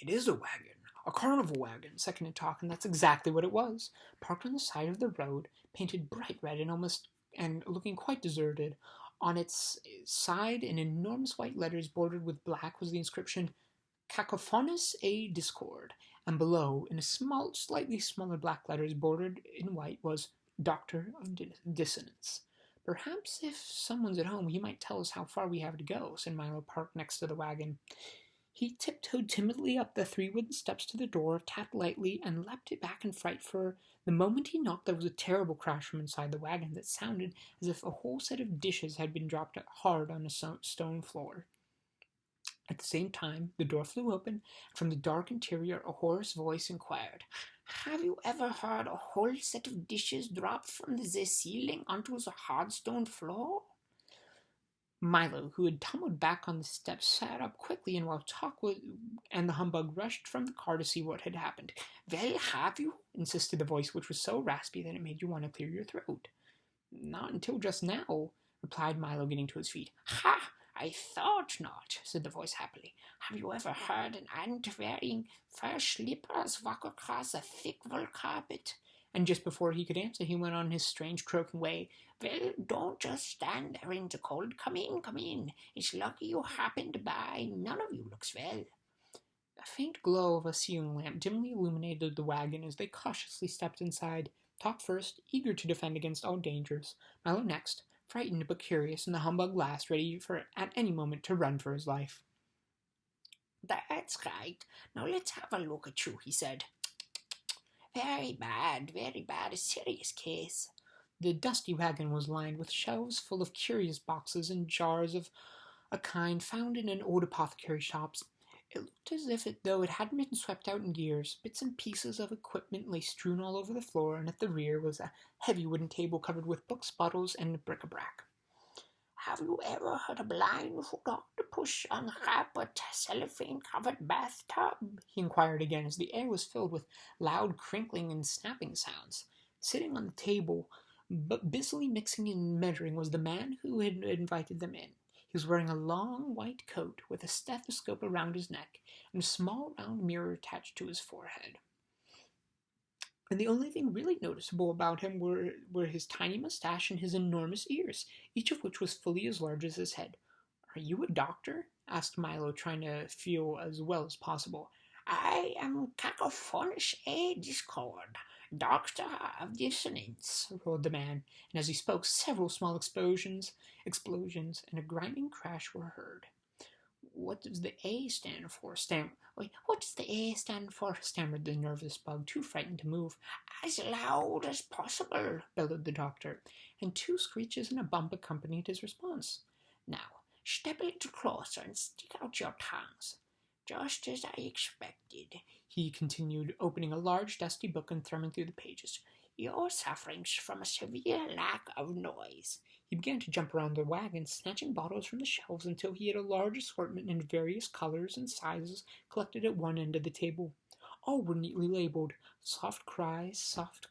"It is a wagon, a carnival wagon," seconded Talk, and that's exactly what it was. Parked on the side of the road, painted bright red and looking quite deserted. On its side, in enormous white letters bordered with black, was the inscription "Cacophonous A Discord," and below, in slightly smaller black letters bordered in white, was "Doctor of Dissonance." "Perhaps if someone's at home, he might tell us how far we have to go," said Milo, parked next to the wagon. He tiptoed timidly up the 3 wooden steps to the door, tapped lightly, and leapt it back in fright, for the moment he knocked there was a terrible crash from inside the wagon that sounded as if a whole set of dishes had been dropped hard on a stone floor. At the same time, the door flew open, and from the dark interior a hoarse voice inquired, "Have you ever heard a whole set of dishes drop from the ceiling onto the hard stone floor?" Milo, who had tumbled back on the steps, sat up quickly, and while Talk and the humbug rushed from the car to see what had happened. "Well, have you?" insisted the voice, which was so raspy that it made you want to clear your throat. "Not until just now," replied Milo, getting to his feet. "Ha! I thought not," said the voice happily. "Have you ever heard an ant wearing fur slippers walk across a thick wool carpet?" And just before he could answer, he went on his strange croaking way. "Well, don't just stand there in the cold. Come in. It's lucky you happened by. None of you looks well." A faint glow of a ceiling lamp dimly illuminated the wagon as they cautiously stepped inside. Talk first, eager to defend against all dangers. Milo next, frightened but curious, and the humbug last, ready for at any moment to run for his life. That's right. Now let's have a look at you, he said. Very bad, a serious case. The dusty wagon was lined with shelves full of curious boxes and jars of a kind found in an old apothecary shops. It looked as if though it hadn't been swept out in years. Bits and pieces of equipment lay strewn all over the floor, and at the rear was a heavy wooden table covered with books, bottles, and bric-a-brac. Have you ever heard a blindfold octopus unwrap a cellophane-covered bathtub? He inquired again as the air was filled with loud crinkling and snapping sounds. Sitting on the table, but busily mixing and measuring, was the man who had invited them in. He was wearing a long white coat with a stethoscope around his neck and a small round mirror attached to his forehead. And the only thing really noticeable about him were his tiny mustache and his enormous ears, each of which was fully as large as his head. "Are you a doctor?" asked Milo, trying to feel as well as possible. I am cacophonous discord, doctor of dissonance, roared the man, and as he spoke several small explosions, and a grinding crash were heard. "What does the A stand for?" What does the A stand for? Stammered the nervous bug, too frightened to move. As loud as possible, bellowed the doctor, and two screeches and a bump accompanied his response. Now, step a little closer and stick out your tongues. Just as I expected, he continued, opening a large dusty book and thumbing through the pages. You're suffering from a severe lack of noise. He began to jump around the wagon, snatching bottles from the shelves until he had a large assortment in various colors and sizes collected at one end of the table. All were neatly labeled: loud cries, soft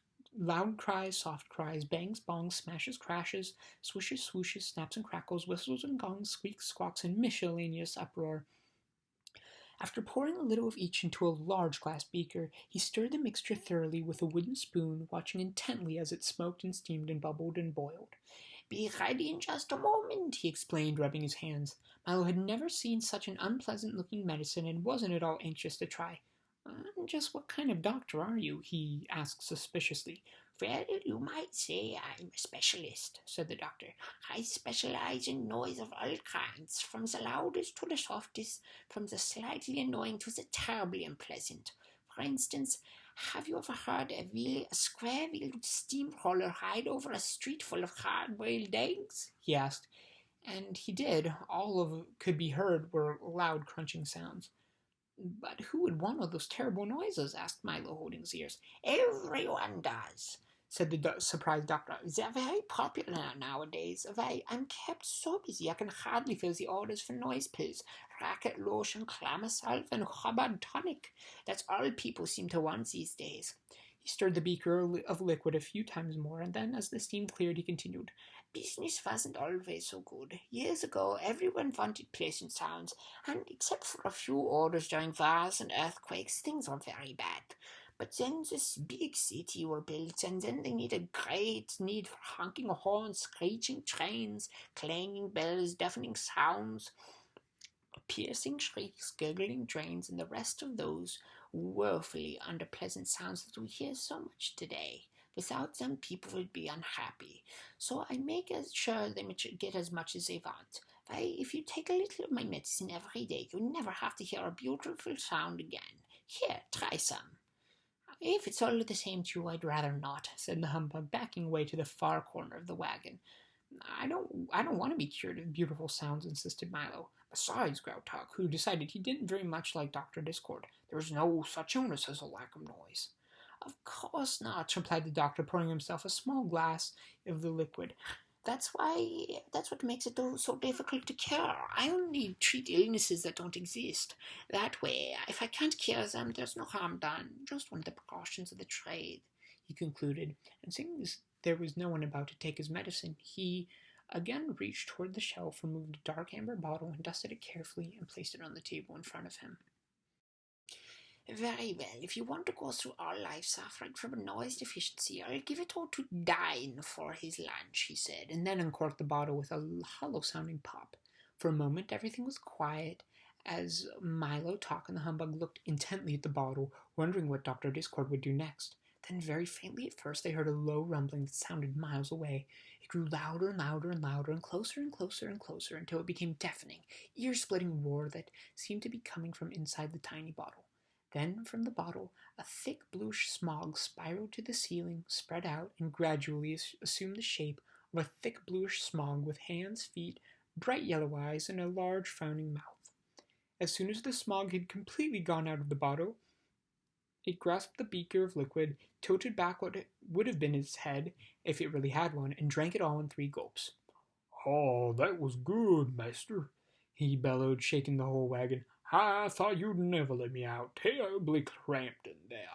cries, bangs, bongs, smashes, crashes, swishes, swooshes, snaps and crackles, whistles and gongs, squeaks, squawks, and miscellaneous uproar. After pouring a little of each into a large glass beaker, he stirred the mixture thoroughly with a wooden spoon, watching intently as it smoked and steamed and bubbled and boiled. "Be ready in just a moment," he explained, rubbing his hands. Milo had never seen such an unpleasant-looking medicine and wasn't at all anxious to try. "Just what kind of doctor are you?" he asked suspiciously. "Well, you might say I'm a specialist," said the doctor. "I specialize in noise of all kinds, from the loudest to the softest, from the slightly annoying to the terribly unpleasant. For instance, have you ever heard a square-wheeled steamroller ride over a street full of hard-boiled eggs?" he asked. And he did. All of could be heard were loud crunching sounds. "But who would want all those terrible noises?" asked Milo, holding his ears. "Everyone does," said the surprised doctor. "They're very popular nowadays. I'm kept so busy I can hardly fill the orders for noise pills, racket lotion, clamor salve, and Hubbard tonic. That's all people seem to want these days." He stirred the beaker of liquid a few times more, and then, as the steam cleared, he continued. "Business wasn't always so good. Years ago, everyone wanted pleasant sounds, and except for a few orders during wars and earthquakes, things were very bad. But then this big city were built, and then they need a great need for honking horns, screeching trains, clanging bells, deafening sounds, piercing shrieks, gurgling drains, and the rest of those woefully unpleasant sounds that we hear so much today. Without them, people would be unhappy. So I make sure they get as much as they want. Why, if you take a little of my medicine every day, you never have to hear a beautiful sound again. Here, try some." "If it's all the same to you, I'd rather not," said the humbug, backing away to the far corner of the wagon. I don't want to be cured of beautiful sounds," insisted Milo. "Besides," growled Tuck, who decided he didn't very much like Dr. Discord, "there's no such illness as a lack of noise." "Of course not," replied the doctor, pouring himself a small glass of the liquid. That's what makes it so difficult to cure. I only treat illnesses that don't exist. That way, if I can't cure them, there's no harm done. Just one of the precautions of the trade," he concluded, and seeing as there was no one about to take his medicine, he again reached toward the shelf, removed a dark amber bottle, and dusted it carefully, and placed it on the table in front of him. "Very well, if you want to go through all life suffering from a noise deficiency, I'll give it all to Dine for his lunch," he said, and then uncorked the bottle with a hollow-sounding pop. For a moment everything was quiet, as Milo, Tuck, and the humbug looked intently at the bottle, wondering what Dr. Discord would do next. Then very faintly at first they heard a low rumbling that sounded miles away. It grew louder and louder and louder and closer and closer and closer until it became deafening, ear-splitting roar that seemed to be coming from inside the tiny bottle. Then from the bottle a thick bluish smog spiraled to the ceiling, spread out, and gradually assumed the shape of a thick bluish smog with hands, feet, bright yellow eyes, and a large frowning mouth. As soon as the smog had completely gone out of the bottle, it grasped the beaker of liquid, tilted back what would have been its head, if it really had one, and drank it all in 3 gulps. "Oh, that was good, master," he bellowed, shaking the whole wagon. "I thought you'd never let me out. Terribly cramped in there."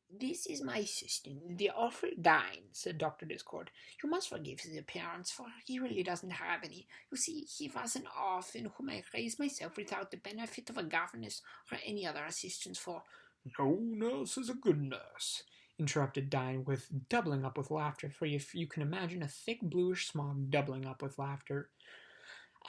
"This is my assistant, the awful Dine," said Dr. Discord. "You must forgive his appearance, for he really doesn't have any. You see, he was an orphan whom I raised myself without the benefit of a governess or any other assistance for—" "No nurse is a good nurse," interrupted Dine, with doubling up with laughter, for if you can imagine a thick bluish smog doubling up with laughter.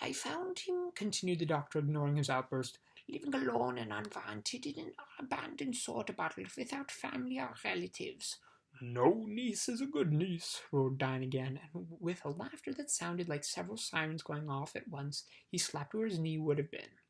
"I found him," continued the doctor, ignoring his outburst, "living alone and unwanted in an abandoned soda bottle without family or relatives." "No niece is a good niece," roared Dine again, and with a laughter that sounded like several sirens going off at once, he slapped where his knee would have been.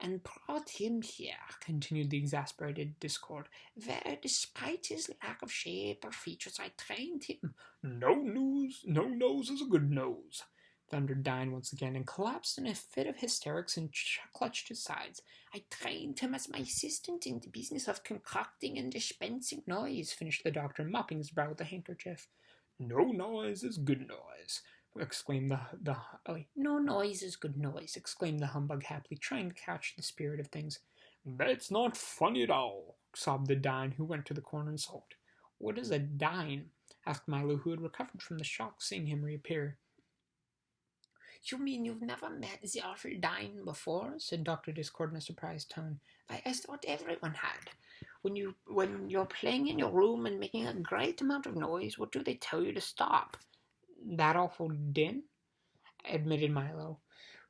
"And brought him here," continued the exasperated Discord, "where, despite his lack of shape or features, I trained him—" "No nose is a good nose," thundered Dine once again, and collapsed in a fit of hysterics and clutched his sides. "I trained him as my assistant in the business of concocting and dispensing noise," finished the doctor, mopping his brow with a handkerchief. "No noise is good noise," exclaimed "No noise is good noise," exclaimed the humbug happily, trying to catch the spirit of things. "That's not funny at all," sobbed the Dine, who went to the corner and sulked. "What is a Dine?" asked Milo, who had recovered from the shock seeing him reappear. "You mean you've never met the awful Dine before?" said Dr. Discord in a surprised tone. "Why, I thought everyone had. When you're playing in your room and making a great amount of noise, what do they tell you to stop?" "That awful din," admitted Milo.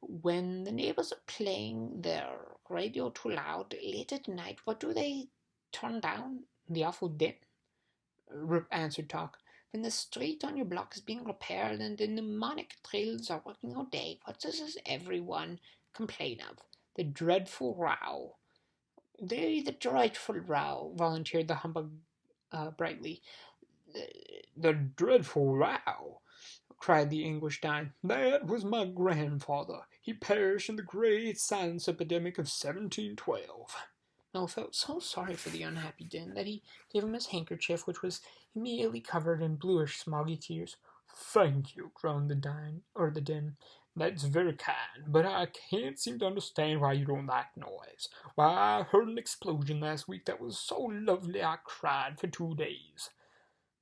"When the neighbors are playing their radio too loud late at night, what do they turn down?" "The awful din," answered Talk. "When the street on your block is being repaired and the mnemonic drills are working all day, what does everyone complain of?" "The dreadful row." "The dreadful row," volunteered the humbug brightly. "The dreadful row," cried the English Dine. "That was my grandfather. He perished in the great silence epidemic of 1712. Milo felt so sorry for the unhappy Din that he gave him his handkerchief, which was immediately covered in bluish, smoggy tears. "Thank you," groaned the Din. "That's very kind, but I can't seem to understand why you don't like noise. Why, I heard an explosion last week that was so lovely I cried for 2 days."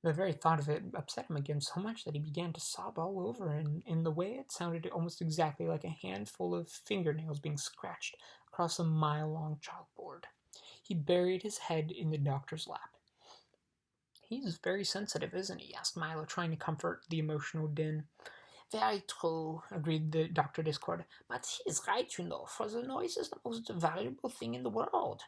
The very thought of it upset him again so much that he began to sob all over, and in the way it sounded almost exactly like a handful of fingernails being scratched across a mile-long chalkboard. He buried his head in the doctor's lap. "He's very sensitive, isn't he?" asked Milo, trying to comfort the emotional Din. "Very true," agreed the Dr. Discord. "But he's right, you know, for the noise is the most valuable thing in the world."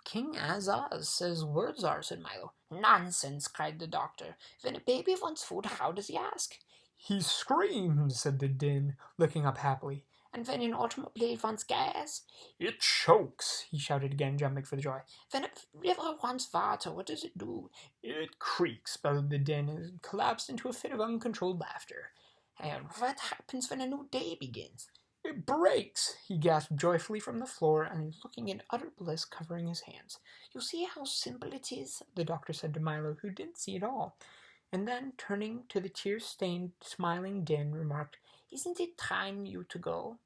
"King Azaz says words are," said Milo. "Nonsense," cried the doctor. "When a baby wants food, how does he ask?" "He screams," said the Din, looking up happily. "And when an automobile wants gas?" "It chokes," he shouted again, jumping for joy. "When a river wants water, what does it do?" "It creaks," bellowed the Din, and collapsed into a fit of uncontrolled laughter. "And what happens when a new day begins?" "It breaks," he gasped joyfully from the floor, and looking in utter bliss, covering his hands. "You see how simple it is?" the doctor said to Milo, who didn't see at all. And then, turning to the tear-stained, smiling Din, remarked, "Isn't it time you to go?"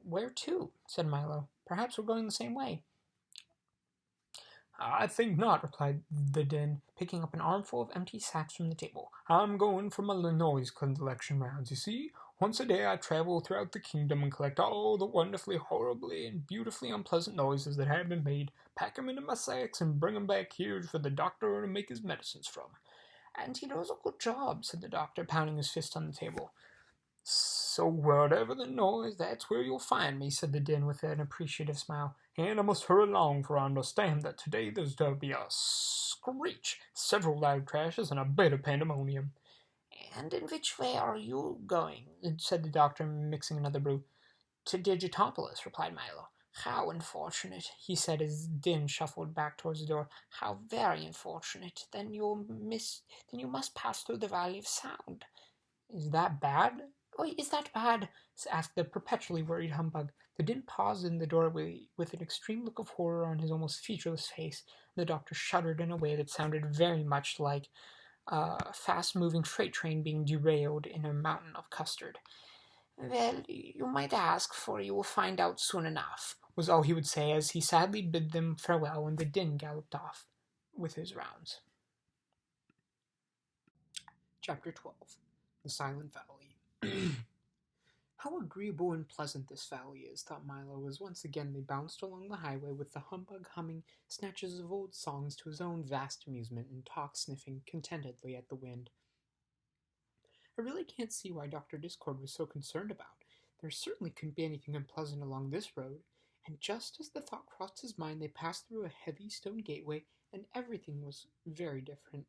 Where to?" said Milo. "Perhaps we're going the same way." "I think not," replied the Din, picking up an armful of empty sacks from the table. "I'm going for my noise collection rounds, you see. Once a day I travel throughout the kingdom and collect all the wonderfully, horribly, and beautifully unpleasant noises that have been made, pack 'em into my sacks, and bring 'em back here for the doctor to make his medicines from." "And he does a good job," said the doctor, pounding his fist on the table. "So whatever the noise, that's where you'll find me," said the din with an appreciative smile. "And I must hurry along, for I understand that today there's to be a screech, several loud crashes, and a bit of pandemonium." "And in which way are you going?" said the doctor, mixing another brew. "To Digitopolis," replied Milo. "How unfortunate," he said as Din shuffled back towards the door. "How very unfortunate. Then you must pass through the Valley of Sound." "Is that bad?" "Oh, is that bad?" asked the perpetually worried humbug. The Din paused in the doorway with an extreme look of horror on his almost featureless face. The doctor shuddered in a way that sounded very much like a fast-moving freight train being derailed in a mountain of custard. "Well, you might ask, for you will find out soon enough," was all he would say as he sadly bid them farewell and the Din galloped off with his rounds. Chapter 12. The Silent Valley. How agreeable and pleasant this valley is, thought Milo, as once again they bounced along the highway with the humbug humming snatches of old songs to his own vast amusement and Talk sniffing contentedly at the wind. I really can't see why Dr. Discord was so concerned about. There certainly couldn't be anything unpleasant along this road, and just as the thought crossed his mind they passed through a heavy stone gateway, and everything was very different.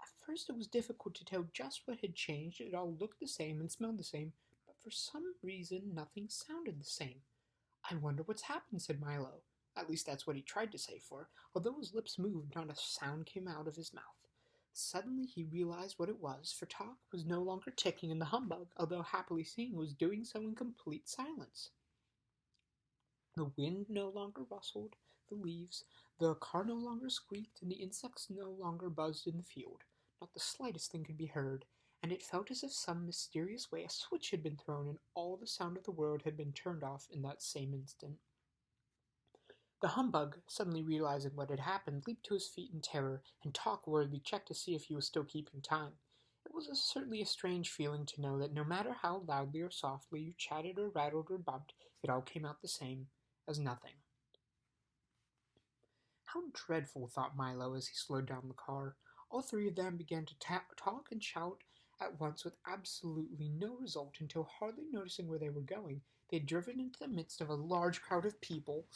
At first it was difficult to tell just what had changed. It all looked the same and smelled the same, but for some reason nothing sounded the same. "I wonder what's happened," said Milo. At least that's what he tried to say, for although his lips moved, not a sound came out of his mouth. Suddenly he realized what it was, for Talk was no longer ticking, and the humbug, although happily singing, was doing so in complete silence. The wind no longer rustled the leaves, the car no longer squeaked, and the insects no longer buzzed in the field. Not the slightest thing could be heard, and it felt as if some mysterious way a switch had been thrown and all the sound of the world had been turned off in that same instant. The humbug, suddenly realizing what had happened, leaped to his feet in terror, and Talk worriedly checked to see if he was still keeping time. It was certainly a strange feeling to know that no matter how loudly or softly you chatted or rattled or bumped, it all came out the same as nothing. How dreadful, thought Milo as he slowed down the car. All three of them began to talk and shout at once with absolutely no result until, hardly noticing where they were going, they had driven into the midst of a large crowd of people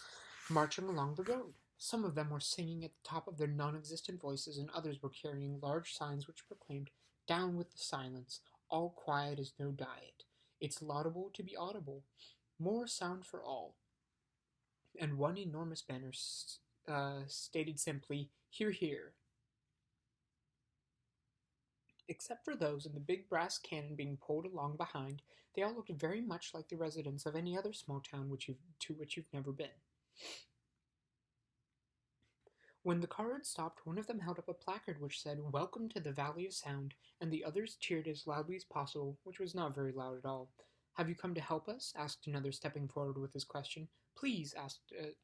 marching along the road. Some of them were singing at the top of their non-existent voices, and others were carrying large signs which proclaimed, "Down with the silence, all quiet is no diet. It's laudable to be audible. More sound for all." And one enormous banner stated simply, "Hear, hear." Except for those and the big brass cannon being pulled along behind, they all looked very much like the residents of any other small town to which you've never been. When the car had stopped, one of them held up a placard which said, "Welcome to the Valley of Sound," and the others cheered as loudly as possible, which was not very loud at all. "Have you come to help us?" asked another, stepping forward with his question. "Please,"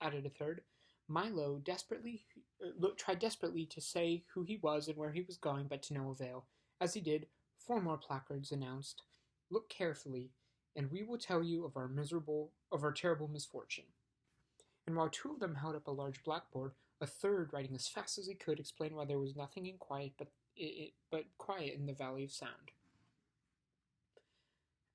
added a third. Milo tried desperately to say who he was and where he was going, but to no avail. As he did, 4 more placards announced, "Look carefully, and we will tell you of our terrible misfortune." And while 2 of them held up a large blackboard, a third, writing as fast as he could, explained why there was nothing in quiet but quiet in the Valley of Sound.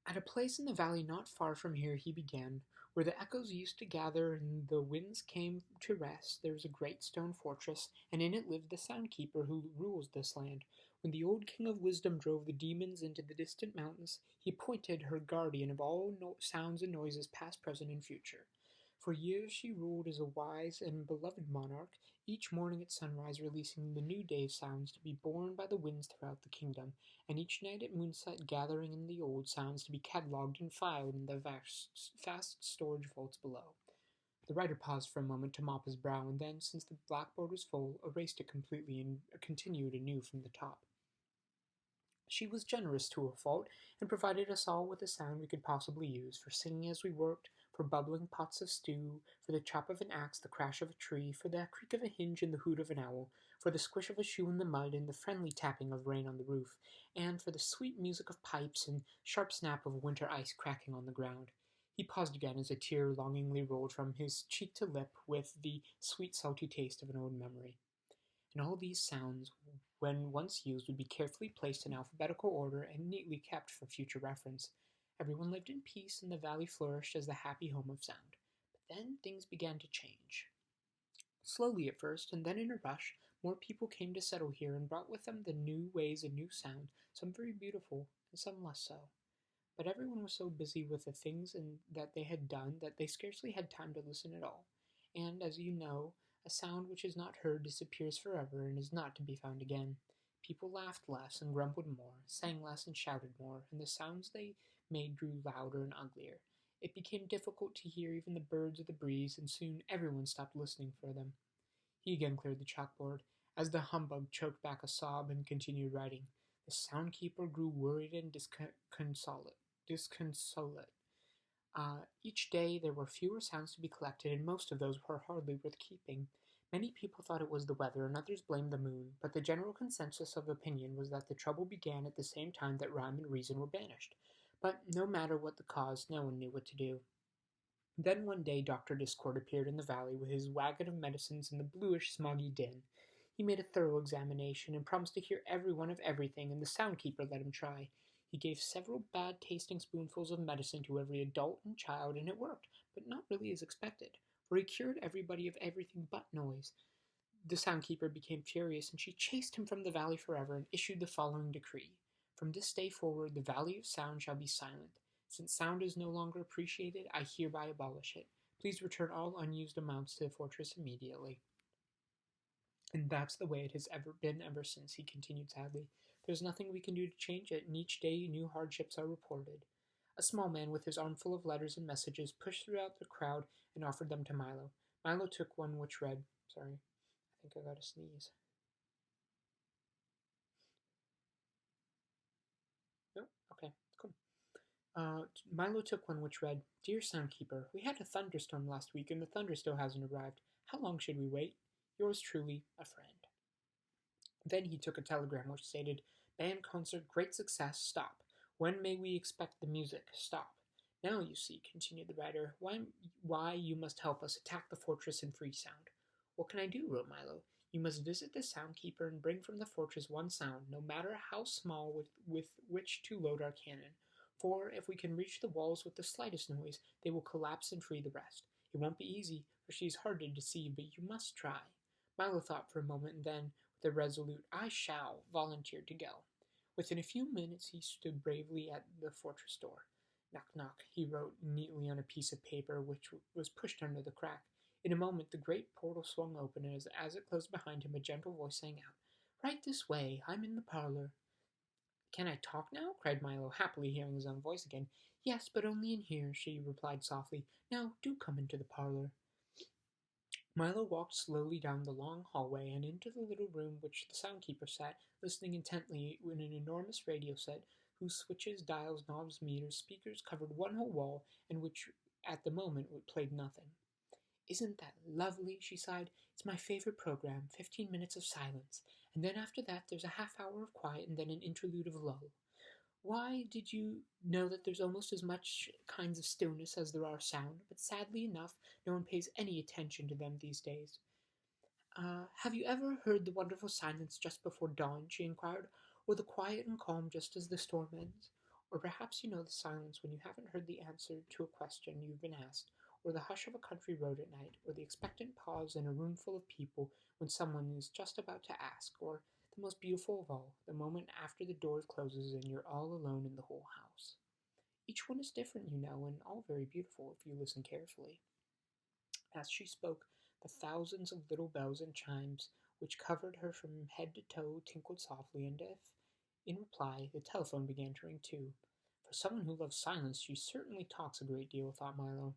At a place in the valley not far from here, he began, where the echoes used to gather and the winds came to rest, there was a great stone fortress, and in it lived the Sound Keeper who rules this land. When the old King of Wisdom drove the demons into the distant mountains, he appointed her guardian of all sounds and noises past, present, and future. For years she ruled as a wise and beloved monarch, each morning at sunrise releasing the new day sounds to be borne by the winds throughout the kingdom, and each night at moonset gathering in the old sounds to be catalogued and filed in the vast storage vaults below. The writer paused for a moment to mop his brow, and then, since the blackboard was full, erased it completely and continued anew from the top. She was generous to a fault, and provided us all with a sound we could possibly use, for singing as we worked, for bubbling pots of stew, for the chop of an axe, the crash of a tree, for the creak of a hinge and the hoot of an owl, for the squish of a shoe in the mud and the friendly tapping of rain on the roof, and for the sweet music of pipes and sharp snap of winter ice cracking on the ground. He paused again as a tear longingly rolled from his cheek to lip with the sweet salty taste of an old memory. And all these sounds, when once used, would be carefully placed in alphabetical order and neatly kept for future reference. Everyone lived in peace, and the valley flourished as the happy home of sound. But then things began to change. Slowly at first, and then in a rush, more people came to settle here and brought with them the new ways and new sound, some very beautiful and some less so. But everyone was so busy with the things that they had done that they scarcely had time to listen at all. And, as you know, a sound which is not heard disappears forever and is not to be found again. People laughed less and grumbled more, sang less and shouted more, and the sounds they made grew louder and uglier. It became difficult to hear even the birds or the breeze, and soon everyone stopped listening for them. He again cleared the chalkboard, as the humbug choked back a sob and continued writing. The soundkeeper grew worried and disconsolate. Each day there were fewer sounds to be collected, and most of those were hardly worth keeping. Many people thought it was the weather, and others blamed the moon, but the general consensus of opinion was that the trouble began at the same time that rhyme and reason were banished. But no matter what the cause, no one knew what to do. Then one day Dr. Discord appeared in the valley with his wagon of medicines and the bluish, smoggy din. He made a thorough examination and promised to hear everyone of everything, and the soundkeeper let him try. He gave several bad-tasting spoonfuls of medicine to every adult and child, and it worked, but not really as expected, for he cured everybody of everything but noise. The soundkeeper became furious, and she chased him from the valley forever and issued the following decree. From this day forward, the Valley of Sound shall be silent. Since sound is no longer appreciated, I hereby abolish it. Please return all unused amounts to the fortress immediately. And that's the way it has been ever since, he continued sadly. There's nothing we can do to change it, and each day new hardships are reported. A small man with his arm full of letters and messages pushed throughout the crowd and offered them to Milo. Milo took one which read, sorry, I think I got to sneeze. No? Okay, cool. Milo took one which read, Dear Soundkeeper, we had a thunderstorm last week and the thunder still hasn't arrived. How long should we wait? Yours truly, a friend. Then he took a telegram which stated, Band concert, great success, stop. When may we expect the music? Stop. Now you see, continued the writer, why you must help us attack the fortress and free sound. What can I do? Wrote Milo. You must visit the soundkeeper and bring from the fortress one sound, no matter how small, with which to load our cannon. For if we can reach the walls with the slightest noise, they will collapse and free the rest. It won't be easy, for she is hard to deceive, but you must try. Milo thought for a moment, and then, with a resolute I shall, volunteered to go. Within a few minutes he stood bravely at the fortress door. Knock, knock, he wrote neatly on a piece of paper which was pushed under the crack. In a moment the great portal swung open, and as it closed behind him, a gentle voice sang out, Right this way, I'm in the parlor. Can I talk now? Cried Milo, happily hearing his own voice again. Yes, but only in here, she replied softly. Now do come into the parlor. Milo walked slowly down the long hallway and into the little room which the soundkeeper sat, listening intently in an enormous radio set whose switches, dials, knobs, meters, speakers covered one whole wall, and which at the moment played nothing. Isn't that lovely? She sighed. It's my favorite program, 15 minutes of silence, and then after that there's a half-hour of quiet and then an interlude of lull. Why, did you know that there's almost as much kinds of stillness as there are sound, but sadly enough no one pays any attention to them these days. Have you ever heard the wonderful silence just before dawn, she inquired, or the quiet and calm just as the storm ends? Or perhaps you know the silence when you haven't heard the answer to a question you've been asked, or the hush of a country road at night, or the expectant pause in a room full of people when someone is just about to ask, or the most beautiful of all, the moment after the door closes and you're all alone in the whole house. Each one is different, you know, and all very beautiful if you listen carefully. As she spoke, the thousands of little bells and chimes which covered her from head to toe tinkled softly, and if, in reply, the telephone began to ring too. For someone who loves silence, she certainly talks a great deal, thought Milo.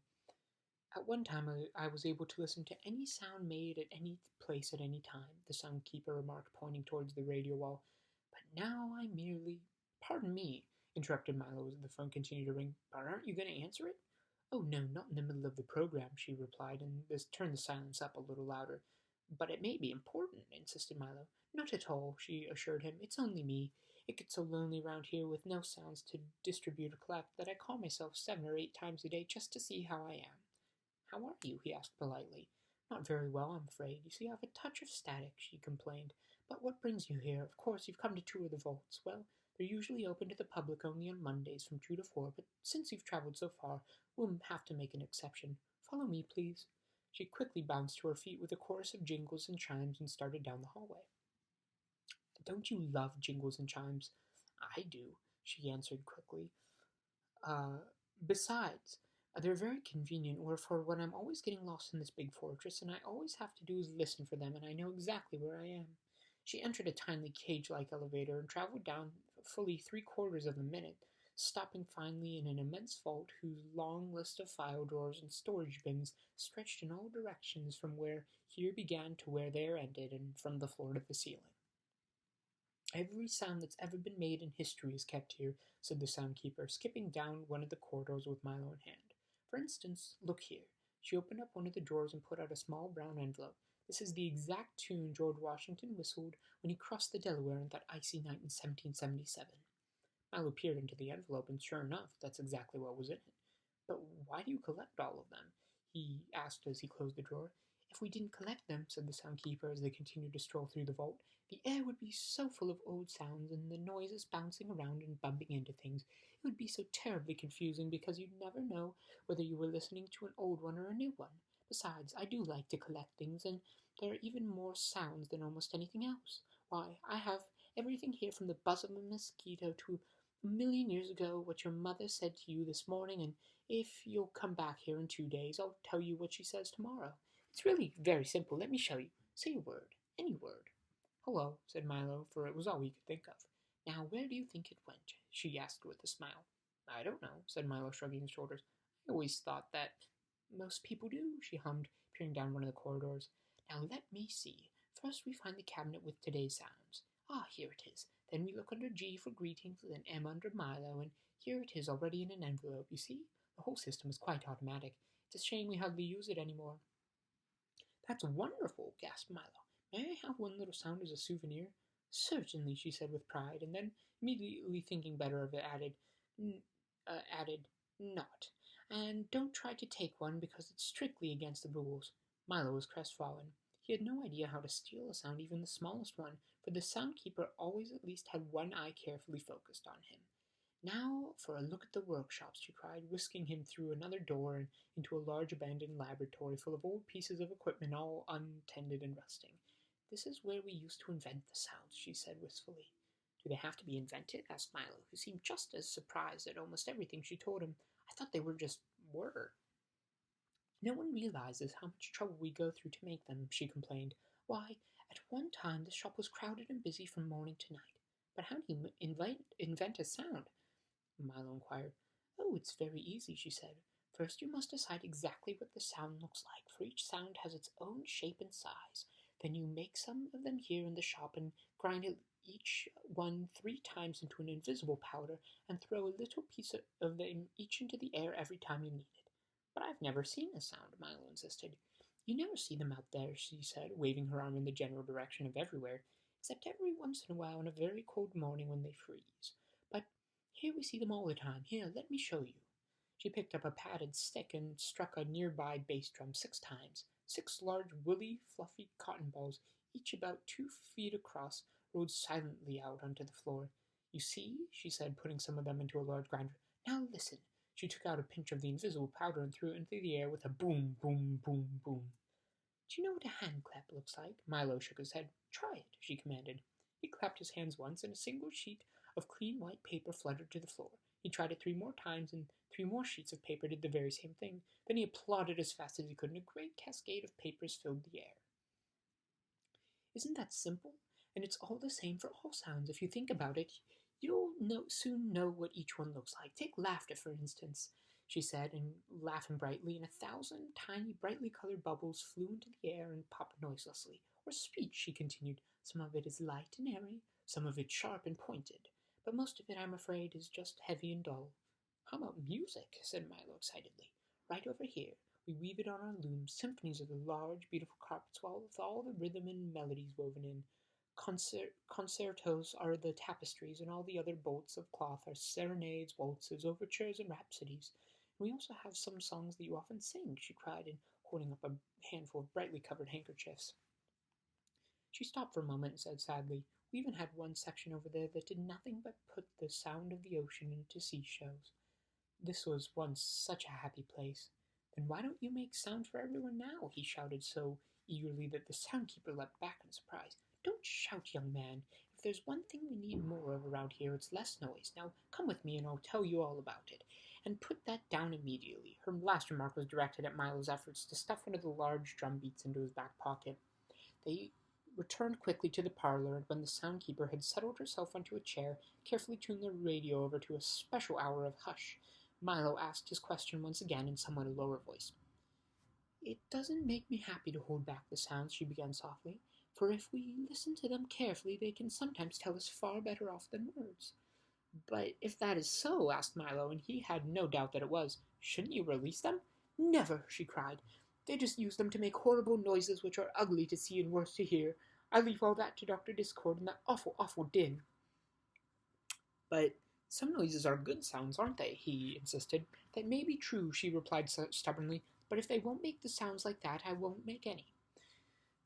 At one time I was able to listen to any sound made at any place at any time, the soundkeeper remarked, pointing towards the radio wall. But now I merely... Pardon me, interrupted Milo as the phone continued to ring, but aren't you going to answer it? Oh, no, not in the middle of the program, she replied, and turned the silence up a little louder. But it may be important, insisted Milo. Not at all, she assured him. It's only me. It gets so lonely round here with no sounds to distribute or collect that I call myself 7 or 8 times a day just to see how I am. How are you? He asked politely. Not very well, I'm afraid. You see, I have a touch of static, she complained. But what brings you here? Of course, you've come to tour the vaults. Well, They're usually open to the public only on Mondays from 2 to 4, but since you've traveled so far, we'll have to make an exception. Follow me, please." She quickly bounced to her feet with a chorus of jingles and chimes and started down the hallway. "Don't you love jingles and chimes?" "I do," she answered quickly. Uh, Besides, they're very convenient, for when I'm always getting lost in this big fortress, and I always have to do is listen for them, and I know exactly where I am." She entered a tiny cage-like elevator and traveled down fully 3/4 of a minute, stopping finally in an immense vault whose long list of file drawers and storage bins stretched in all directions from where here began to where there ended, and from the floor to the ceiling. "Every sound that's ever been made in history is kept here," said the soundkeeper, skipping down one of the corridors with Milo in hand. "For instance, look here." She opened up one of the drawers and put out a small brown envelope. "This is the exact tune George Washington whistled when he crossed the Delaware on that icy night in 1777. Milo peered into the envelope, and sure enough, that's exactly what was in it. "But why do you collect all of them?" he asked as he closed the drawer. "If we didn't collect them," said the soundkeeper as they continued to stroll through the vault, "the air would be so full of old sounds, and the noises bouncing around and bumping into things. It would be so terribly confusing because you'd never know whether you were listening to an old one or a new one. Besides, I do like to collect things, and there are even more sounds than almost anything else. Why, I have everything here from the buzz of a mosquito to a million years ago what your mother said to you this morning, and if you'll come back here in 2 days, I'll tell you what she says tomorrow. It's really very simple. Let me show you. Say a word. Any word." "Hello," said Milo, for it was all he could think of. "Now, where do you think it went?" she asked with a smile. "I don't know," said Milo, shrugging his shoulders. "I always thought that most people do," she hummed, peering down one of the corridors. "Now, let me see. First we find the cabinet with today's sounds. Ah, here it is. Then we look under G for greetings, then M under Milo, and here it is already in an envelope. You see? The whole system is quite automatic. It's a shame we hardly use it anymore." "That's wonderful," gasped Milo. "May I have one little sound as a souvenir?" "Certainly," she said with pride, and then, immediately thinking better of it, added, "not. And don't try to take one because it's strictly against the rules." Milo was crestfallen. He had no idea how to steal a sound, even the smallest one, for the soundkeeper always at least had one eye carefully focused on him. "Now for a look at the workshop," she cried, whisking him through another door and into a large abandoned laboratory full of old pieces of equipment all untended and rusting. "This is where we used to invent the sounds," she said wistfully. "Do they have to be invented?" asked Milo, who seemed just as surprised at almost everything she told him. "I thought they were. No one realizes how much trouble we go through to make them," she complained. "Why, at one time the shop was crowded and busy from morning to night. But how do you invent a sound?" Milo inquired. "Oh, it's very easy," she said. "First you must decide exactly what the sound looks like, for each sound has its own shape and size. Then you make some of them here in the shop and grind each one 3 times into an invisible powder and throw a little piece of them each into the air every time you need it." "But I've never seen a sound," Milo insisted. "You never see them out there," she said, waving her arm in the general direction of everywhere, "except every once in a while on a very cold morning when they freeze. But here we see them all the time. Here, let me show you." She picked up a padded stick and struck a nearby bass drum 6 times. 6 large, woolly, fluffy cotton balls, each about 2 feet across, rolled silently out onto the floor. "You see," she said, putting some of them into a large grinder. "Now listen." She took out a pinch of the invisible powder and threw it into the air with a boom, boom, boom, boom. "Do you know what a hand clap looks like?" Milo shook his head. "Try it," she commanded. He clapped his hands once, and a single sheet of clean white paper fluttered to the floor. He tried it 3 more times, and 3 more sheets of paper did the very same thing. Then he applauded as fast as he could, and a great cascade of papers filled the air. "Isn't that simple? And it's all the same for all sounds. If you think about it, you'll soon know what each one looks like. Take laughter, for instance," she said, and laughing brightly, and 1,000 tiny, brightly colored bubbles flew into the air and popped noiselessly. "Or speech," she continued. "Some of it is light and airy, some of it sharp and pointed, but most of it, I'm afraid, is just heavy and dull." "How about music?" said Milo excitedly. "Right over here. We weave it on our looms, symphonies of the large, beautiful carpets, with all the rhythm and melodies woven in. Concertos are the tapestries, and all the other bolts of cloth are serenades, waltzes, overtures, and rhapsodies. And we also have some songs that you often sing," she cried, and holding up a handful of brightly colored handkerchiefs. She stopped for a moment and said sadly, We even had one section over there that did nothing but put the sound of the ocean into seashells. This was once such a happy place. Then why don't you make sound for everyone now? He shouted so eagerly that the soundkeeper leapt back in surprise. Don't shout, young man. If there's one thing we need more of around here, it's less noise. Now come with me and I'll tell you all about it. And put that down immediately. Her last remark was directed at Milo's efforts to stuff one of the large drum beats into his back pocket. They returned quickly to the parlor, and when the soundkeeper had settled herself onto a chair, carefully tuned the radio over to a special hour of hush, Milo asked his question once again in somewhat a lower voice. It doesn't make me happy to hold back the sounds, she began softly, for if we listen to them carefully, they can sometimes tell us far better off than words. But if that is so, asked Milo, and he had no doubt that it was, shouldn't you release them? Never, she cried. They just use them to make horrible noises which are ugly to see and worse to hear. I leave all that to Dr. Discord and that awful, awful din. But some noises are good sounds, aren't they? He insisted. That may be true, she replied stubbornly, but if they won't make the sounds like that, I won't make any.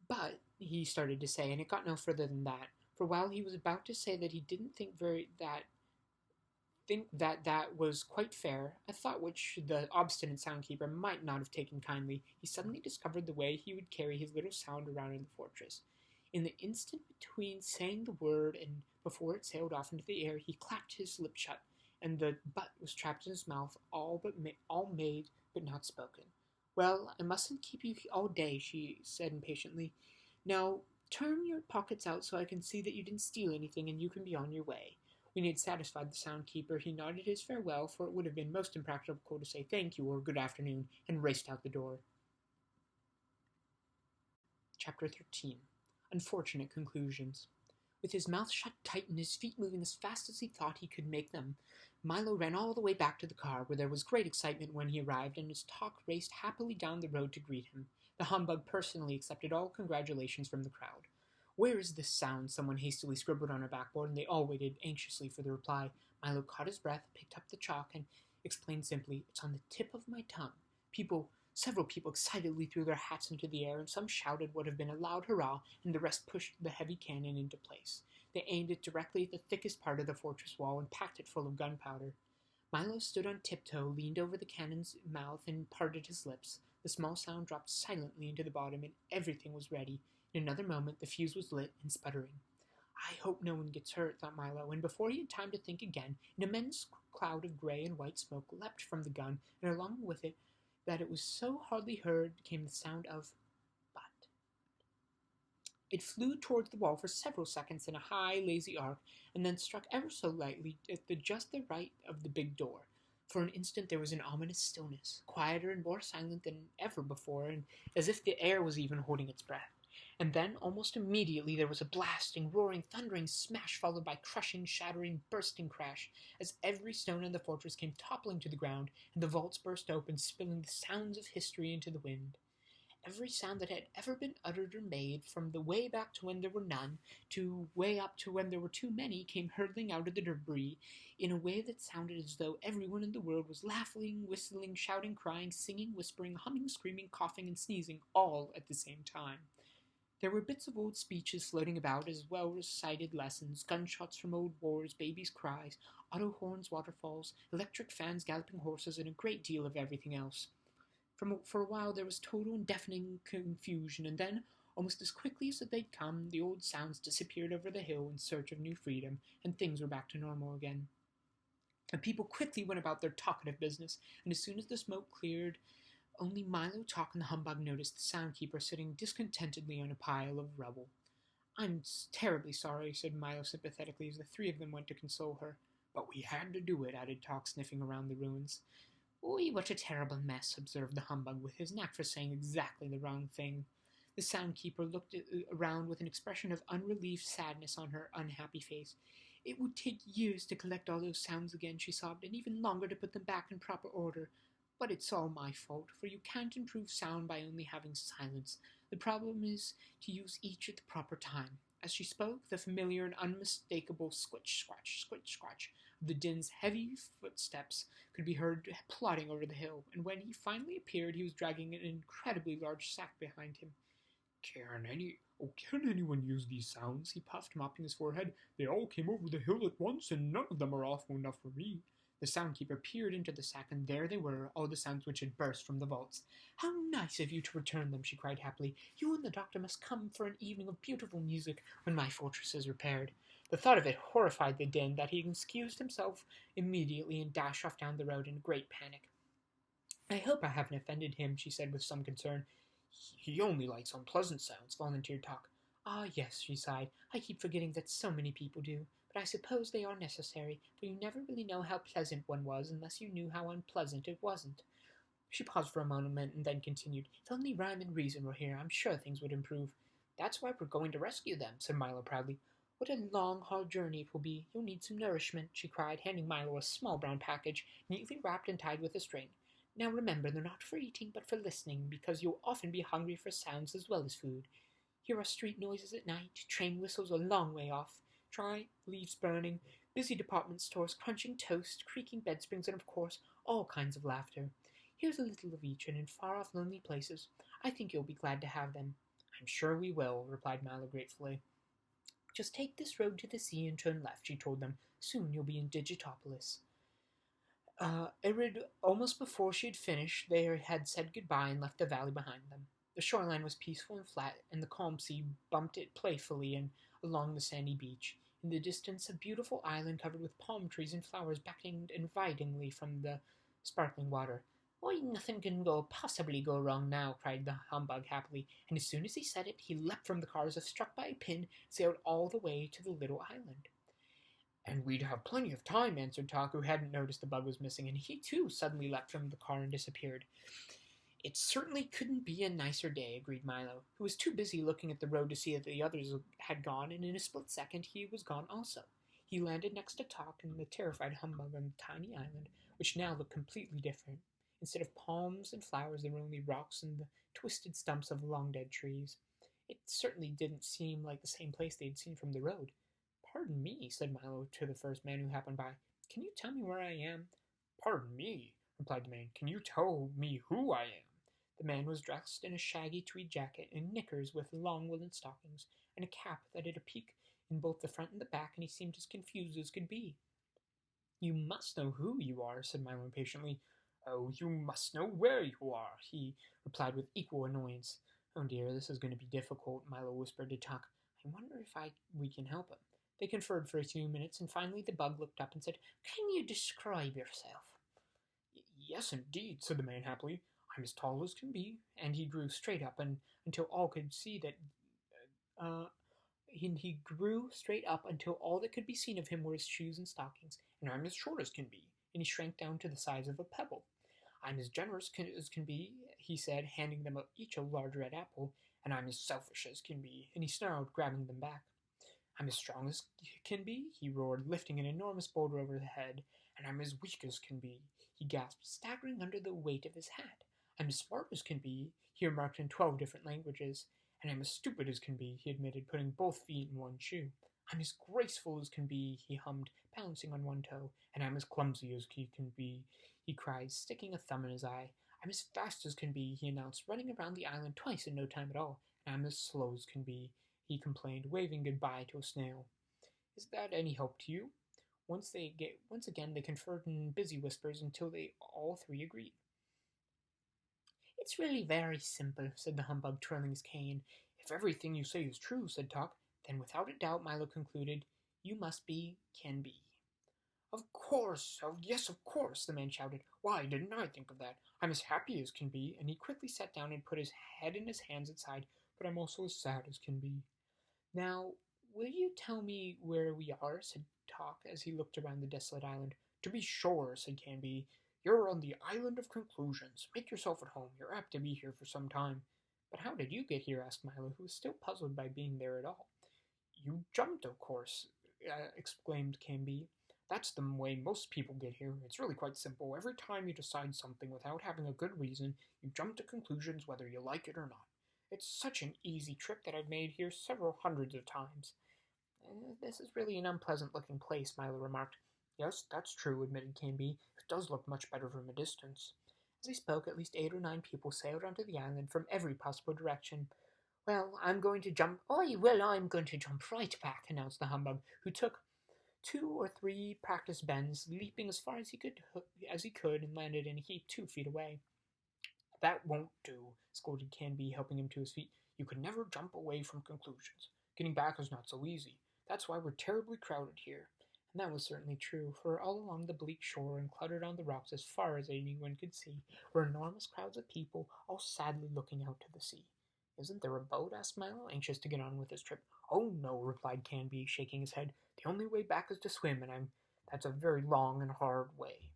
But, he started to say, and it got no further than that, for while he was about to say that he didn't think that was quite fair, a thought which the obstinate soundkeeper might not have taken kindly, he suddenly discovered the way he would carry his little sound around in the fortress. In the instant between saying the word and before it sailed off into the air, he clapped his lips shut, and the butt was trapped in his mouth, all made but not spoken. Well, I mustn't keep you all day, she said impatiently. Now, turn your pockets out so I can see that you didn't steal anything, and you can be on your way. When he had satisfied the soundkeeper, he nodded his farewell, for it would have been most impracticable to say thank you or good afternoon, and raced out the door. Chapter 13. Unfortunate Conclusions. With his mouth shut tight and his feet moving as fast as he thought he could make them, Milo ran all the way back to the car, where there was great excitement when he arrived, and his talk raced happily down the road to greet him. The humbug personally accepted all congratulations from the crowd. Where is this sound? Someone hastily scribbled on a backboard, and they all waited anxiously for the reply. Milo caught his breath, picked up the chalk, and explained simply, It's on the tip of my tongue. Several people excitedly threw their hats into the air, and some shouted what would have been a loud hurrah, and the rest pushed the heavy cannon into place. They aimed it directly at the thickest part of the fortress wall and packed it full of gunpowder. Milo stood on tiptoe, leaned over the cannon's mouth, and parted his lips. The small sound dropped silently into the bottom, and everything was ready. In another moment, the fuse was lit and sputtering. I hope no one gets hurt, thought Milo, and before he had time to think again, an immense cloud of gray and white smoke leapt from the gun, and along with it, that it was so hardly heard, came the sound of butt. It flew towards the wall for several seconds in a high, lazy arc, and then struck ever so lightly at just the right of the big door. For an instant there was an ominous stillness, quieter and more silent than ever before, and as if the air was even holding its breath. And then, almost immediately, there was a blasting, roaring, thundering smash, followed by crushing, shattering, bursting crash, as every stone in the fortress came toppling to the ground, and the vaults burst open, spilling the sounds of history into the wind. Every sound that had ever been uttered or made, from the way back to when there were none, to way up to when there were too many, came hurtling out of the debris, in a way that sounded as though everyone in the world was laughing, whistling, shouting, crying, singing, whispering, humming, screaming, coughing, and sneezing, all at the same time. There were bits of old speeches floating about, as well recited lessons, gunshots from old wars, babies' cries, auto horns, waterfalls, electric fans, galloping horses, and a great deal of everything else. For a while there was total and deafening confusion, and then, almost as quickly as they'd come, the old sounds disappeared over the hill in search of new freedom, and things were back to normal again. And people quickly went about their talkative business, and as soon as the smoke cleared, only Milo talked, and the humbug noticed the soundkeeper sitting discontentedly on a pile of rubble. I'm terribly sorry, said Milo sympathetically as the three of them went to console her. But we had to do it, added Talk, sniffing around the ruins. Oi, what a terrible mess, observed the humbug, with his knack for saying exactly the wrong thing. The soundkeeper looked around with an expression of unrelieved sadness on her unhappy face. It would take years to collect all those sounds again, she sobbed, and even longer to put them back in proper order. But it's all my fault, for you can't improve sound by only having silence. The problem is to use each at the proper time. As she spoke, the familiar and unmistakable squitch, scratch, squitch, scratch of the din's heavy footsteps could be heard plodding over the hill, and when he finally appeared, he was dragging an incredibly large sack behind him. Oh, can anyone use these sounds? He puffed, mopping his forehead. They all came over the hill at once, and none of them are awful enough for me. The soundkeeper peered into the sack, and there they were, all the sounds which had burst from the vaults. How nice of you to return them, she cried happily. You and the doctor must come for an evening of beautiful music when my fortress is repaired. The thought of it horrified the Din that he excused himself immediately and dashed off down the road in great panic. I hope I haven't offended him, she said with some concern. He only likes unpleasant sounds, volunteered Talk. Ah, yes, she sighed. I keep forgetting that so many people do. But I suppose they are necessary, for you never really know how pleasant one was unless you knew how unpleasant it wasn't. She paused for a moment and then continued, If only Rhyme and Reason were here, I'm sure things would improve. That's why we're going to rescue them, said Milo proudly. What a long, hard journey it will be. You'll need some nourishment, she cried, handing Milo a small brown package, neatly wrapped and tied with a string. Now remember, they're not for eating, but for listening, because you'll often be hungry for sounds as well as food. Here are street noises at night, train whistles a long way off. Try leaves burning, busy department stores, crunching toast, creaking bed springs, and of course, all kinds of laughter. Here's a little of each, and in far-off lonely places. I think you'll be glad to have them. I'm sure we will, replied Milo gratefully. Just take this road to the sea and turn left, she told them. Soon you'll be in Digitopolis. Almost before she had finished, they had said goodbye and left the valley behind them. The shoreline was peaceful and flat, and the calm sea bumped it playfully along the sandy beach. In the distance, a beautiful island covered with palm trees and flowers beckoned invitingly from the sparkling water. Why, nothing can possibly go wrong now, cried the humbug happily, and as soon as he said it, he leapt from the car as if struck by a pin, sailed all the way to the little island. And we'd have plenty of time, answered Talk, who hadn't noticed the bug was missing, and he too suddenly leapt from the car and disappeared. It certainly couldn't be a nicer day, agreed Milo, who was too busy looking at the road to see that the others had gone, and in a split second he was gone also. He landed next to Talk and the terrified humbug on the tiny island, which now looked completely different. Instead of palms and flowers, there were only rocks and the twisted stumps of long-dead trees. It certainly didn't seem like the same place they had seen from the road. Pardon me, said Milo to the first man who happened by. Can you tell me where I am? Pardon me, replied the man. Can you tell me who I am? The man was dressed in a shaggy tweed jacket and knickers with long woolen stockings, and a cap that had a peak in both the front and the back, and he seemed as confused as could be. You must know who you are, said Milo impatiently. Oh, you must know where you are, he replied with equal annoyance. Oh dear, this is going to be difficult, Milo whispered to Talk. I wonder if we can help him. They conferred for a few minutes, and finally the bug looked up and said, Can you describe yourself? Yes, indeed, said the man happily. I'm as tall as can be, and he grew straight up until all could see that. He grew straight up until all that could be seen of him were his shoes and stockings. And I'm as short as can be, and he shrank down to the size of a pebble. I'm as generous as can be, he said, handing them each a large red apple, and I'm as selfish as can be, and he snarled, grabbing them back. I'm as strong as can be, he roared, lifting an enormous boulder over the head, and I'm as weak as can be, he gasped, staggering under the weight of his hat. I'm as smart as can be, he remarked in 12 different languages, and I'm as stupid as can be, he admitted, putting both feet in one shoe. I'm as graceful as can be, he hummed, balancing on one toe, and I'm as clumsy as he can be, he cried, sticking a thumb in his eye. I'm as fast as can be, he announced, running around the island twice in no time at all, and I'm as slow as can be, he complained, waving goodbye to a snail. Is that any help to you? Once again they conferred in busy whispers until they all three agreed. It's really very simple, said the humbug, twirling his cane. If everything you say is true, said Talk, then without a doubt, Milo concluded, you must be Can Be. Of course, yes, of course, the man shouted. Why didn't I think of that? I'm as happy as can be, and he quickly sat down and put his head in his hands inside, but I'm also as sad as can be. Now, will you tell me where we are, said Talk, as he looked around the desolate island. To be sure, said Canby. You're on the Island of Conclusions. Make yourself at home. You're apt to be here for some time. But how did you get here? Asked Milo, who was still puzzled by being there at all. You jumped, of course, exclaimed Canby. That's the way most people get here. It's really quite simple. Every time you decide something without having a good reason, you jump to conclusions whether you like it or not. It's such an easy trip that I've made here several hundreds of times. This is really an unpleasant-looking place, Milo remarked. Yes, that's true, admitted Canby. It does look much better from a distance. As he spoke, at least 8 or 9 people sailed onto the island from every possible direction. Well, I'm going to jump. Oh, well, I'm going to jump right back, announced the humbug, who took 2 or 3 practice bends, leaping as far as he could, and landed in a heap 2 feet away. That won't do, scolded Canby, helping him to his feet. You could never jump away from conclusions. Getting back is not so easy. That's why we're terribly crowded here. And that was certainly true, for all along the bleak shore and cluttered on the rocks as far as anyone could see were enormous crowds of people, all sadly looking out to the sea. Isn't there a boat? Asked Milo, anxious to get on with his trip. Oh, no, replied Canby, shaking his head. The only way back is to swim, and that's a very long and hard way.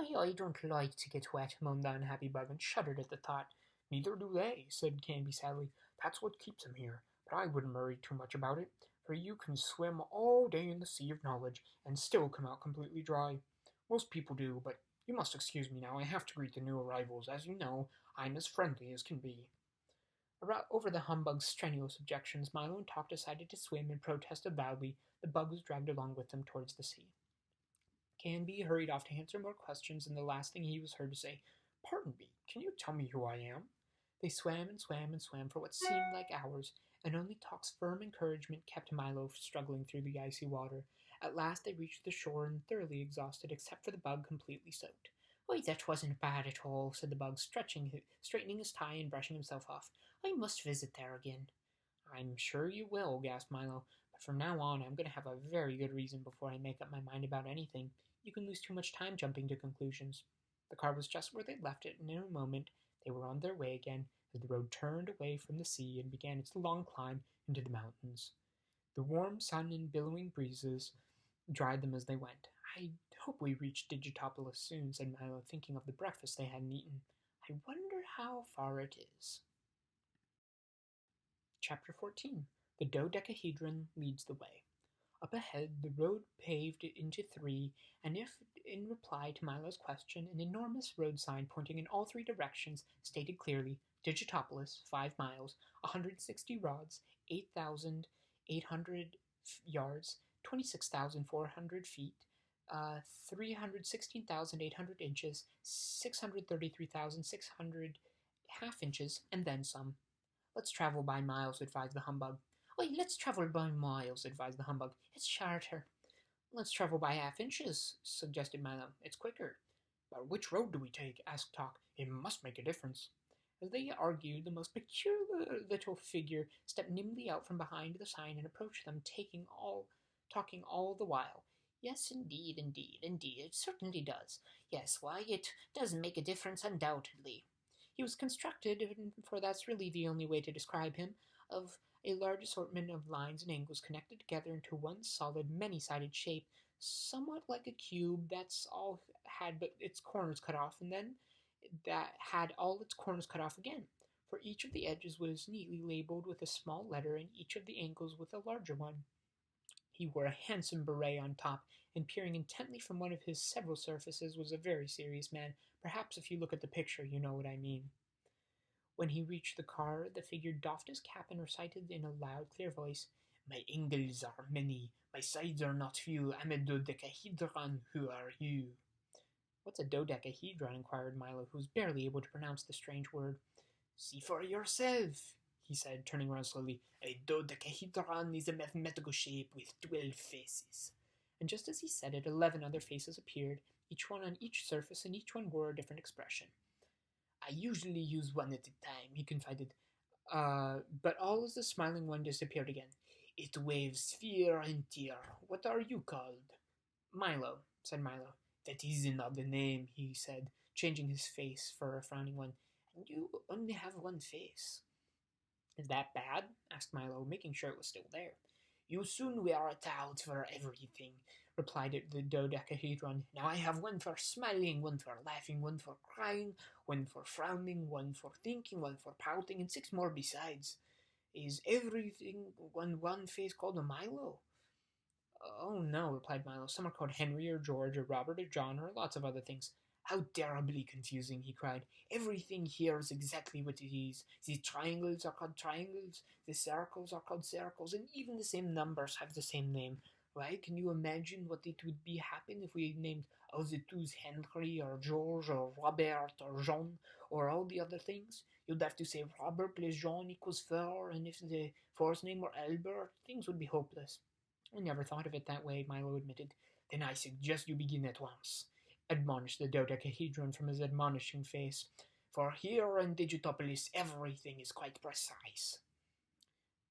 I don't like to get wet, moaned the unhappy bug, and shuddered at the thought. Neither do they, said Canby sadly. That's what keeps him here. But I wouldn't worry too much about it, for you can swim all day in the sea of knowledge and still come out completely dry. Most people do, but you must excuse me now. I have to greet the new arrivals. As you know, I'm as friendly as can be. Over the humbug's strenuous objections, Milo and Top decided to swim and protested loudly. The bug was dragged along with them towards the sea. Canby hurried off to answer more questions, and the last thing he was heard to say, Pardon me, can you tell me who I am? They swam and swam and swam for what seemed like hours, and only Tock's firm encouragement kept Milo struggling through the icy water. At last they reached the shore and thoroughly exhausted, except for the bug completely soaked. Why, that wasn't bad at all, said the bug, straightening his tie and brushing himself off. I must visit there again. I'm sure you will, gasped Milo, but from now on I'm going to have a very good reason before I make up my mind about anything. You can lose too much time jumping to conclusions. The car was just where they'd left it, and in a moment they were on their way again as the road turned away from the sea and began its long climb into the mountains. The warm sun and billowing breezes dried them as they went. I hope we reach Digitopolis soon, said Milo, thinking of the breakfast they hadn't eaten. I wonder how far it is. Chapter 14. The dodecahedron leads the way. Up ahead, the road paved into 3, and if, in reply to Milo's question, an enormous road sign pointing in all 3 directions stated clearly, Digitopolis, 5 miles, 160 rods, 8,800 yards, 26,400 feet, 316,800 inches, 633,600 half inches, and then some. Let's travel by miles, advised the humbug. Why, let's travel by miles, advised the humbug. It's shorter. Let's travel by half inches, suggested Milo. It's quicker. But which road do we take? Asked Tock. It must make a difference. As they argued, the most peculiar little figure stepped nimbly out from behind the sign and approached them, talking all the while. Yes, indeed, it certainly does. Yes, why, it does make a difference, undoubtedly. He was constructed, for that's really the only way to describe him, of a large assortment of lines and angles connected together into one solid, many-sided shape, somewhat like a cube that's all had but its corners cut off, and then that had all its corners cut off again. For each of the edges was neatly labeled with a small letter, and each of the angles with a larger one. He wore a handsome beret on top, and peering intently from one of his several surfaces was a very serious man. Perhaps if you look at the picture, you know what I mean. When he reached the car, the figure doffed his cap and recited in a loud, clear voice, My angles are many, my sides are not few, I'm a dodecahedron, who are you? What's a dodecahedron? Inquired Milo, who was barely able to pronounce the strange word. See for yourself, he said, turning around slowly. A dodecahedron is a mathematical shape with 12 faces. And just as he said it, 11 other faces appeared, each one on each surface, and each one wore a different expression. I usually use one at a time, he confided. But all as the smiling one disappeared again. It waves sphere and tear. What are you called? Milo, said Milo. That is another name, he said, changing his face for a frowning one. And you only have one face. Is that bad? Asked Milo, making sure it was still there. You soon wear it out for everything, replied the dodecahedron. Now I have one for smiling, one for laughing, one for crying, one for frowning, one for thinking, one for pouting, and 6 more besides. Is everything on one face called a Milo? Oh, no, replied Milo. Some are called Henry or George or Robert or John or lots of other things. How terribly confusing, he cried. Everything here is exactly what it is. The triangles are called triangles, the circles are called circles, and even the same numbers have the same name. Why, can you imagine what it would be happen if we named All the twos Henry or George or Robert or Jean or all the other things. You'd have to say Robert plus Jean equals 4, and if the fourth name were Albert, things would be hopeless. I never thought of it that way, Milo admitted. Then I suggest you begin at once, admonished the dodecahedron from his admonishing face. For here in Digitopolis everything is quite precise.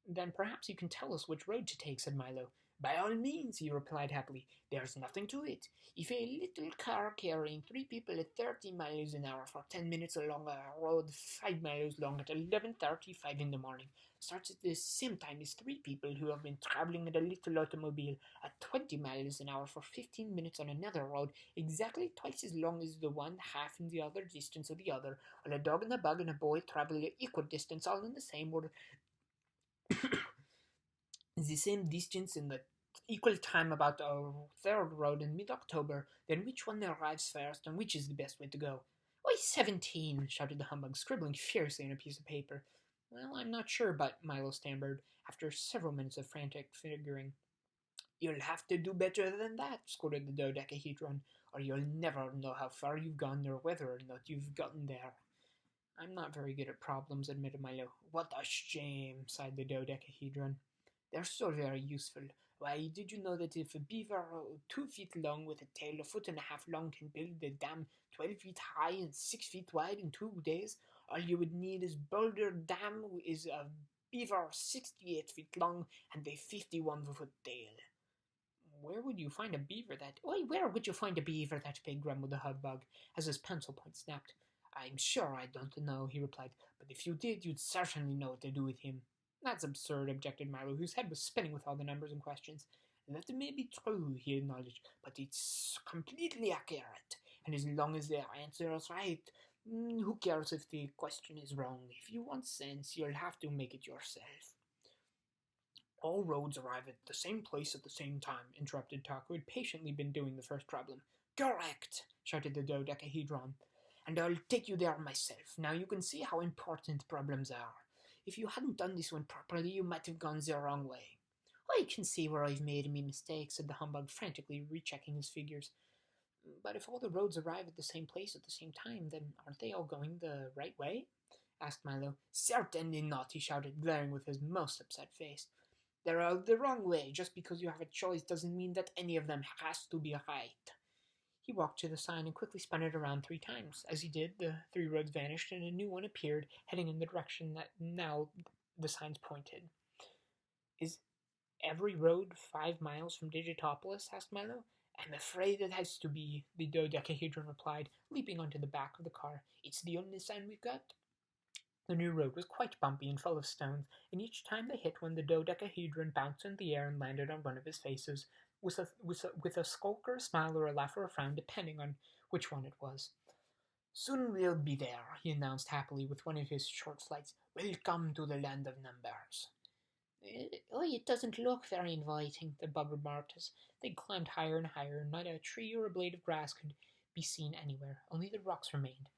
Then perhaps you can tell us which road to take, said Milo. By all means, he replied happily. There's nothing to it. If a little car carrying 3 people at 30 miles an hour for 10 minutes along a road 5 miles long at 11:35 in the morning starts at the same time as 3 people who have been traveling in a little automobile at 20 miles an hour for 15 minutes on another road exactly twice as long as the one, half in the other distance of the other, while a dog and a bug and a boy travel an equal distance all in the same order, the same distance in the equal time about a third road in mid-October, then which one arrives first and which is the best way to go? Why, 17, shouted the humbug, scribbling fiercely on a piece of paper. Well, I'm not sure, but Milo stammered, after several minutes of frantic figuring. You'll have to do better than that, scolded the dodecahedron, or you'll never know how far you've gone or whether or not you've gotten there. I'm not very good at problems, admitted Milo. What a shame, sighed the dodecahedron. They're so very useful. Why, did you know that if a beaver 2 feet long with a tail a foot and a half long can build a dam 12 feet high and 6 feet wide in 2 days, all you would need is Boulder Dam is a beaver 68 feet long and a 51-foot tail. Where would you find a beaver that... where would you find a beaver that big, grumbled the humbug, as his pencil point snapped. I'm sure I don't know, he replied, but if you did, you'd certainly know what to do with him. That's absurd, objected Milo, whose head was spinning with all the numbers and questions. That may be true, he acknowledged, but it's completely accurate, and as long as the answer is right, who cares if the question is wrong? If you want sense, you'll have to make it yourself. All roads arrive at the same place at the same time, interrupted Talk, who had patiently been doing the first problem. Correct, shouted the dodecahedron, and I'll take you there myself. Now you can see how important problems are. If you hadn't done this one properly, you might have gone the wrong way. I can see where I've made me mistakes, said the humbug, frantically rechecking his figures. But if all the roads arrive at the same place at the same time, then aren't they all going the right way? Asked Milo. Certainly not, he shouted, glaring with his most upset face. They're all the wrong way. Just because you have a choice doesn't mean that any of them has to be right. He walked to the sign and quickly spun it around 3 times. As he did, the 3 roads vanished and a new one appeared, heading in the direction that now the signs pointed. Is every road 5 miles from Digitopolis? Asked Milo. I'm afraid it has to be, the dodecahedron replied, leaping onto the back of the car. It's the only sign we've got. The new road was quite bumpy and full of stones, and each time they hit one, the dodecahedron bounced in the air and landed on one of his faces, with a skulker, a smile, or a laugh or a frown, depending on which one it was. Soon we'll be there, he announced happily with one of his short flights. Welcome to the land of numbers. It doesn't look very inviting, the bug remarked as they climbed higher and higher. Not a tree or a blade of grass could be seen anywhere. Only the rocks remained.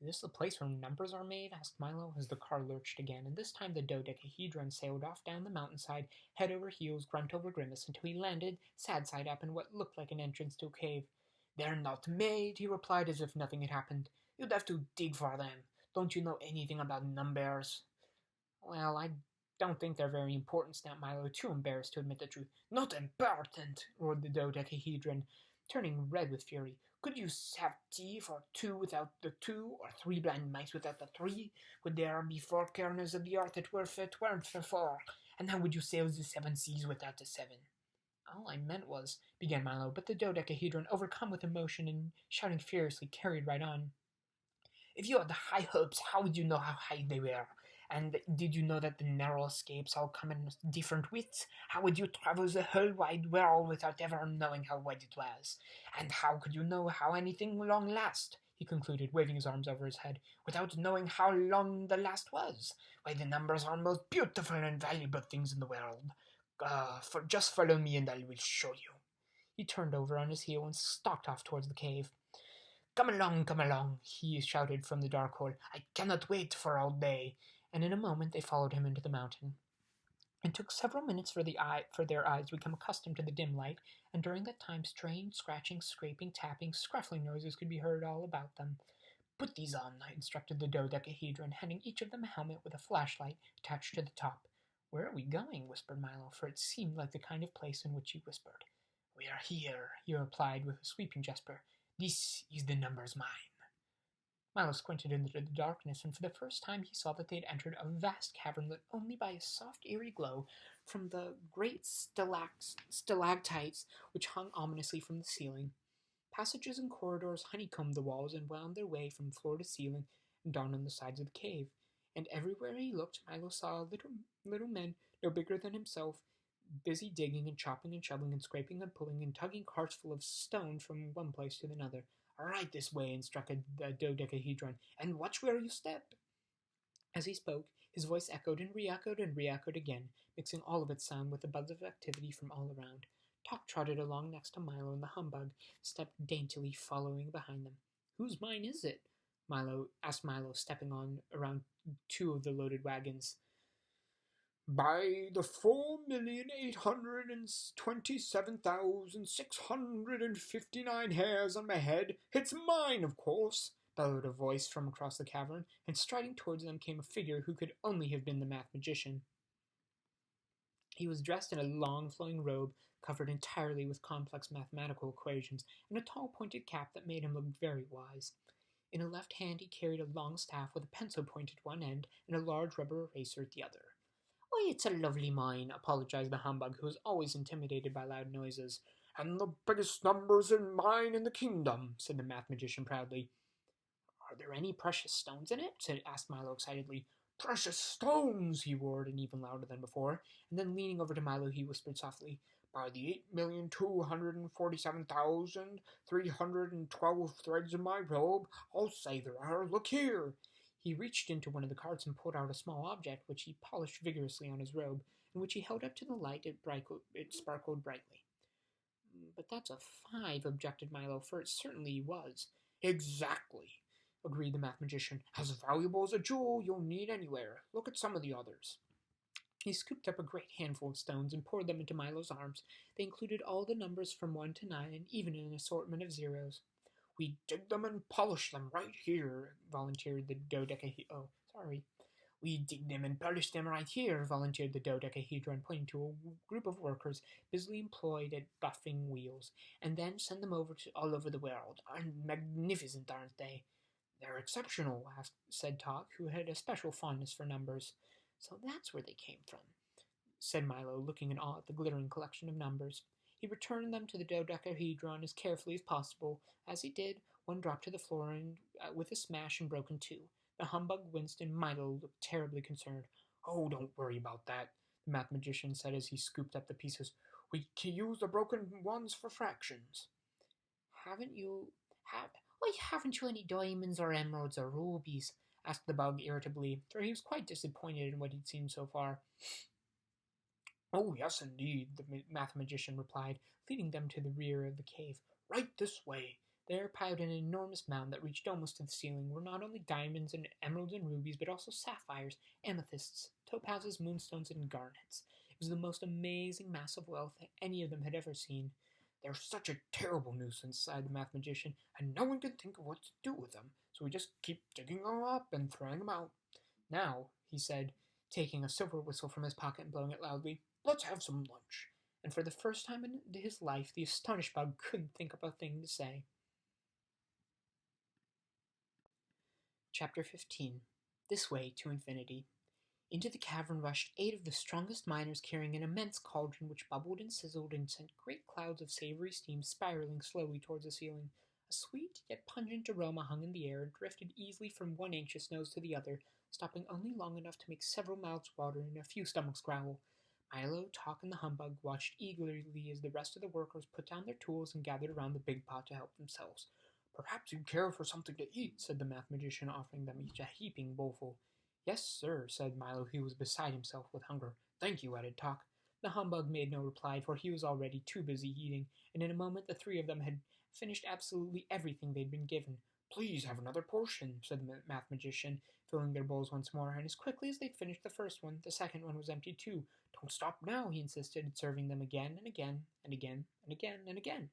Is this the place where numbers are made? Asked Milo as the car lurched again, and this time the dodecahedron sailed off down the mountainside, head over heels, grunt over grimace, until he landed, sad side up, in what looked like an entrance to a cave. They're not made, he replied as if nothing had happened. You'd have to dig for them. Don't you know anything about numbers? Well, I don't think they're very important, snapped Milo, too embarrassed to admit the truth. Not important, roared the dodecahedron, turning red with fury. Could you have tea for 2 without the 2, or 3 blind mice without the 3? Would there be 4 corners of the earth that weren't for 4? And how would you sail the 7 seas without the 7? All I meant was, began Milo, but the dodecahedron, overcome with emotion and shouting furiously, carried right on. If you had high hopes, how would you know how high they were? And did you know that the narrow escapes all come in different widths? How would you travel the whole wide world without ever knowing how wide it was? And how could you know how anything long last? He concluded, waving his arms over his head, without knowing how long the last was. Why, the numbers are the most beautiful and valuable things in the world. Just follow me and I will show you. He turned over on his heel and stalked off towards the cave. Come along, he shouted from the dark hole. I cannot wait for all day. And in a moment they followed him into the mountain. It took several minutes for their eyes to become accustomed to the dim light, and during that time strange scratching, scraping, tapping, scruffling noises could be heard all about them. "Put these on," instructed the dodecahedron, handing each of them a helmet with a flashlight attached to the top. "Where are we going?" whispered Milo, for it seemed like the kind of place in which he whispered. "We are here," he replied with a sweeping gesture. "This is the number's mine." Milo squinted into the darkness, and for the first time he saw that they had entered a vast cavern lit only by a soft, eerie glow from the great stalactites which hung ominously from the ceiling. Passages and corridors honeycombed the walls and wound their way from floor to ceiling and down on the sides of the cave. And everywhere he looked, Milo saw little men no bigger than himself, busy digging and chopping and shoveling and scraping and pulling and tugging carts full of stone from one place to another. "Right this way," instructed the dodecahedron, "and watch where you step." As he spoke, his voice echoed and re-echoed again, mixing all of its sound with the buzz of activity from all around. Tock trotted along next to Milo, and the humbug stepped daintily, following behind them. "Whose mine is it?" asked Milo, stepping on around two of the loaded wagons. "By the 4,827,659 hairs on my head, it's mine, of course," bellowed a voice from across the cavern, and striding towards them came a figure who could only have been the math magician. He was dressed in a long flowing robe covered entirely with complex mathematical equations, and a tall pointed cap that made him look very wise. In a left hand he carried a long staff with a pencil point at one end and a large rubber eraser at the other. "Why, it's a lovely mine," apologized the humbug, who was always intimidated by loud noises. "And the biggest numbers in mine in the kingdom," said the math magician proudly. "Are there any precious stones in it?" asked Milo excitedly. "Precious stones!" he roared, and even louder than before, and then leaning over to Milo he whispered softly, "By the 8,247,312 threads in my robe, I'll say there are. Look here!" He reached into one of the carts and pulled out a small object which he polished vigorously on his robe, and which he held up to the light. It sparkled brightly. "But that's a 5, objected Milo, for it certainly was. "Exactly," agreed the math magician. "As valuable as a jewel you'll need anywhere. Look at some of the others." He scooped up a great handful of stones and poured them into Milo's arms. They included all the numbers from 1 to 9 and even an assortment of zeros. "We dig them and polish them right here," volunteered the "We dig them and polish them right here," volunteered the dodecahedron, pointing to a group of workers busily employed at buffing wheels, "and then send them all over the world. Magnificent, aren't they?" "They're exceptional," said Tock, who had a special fondness for numbers. "So that's where they came from," said Milo, looking in awe at the glittering collection of numbers. He returned them to the dodecahedron as carefully as possible. As he did, one dropped to the floor and with a smash and broke in two. The humbug winced, and Milo looked terribly concerned. "Oh, don't worry about that," the math magician said as he scooped up the pieces. "We can use the broken ones for fractions." Haven't you any diamonds or emeralds or rubies?" asked the bug irritably, for he was quite disappointed in what he'd seen so far. "Oh, yes, indeed," the math magician replied, leading them to the rear of the cave. "Right this way." There, piled in an enormous mound that reached almost to the ceiling, were not only diamonds and emeralds and rubies, but also sapphires, amethysts, topazes, moonstones, and garnets. It was the most amazing mass of wealth that any of them had ever seen. "They're such a terrible nuisance," sighed the math magician, "and no one can think of what to do with them, so we just keep digging them up and throwing them out." "Now," he said, taking a silver whistle from his pocket and blowing it loudly, "let's have some lunch." And for the first time in his life, the astonished bug couldn't think of a thing to say. Chapter 15. This Way to Infinity. Into the cavern rushed 8 of the strongest miners carrying an immense cauldron which bubbled and sizzled and sent great clouds of savory steam spiraling slowly towards the ceiling. A sweet yet pungent aroma hung in the air and drifted easily from one anxious nose to the other, stopping only long enough to make several mouths water and a few stomachs growl. Milo, Tock, and the humbug watched eagerly as the rest of the workers put down their tools and gathered around the big pot to help themselves. "Perhaps you'd care for something to eat," said the math magician, offering them each a heaping bowlful. "Yes, sir," said Milo, who was beside himself with hunger. "Thank you," added Tock. The humbug made no reply, for he was already too busy eating, and in a moment the 3 of them had finished absolutely everything they'd been given. Please have another portion, said the math magician, filling their bowls once more, and as quickly as they'd finished the first one, the second one was empty too. Don't stop now, he insisted, serving them again and again and again and again and again.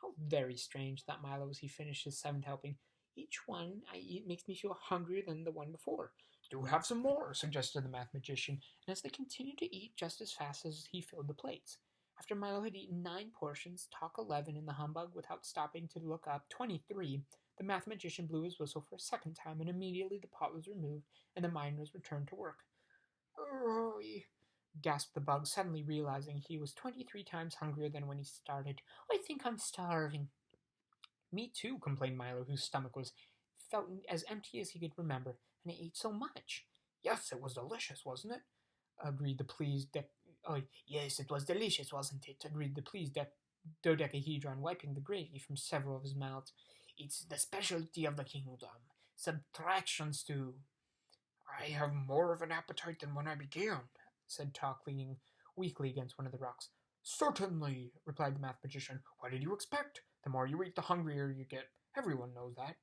How very strange, thought Milo as he finished his seventh helping. Each one I eat makes me feel hungrier than the one before. Do have some more, suggested the math magician, and as they continued to eat just as fast as he filled the plates. After Milo had eaten 9 portions, Talk 11, and the humbug, without stopping to look up, 23, the math magician blew his whistle for a second time, and immediately the pot was removed, and the miners returned to work. Oh, gasped the bug, suddenly realizing he was 23 times hungrier than when he started. I think I'm starving. Me too, complained Milo, whose stomach felt as empty as he could remember, and he ate so much. Yes, it was delicious, wasn't it? Agreed the pleased yes, it was delicious, wasn't it? Agreed the pleased dodecahedron, wiping the gravy from several of his mouths. It's the specialty of the kingdom. Subtractions too. I have more of an appetite than when I began, said Talk, leaning weakly against one of the rocks. Certainly, replied the math magician. What did you expect? The more you eat, the hungrier you get. Everyone knows that.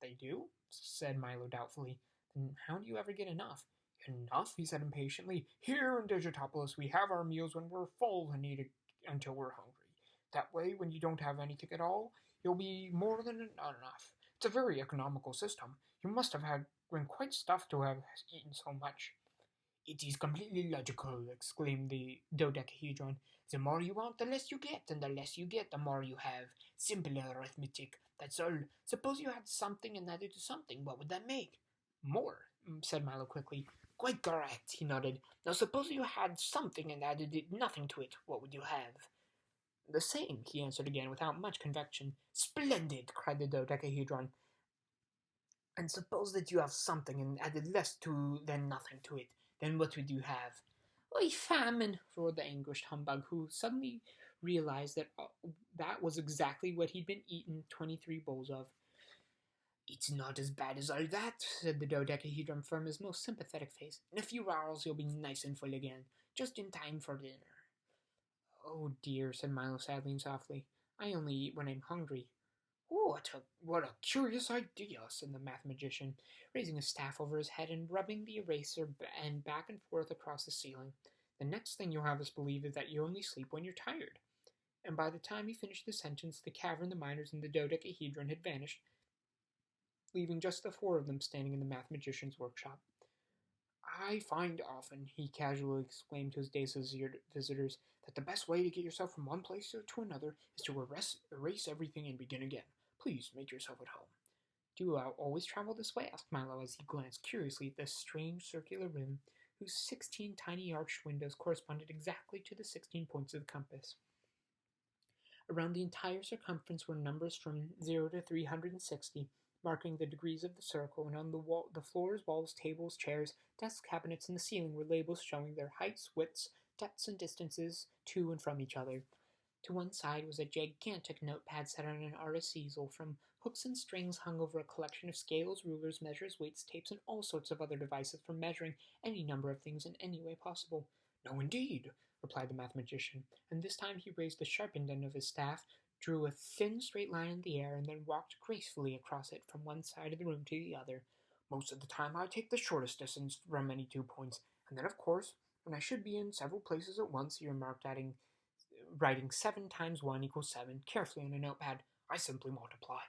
They do? Said Milo doubtfully. Then how do you ever get enough? Enough? He said impatiently. Here in Digitopolis we have our meals when we're full and eat until we're hungry. That way, when you don't have anything at all, you'll be more than enough. It's a very economical system. You must have been quite stuffed to have eaten so much. It is completely logical, exclaimed the dodecahedron. The more you want, the less you get, and the less you get, the more you have. Simple arithmetic, that's all. Suppose you had something and added to something, what would that make? More, said Milo quickly. Quite correct, he nodded. Now suppose you had something and added nothing to it, what would you have? The same, he answered again, without much conviction. Splendid, cried the dodecahedron. And suppose that you have something and added less than nothing to it. Then what would you have? Why, famine, roared the anguished humbug, who suddenly realized that that was exactly what he'd been eating 23 bowls of. It's not as bad as all that, said the dodecahedron from his most sympathetic face. In a few hours you'll be nice and full again, just in time for dinner. Oh dear, said Milo sadly and softly. I only eat when I'm hungry. What a curious idea, said the math magician, raising his staff over his head and rubbing the eraser and back and forth across the ceiling. The next thing you'll have us believe is that you only sleep when you're tired. And by the time he finished the sentence, the cavern, the miners, and the dodecahedron had vanished, leaving just the 4 of them standing in the math magician's workshop. I find often, he casually exclaimed to his dazed visitors, that the best way to get yourself from one place to another is to erase everything and begin again. Please make yourself at home. Do you always travel this way? Asked Milo as he glanced curiously at this strange circular room, whose 16 tiny arched windows corresponded exactly to the 16 points of the compass. Around the entire circumference were numbers from 0 to 360, marking the degrees of the circle, and on the floors, walls, tables, chairs, desk cabinets, and the ceiling were labels showing their heights, widths, depths, and distances to and from each other. To one side was a gigantic notepad set on an artist's easel. From hooks and strings hung over a collection of scales, rulers, measures, weights, tapes, and all sorts of other devices for measuring any number of things in any way possible. No, indeed, replied the math magician, and this time he raised the sharpened end of his staff, drew a thin straight line in the air, and then walked gracefully across it from one side of the room to the other. Most of the time I take the shortest distance from any 2 points, and then, of course, when I should be in several places at once, he remarked, writing 7 times 1 equals 7 carefully on a notepad, I simply multiply.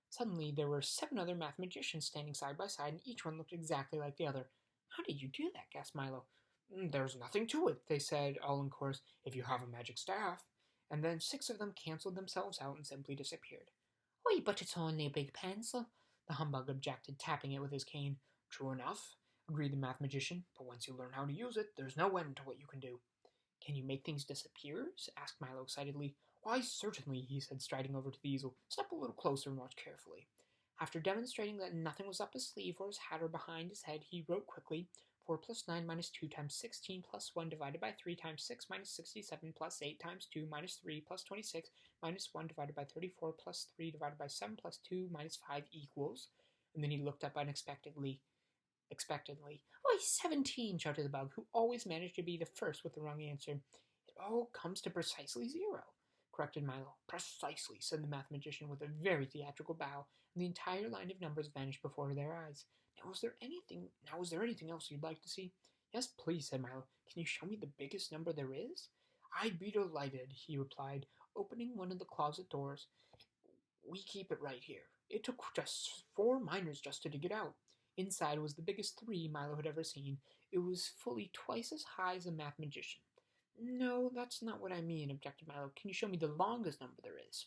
Suddenly there were 7 other math magicians standing side by side, and each one looked exactly like the other. How did you do that? Gasped Milo. There's nothing to it, they said, all in chorus, if you have a magic staff. And then 6 of them cancelled themselves out and simply disappeared. Why, but it's only a big pencil, the humbug objected, tapping it with his cane. True enough, agreed the math magician, but once you learn how to use it, there's no end to what you can do. Can you make things disappear? Asked Milo excitedly. Why, certainly, he said, striding over to the easel. Step a little closer and watch carefully. After demonstrating that nothing was up his sleeve or his hat or behind his head, he wrote quickly, 4 plus 9 minus 2 times 16 plus 1 divided by 3 times 6 minus 67 plus 8 times 2 minus 3 plus 26 minus 1 divided by 34 plus 3 divided by 7 plus 2 minus 5 equals. And then he looked up unexpectedly. Why, 17, shouted the bug, who always managed to be the first with the wrong answer. It all comes to precisely 0, corrected Milo. Precisely, said the math magician with a very theatrical bow, and the entire line of numbers vanished before their eyes. Now, is there anything else you'd like to see? Yes, please, said Milo. Can you show me the biggest number there is? I'd be delighted, he replied, opening one of the closet doors. We keep it right here. It took just 4 miners just to dig it out. Inside was the biggest 3 Milo had ever seen. It was fully twice as high as a math magician. No, that's not what I mean, objected Milo. Can you show me the longest number there is?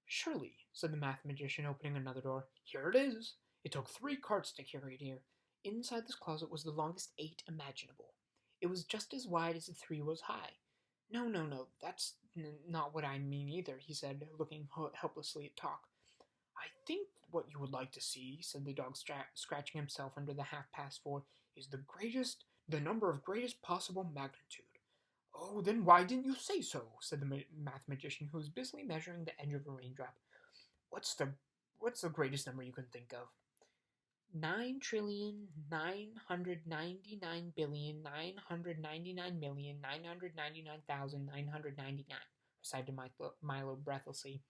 Surely, said the math magician, opening another door. Here it is. It took 3 carts to carry it here. Inside this closet was the longest 8 imaginable. It was just as wide as the 3 was high. No, that's not what I mean either, he said, looking helplessly at Talk. I think what you would like to see, said the dog, scratching himself under the 4:30, is the number of greatest possible magnitude. Oh, then why didn't you say so, said the math magician, who was busily measuring the edge of a raindrop. What's the greatest number you can think of? 9,999,999,999,999, recited Milo breathlessly.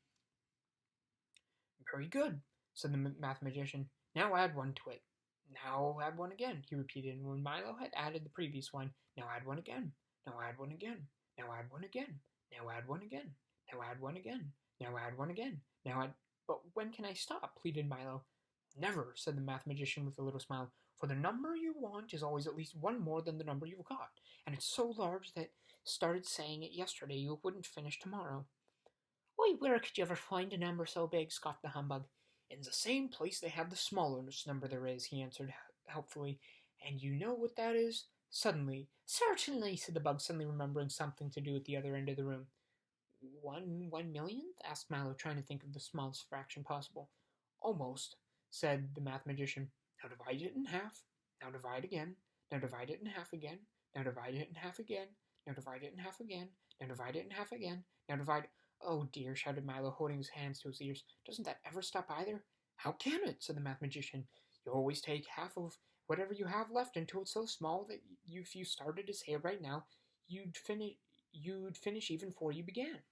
Very good, said the math magician. Now add 1 to it. Now add 1 again, he repeated, and when Milo had added the previous one, now add 1 again. Now add 1 again. Now add 1 again. Now add 1 again. Now add 1 again. Now add 1 again. Now add... But when can I stop? Pleaded Milo. Never, said the math magician with a little smile, for the number you want is always at least 1 more than the number you've got, and it's so large that started saying it yesterday you wouldn't finish tomorrow. Why, where could you ever find a number so big? Scoffed the humbug. In the same place they have the smallest number there is, he answered helpfully. And you know what that is? Suddenly. Certainly, said the bug, suddenly remembering something to do at the other end of the room. 1/1,000,000th? Asked Milo, trying to think of the smallest fraction possible. Almost, said the math magician. Now divide it in half. Now divide again. Now divide it in half again. Now divide it in half again. Now divide it in half again. Now divide it in half again. Now divide... Oh dear, shouted Milo, holding his hands to his ears. Doesn't that ever stop either? How can it? Said the math magician. You always take half of whatever you have left until it's so small that if you started to say it right now, you'd finish even before you began.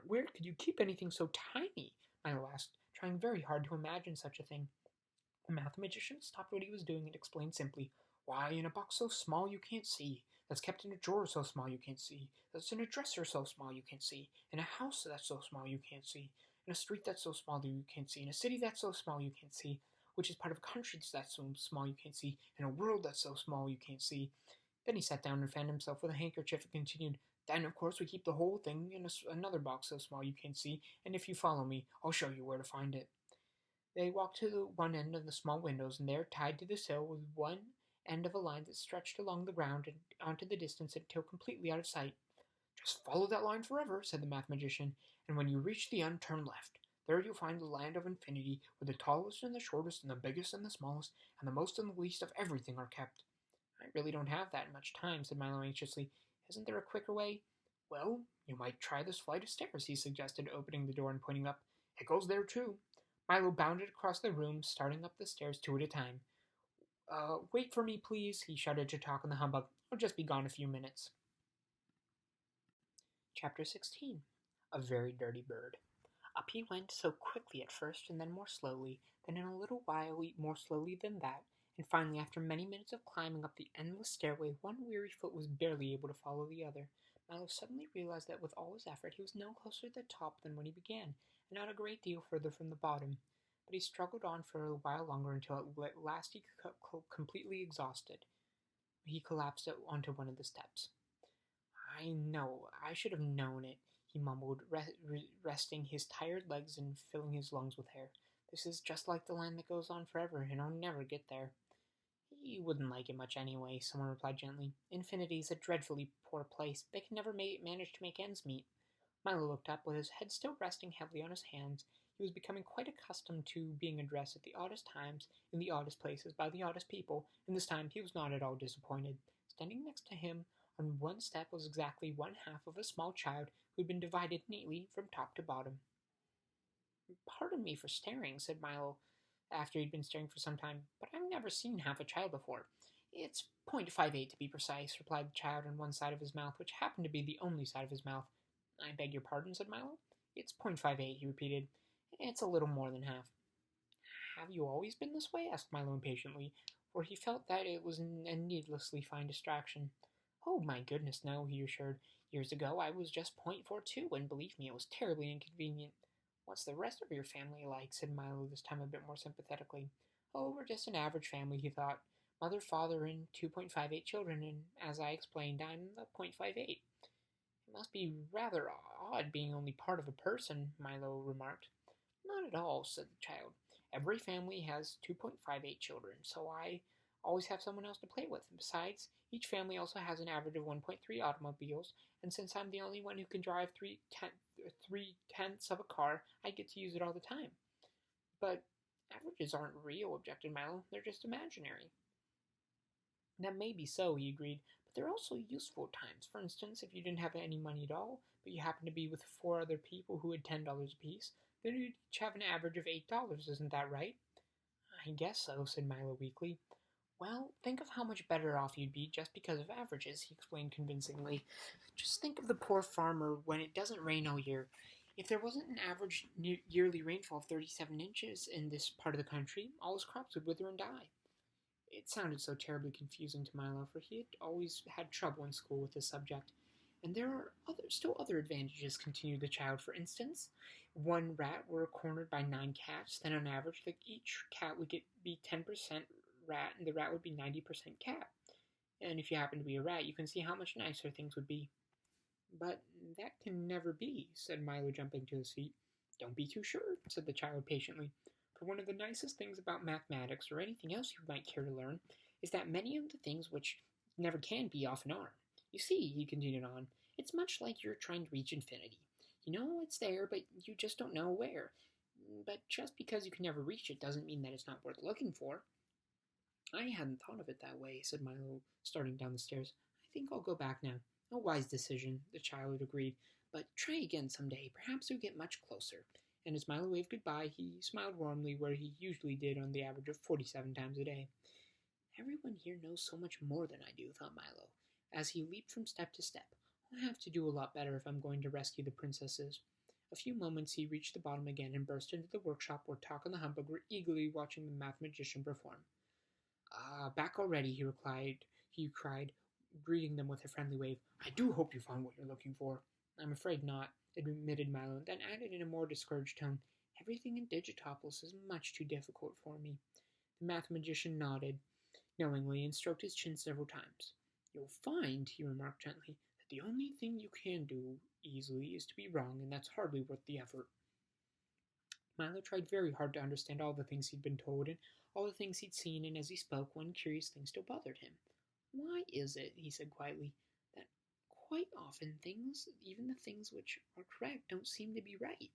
Where could you keep anything so tiny? Milo asked, trying very hard to imagine such a thing. The math magician stopped what he was doing and explained simply. Why, in a box so small you can't see, that's kept in a drawer so small you can't see, that's in a dresser so small you can't see, in a house that's so small you can't see, in a street that's so small that you can't see, in a city that's so small you can't see, which is part of a country that's so small you can't see, in a world that's so small you can't see. Then he sat down and fanned himself with a handkerchief and continued, Then, of course, we keep the whole thing in another box so small you can't see, and if you follow me, I'll show you where to find it. They walked to the one end of the small windows, and there, tied to the sill, was one end of a line that stretched along the ground and onto the distance until completely out of sight. Just follow that line forever, said the math magician, and when you reach the end, turn left. There you'll find the land of infinity, where the tallest and the shortest and the biggest and the smallest and the most and the least of everything are kept. I really don't have that much time, said Milo anxiously. Isn't there a quicker way? Well, you might try this flight of stairs, he suggested, opening the door and pointing up. It goes there, too. Milo bounded across the room, starting up the stairs 2 at a time. Wait for me, please, he shouted to Talk and the humbug. I'll just be gone a few minutes. Chapter 16. A Very Dirty Bird. Up he went, so quickly at first, and then more slowly, then in a little while more slowly than that, and finally, after many minutes of climbing up the endless stairway, one weary foot was barely able to follow the other. Milo suddenly realized that with all his effort, he was no closer to the top than when he began, and not a great deal further from the bottom. But he struggled on for a while longer until at last he completely exhausted. He collapsed onto one of the steps. I know, I should have known it, he mumbled, resting his tired legs and filling his lungs with air. This is just like the land that goes on forever, and I'll never get there. You wouldn't like it much anyway, someone replied gently. Infinity is a dreadfully poor place. They can never manage to make ends meet. Milo looked up, with his head still resting heavily on his hands. He was becoming quite accustomed to being addressed at the oddest times, in the oddest places, by the oddest people, and this time he was not at all disappointed. Standing next to him on one step was exactly 1/2 of a small child who had been divided neatly from top to bottom. Pardon me for staring, said Milo, after he'd been staring for some time, but I've never seen half a child before. It's 0.58 to be precise, replied the child on one side of his mouth, which happened to be the only side of his mouth. I beg your pardon, said Milo. It's 0.58, he repeated. It's a little more than half. Have you always been this way? Asked Milo impatiently, for he felt that it was a needlessly fine distraction. Oh, my goodness, no, he assured. Years ago I was just .42, and believe me, it was terribly inconvenient. What's the rest of your family like? Said Milo, this time a bit more sympathetically. Oh, we're just an average family, he thought. Mother, father, and 2.58 children, and as I explained, I'm the .58. It must be rather odd being only part of a person, Milo remarked. Not at all, said the child. Every family has 2.58 children, so I always have someone else to play with. Besides, each family also has an average of 1.3 automobiles, and since I'm the only one who can drive three-tenths of a car, I get to use it all the time. But averages aren't real, objected Milo. They're just imaginary. That may be so, he agreed, but they're also useful at times. For instance, if you didn't have any money at all, but you happened to be with 4 other people who had $10 apiece, then you'd each have an average of $8, isn't that right? I guess so, said Milo weakly. Well, think of how much better off you'd be just because of averages, he explained convincingly. Just think of the poor farmer when it doesn't rain all year. If there wasn't an average yearly rainfall of 37 inches in this part of the country, all his crops would wither and die. It sounded so terribly confusing to Milo, for he had always had trouble in school with this subject. And there are still other advantages, continued the child. For instance, 1 rat were cornered by 9 cats, then on average each cat would be 10% rat, and the rat would be 90% cat. And if you happen to be a rat, you can see how much nicer things would be. But that can never be, said Milo, jumping to his feet. Don't be too sure, said the child patiently. For one of the nicest things about mathematics, or anything else you might care to learn, is that many of the things which never can be often are. You see, he continued on, it's much like you're trying to reach infinity. You know it's there, but you just don't know where. But just because you can never reach it doesn't mean that it's not worth looking for. I hadn't thought of it that way, said Milo, starting down the stairs. I think I'll go back now. A wise decision, the child agreed. But try again some day. Perhaps you'll get much closer. And as Milo waved goodbye, he smiled warmly where he usually did on the average of 47 times a day. Everyone here knows so much more than I do, thought Milo, as he leaped from step to step. I'll have to do a lot better if I'm going to rescue the princesses. A few moments he reached the bottom again and burst into the workshop where Talk and the Humbug were eagerly watching the mathematician perform. Back already, he cried, greeting them with a friendly wave. I do hope you found what you're looking for. I'm afraid not, admitted Milo, then added in a more discouraged tone, Everything in Digitopolis is much too difficult for me. The mathematician nodded knowingly and stroked his chin several times. You'll find, he remarked gently, that the only thing you can do easily is to be wrong, and that's hardly worth the effort. Milo tried very hard to understand all the things he'd been told and all the things he'd seen, and as he spoke, one curious thing still bothered him. Why is it, he said quietly, that quite often things, even the things which are correct, don't seem to be right?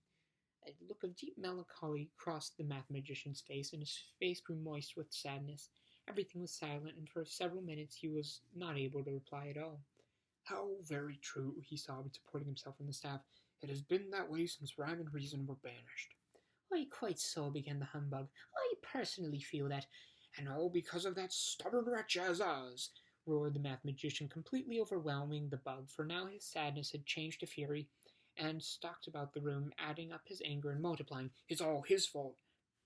A look of deep melancholy crossed the mathematician's face, and his face grew moist with sadness. Everything was silent, and for several minutes he was not able to reply at all. How very true, he sobbed, supporting himself on the staff. It has been that way since rhyme and reason were banished. Why, quite so, began the humbug. I personally feel that. And all because of that stubborn wretch as us, roared the mathematician, completely overwhelming the bug, for now his sadness had changed to fury, and stalked about the room, adding up his anger and multiplying. It's all his fault.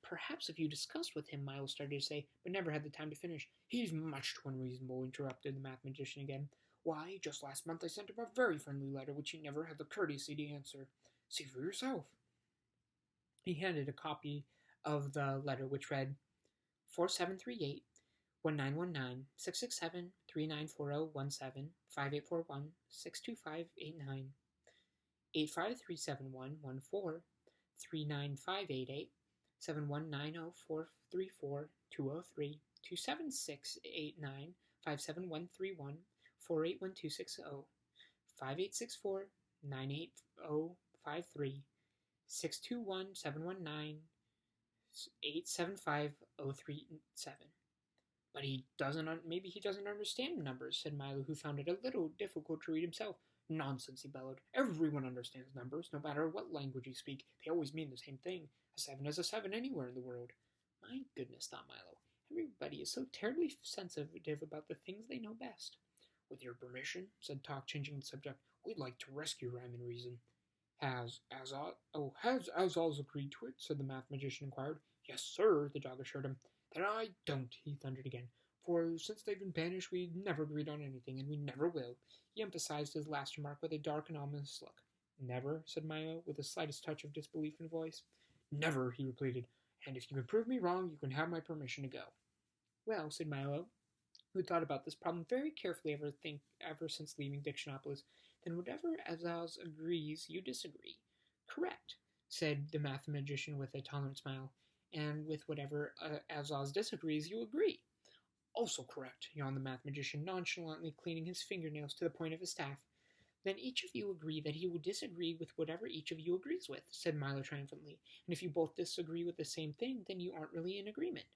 Perhaps if you discussed with him, Miles started to say, but never had the time to finish. He's much too unreasonable, interrupted the mathematician again. Why, just last month I sent him a very friendly letter, which he never had the courtesy to answer. See for yourself. He handed a copy of the letter, which read, 4738 1919 667 394017 5841 62589 8537114 39588 7190434 203 27689 57131 481260 5864 98053 621-719-875037. But maybe he doesn't understand numbers, said Milo, who found it a little difficult to read himself. Nonsense, he bellowed. Everyone understands numbers, no matter what language you speak. They always mean the same thing. A 7 is a 7 anywhere in the world. My goodness, thought Milo. Everybody is so terribly sensitive about the things they know best. With your permission, said Talk, changing the subject, we'd like to rescue Rhyme and Reason. Has Azaz agreed to it? Said the math magician inquired. Yes, sir, the dog assured him. Then I don't, he thundered again. For since they've been banished, we never agreed on anything, and we never will. He emphasized his last remark with a dark and ominous look. Never? Said Milo, with the slightest touch of disbelief in voice. Never, he repeated. And if you can prove me wrong, you can have my permission to go. Well, said Milo, who had thought about this problem very carefully ever since leaving Dictionopolis, then whatever Azaz agrees, you disagree. Correct, said the math magician with a tolerant smile. And with whatever Azaz disagrees, you agree. Also correct, yawned the math magician, nonchalantly cleaning his fingernails to the point of his staff. Then each of you agree that he will disagree with whatever each of you agrees with, said Milo triumphantly. And if you both disagree with the same thing, then you aren't really in agreement.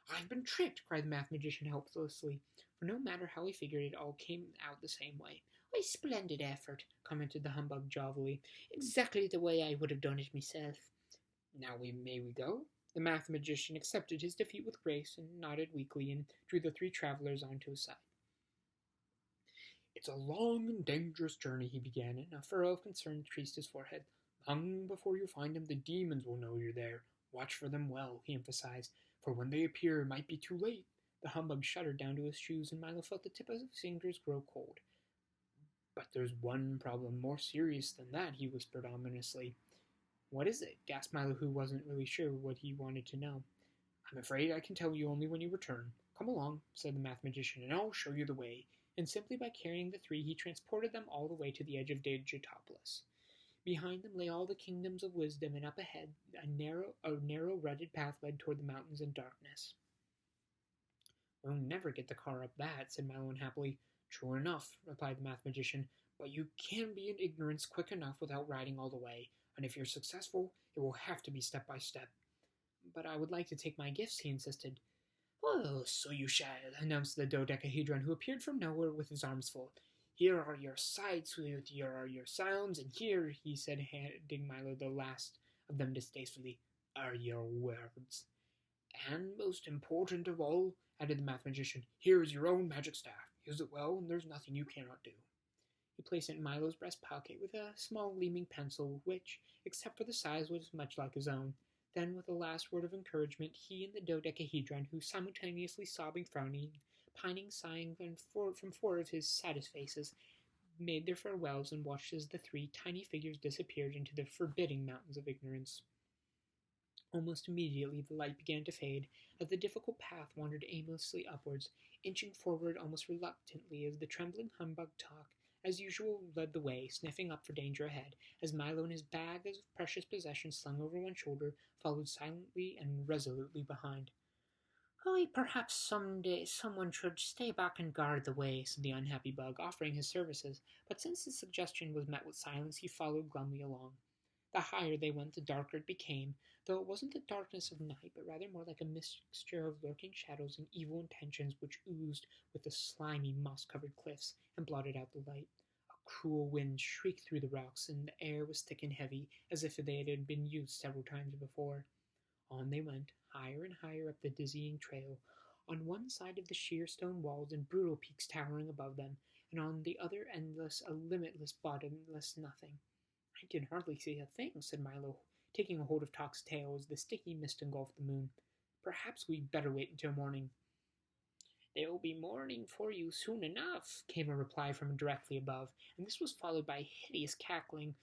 I've been tricked, cried the math magician helplessly, for no matter how he figured it all came out the same way. A splendid effort, commented the humbug jovially. Exactly the way I would have done it myself. Now may we go? The math magician accepted his defeat with grace and nodded weakly and drew the three travelers onto his side. It's a long and dangerous journey, he began, and a furrow of concern creased his forehead. Long before you find them, the demons will know you're there. Watch for them well, he emphasized, for when they appear, it might be too late. The humbug shuddered down to his shoes, and Milo felt the tip of his fingers grow cold. But there's one problem more serious than that, he whispered ominously. What is it? Gasped Milo, who wasn't really sure what he wanted to know. I'm afraid I can tell you only when you return. Come along, said the math magician, and I'll show you the way. And simply by carrying the three, he transported them all the way to the edge of Digitopolis. Behind them lay all the kingdoms of wisdom, and up ahead, a narrow, rutted path led toward the mountains and darkness. We'll never get the car up that, said Milo unhappily. True enough, replied the math magician, but you can be in ignorance quick enough without riding all the way, and if you're successful, it will have to be step by step. But I would like to take my gifts, he insisted. Oh, so you shall, announced the dodecahedron, who appeared from nowhere with his arms full. Here are your sights, here are your sounds, and here, he said, handing Milo the last of them distastefully, are your words. And most important of all, added the math magician, here is your own magic staff. Use it well, and there's nothing you cannot do. He placed it in Milo's breast pocket with a small gleaming pencil, which, except for the size, was much like his own. Then, with a last word of encouragement, he and the dodecahedron, who simultaneously sobbing, frowning, pining, sighing, from four of his saddest faces, made their farewells and watched as the three tiny figures disappeared into the forbidding mountains of ignorance. Almost immediately the light began to fade, as the difficult path wandered aimlessly upwards, inching forward almost reluctantly as the trembling humbug talk, as usual, led the way, sniffing up for danger ahead, as Milo and his bag of precious possessions slung over one shoulder followed silently and resolutely behind. Perhaps someday someone should stay back and guard the way, said the unhappy bug, offering his services, but since his suggestion was met with silence, he followed glumly along. The higher they went, the darker it became, though it wasn't the darkness of night, but rather more like a mixture of lurking shadows and evil intentions which oozed with the slimy, moss-covered cliffs and blotted out the light. A cruel wind shrieked through the rocks, and the air was thick and heavy, as if they had been used several times before. On they went, higher and higher up the dizzying trail, on one side of the sheer stone walls and brutal peaks towering above them, and on the other endless, a limitless, bottomless nothing. I can hardly see a thing, said Milo, taking a hold of Tock's tail as the sticky mist engulfed the moon. Perhaps we'd better wait until morning. There will be morning for you soon enough, came a reply from directly above, and this was followed by a hideous cackling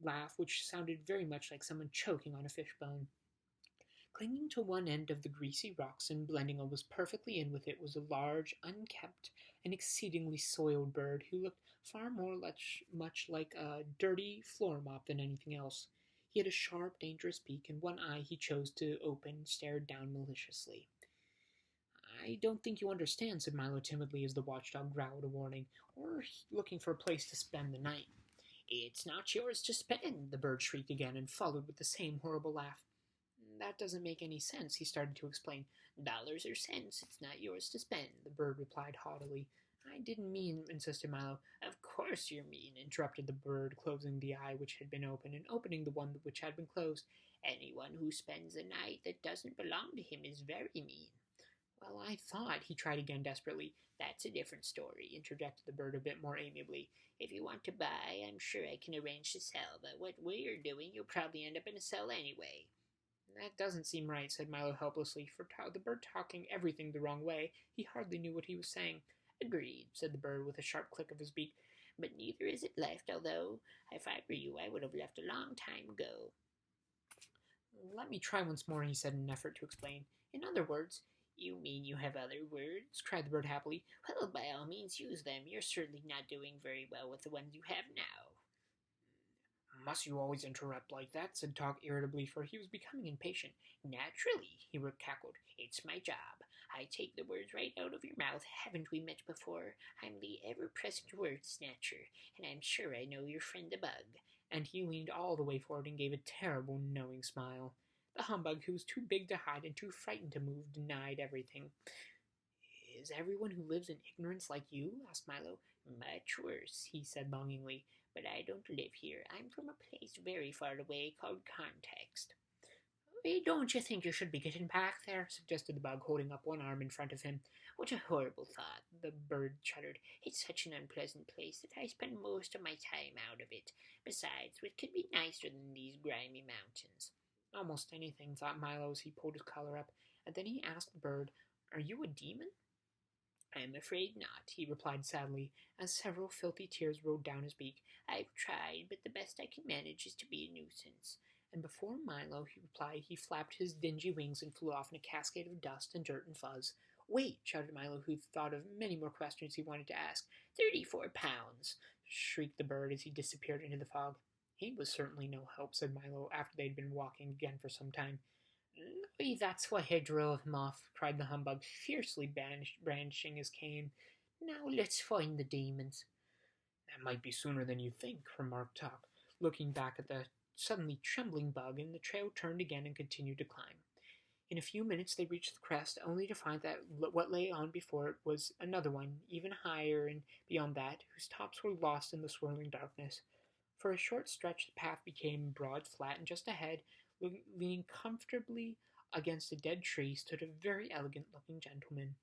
laugh which sounded very much like someone choking on a fishbone. Clinging to one end of the greasy rocks and blending almost perfectly in with it was a large, unkempt, and exceedingly soiled bird who looked far more much like a dirty floor mop than anything else. He had a sharp, dangerous beak, and one eye he chose to open stared down maliciously. I don't think you understand, said Milo timidly as the watchdog growled a warning, or looking for a place to spend the night. It's not yours to spend, the bird shrieked again, and followed with the same horrible laugh. That doesn't make any sense, he started to explain. Dollars or cents, it's not yours to spend, the bird replied haughtily. I didn't mean, insisted Milo. Of course you mean, interrupted the bird, closing the eye which had been open and opening the one which had been closed. Anyone who spends a night that doesn't belong to him is very mean. Well, I thought, he tried again desperately. That's a different story, interjected the bird a bit more amiably. If you want to buy, I'm sure I can arrange to sell, but what we're doing, you'll probably end up in a cell anyway. That doesn't seem right, said Milo helplessly, for the bird talking everything the wrong way. He hardly knew what he was saying. Agreed, said the bird with a sharp click of his beak, but neither is it left, although, if I were you, I would have left a long time ago. Let me try once more, he said in an effort to explain. In other words, you mean you have other words? Cried the bird happily. Well, by all means use them. You're certainly not doing very well with the ones you have now. Must you always interrupt like that? Said Talk irritably, for he was becoming impatient. Naturally, he cackled. It's my job. I take the words right out of your mouth. Haven't we met before? I'm the ever-present word snatcher, and I'm sure I know your friend the bug. And he leaned all the way forward and gave a terrible, knowing smile. The humbug, who was too big to hide and too frightened to move, denied everything. Is everyone who lives in ignorance like you? Asked Milo. Much worse, he said longingly. But I don't live here. I'm from a place very far away called Context. Don't you think you should be getting back there? Suggested the bug, holding up one arm in front of him. What a horrible thought, the bird shuddered. It's such an unpleasant place that I spend most of my time out of it. Besides, what could be nicer than these grimy mountains? Almost anything, thought Milo as he pulled his collar up, and then he asked the bird, Are you a demon? I'm afraid not, he replied sadly, as several filthy tears rolled down his beak. I've tried, but the best I can manage is to be a nuisance. And before Milo could reply, he flapped his dingy wings and flew off in a cascade of dust and dirt and fuzz. Wait, shouted Milo, who thought of many more questions he wanted to ask. 34 pounds, shrieked the bird as he disappeared into the fog. He was certainly no help, said Milo, after they'd been walking again for some time. That's why I drove him off, cried the humbug, fiercely brandishing his cane. Now let's find the demons. That might be sooner than you think, remarked Tuck, looking back at the suddenly trembling bug, and the trail turned again and continued to climb. In a few minutes they reached the crest, only to find that what lay on before it was another one, even higher, and beyond that, whose tops were lost in the swirling darkness. For a short stretch the path became broad, flat, and just ahead, leaning comfortably against a dead tree, stood a very elegant-looking gentleman.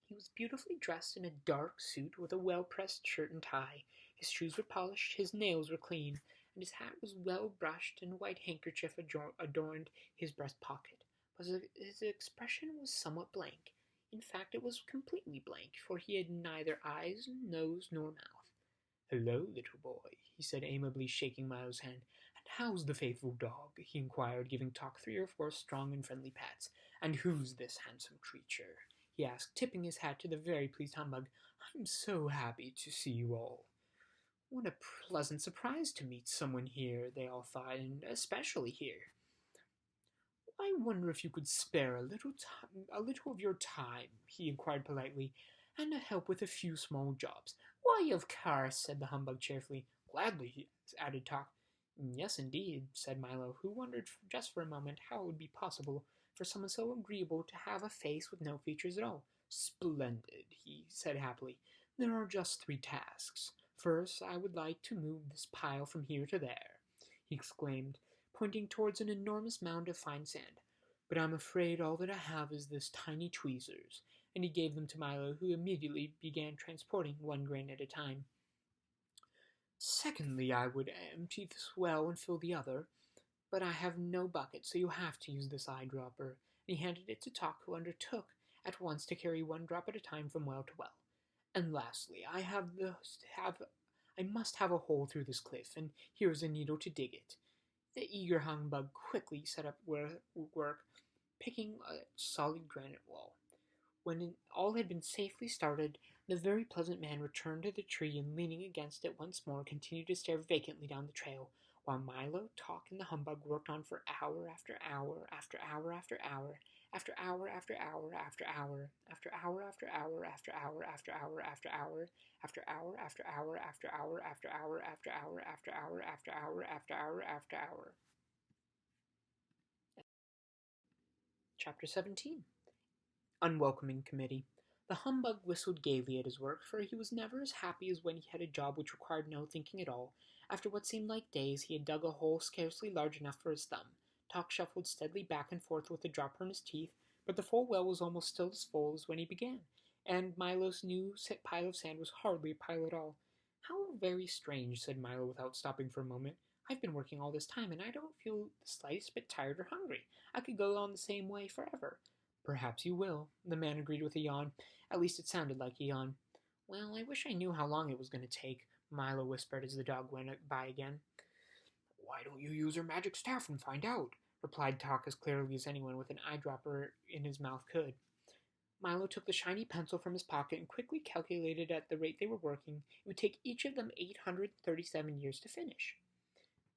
He was beautifully dressed in a dark suit with a well-pressed shirt and tie. His shoes were polished, his nails were clean, and his hat was well brushed, and a white handkerchief adorned his breast pocket. But his expression was somewhat blank. In fact, it was completely blank, for he had neither eyes, nose, nor mouth. "Hello, little boy," he said amiably, shaking Milo's hand. "And how's the faithful dog?" he inquired, giving Tock 3 or 4 strong and friendly pats. "And who's this handsome creature?" he asked, tipping his hat to the very pleased humbug. "I'm so happy to see you all." What a pleasant surprise to meet someone here, they all thought, and especially here. "I wonder if you could spare a little of your time," he inquired politely, "and help with a few small jobs." "Why, of course," said the humbug cheerfully. "Gladly," added Tock. "Yes, indeed," said Milo, who wondered just for a moment how it would be possible for someone so agreeable to have a face with no features at all. "Splendid," he said happily. "There are just 3 tasks. First, I would like to move this pile from here to there," he exclaimed, pointing towards an enormous mound of fine sand. "But I'm afraid all that I have is this tiny tweezers," and he gave them to Milo, who immediately began transporting 1 grain at a time. "Secondly, I would empty this well and fill the other, but I have no bucket, so you'll have to use this eyedropper," and he handed it to Tock, who undertook at once to carry 1 drop at a time from well to well. "And lastly, I must have a hole through this cliff, and here is a needle to dig it." The eager humbug quickly set up work, picking a solid granite wall. When all had been safely started, the very pleasant man returned to the tree and, leaning against it once more, continued to stare vacantly down the trail, while Milo, Tock, and the humbug worked on for hour after hour after hour after hour, after hour after hour after hour, after hour after hour after hour after hour after hour, after hour after hour after hour after hour after hour after hour after hour after hour after hour. Chapter 17. Unwelcoming Committee. The humbug whistled gaily at his work, for he was never as happy as when he had a job which required no thinking at all. After what seemed like days, he had dug a hole scarcely large enough for his thumb. Tock shuffled steadily back and forth with a dropper in his teeth, but the full well was almost still as full as when he began, and Milo's new pile of sand was hardly a pile at all. "How very strange," said Milo without stopping for a moment. "I've been working all this time, and I don't feel the slightest bit tired or hungry. I could go on the same way forever." "Perhaps you will," the man agreed with a yawn. At least it sounded like a yawn. "Well, I wish I knew how long it was going to take," Milo whispered as the dog went by again. "Why don't you use your magic staff and find out?" replied Talk as clearly as anyone with an eyedropper in his mouth could. Milo took the shiny pencil from his pocket and quickly calculated at the rate they were working, it would take each of them 837 years to finish.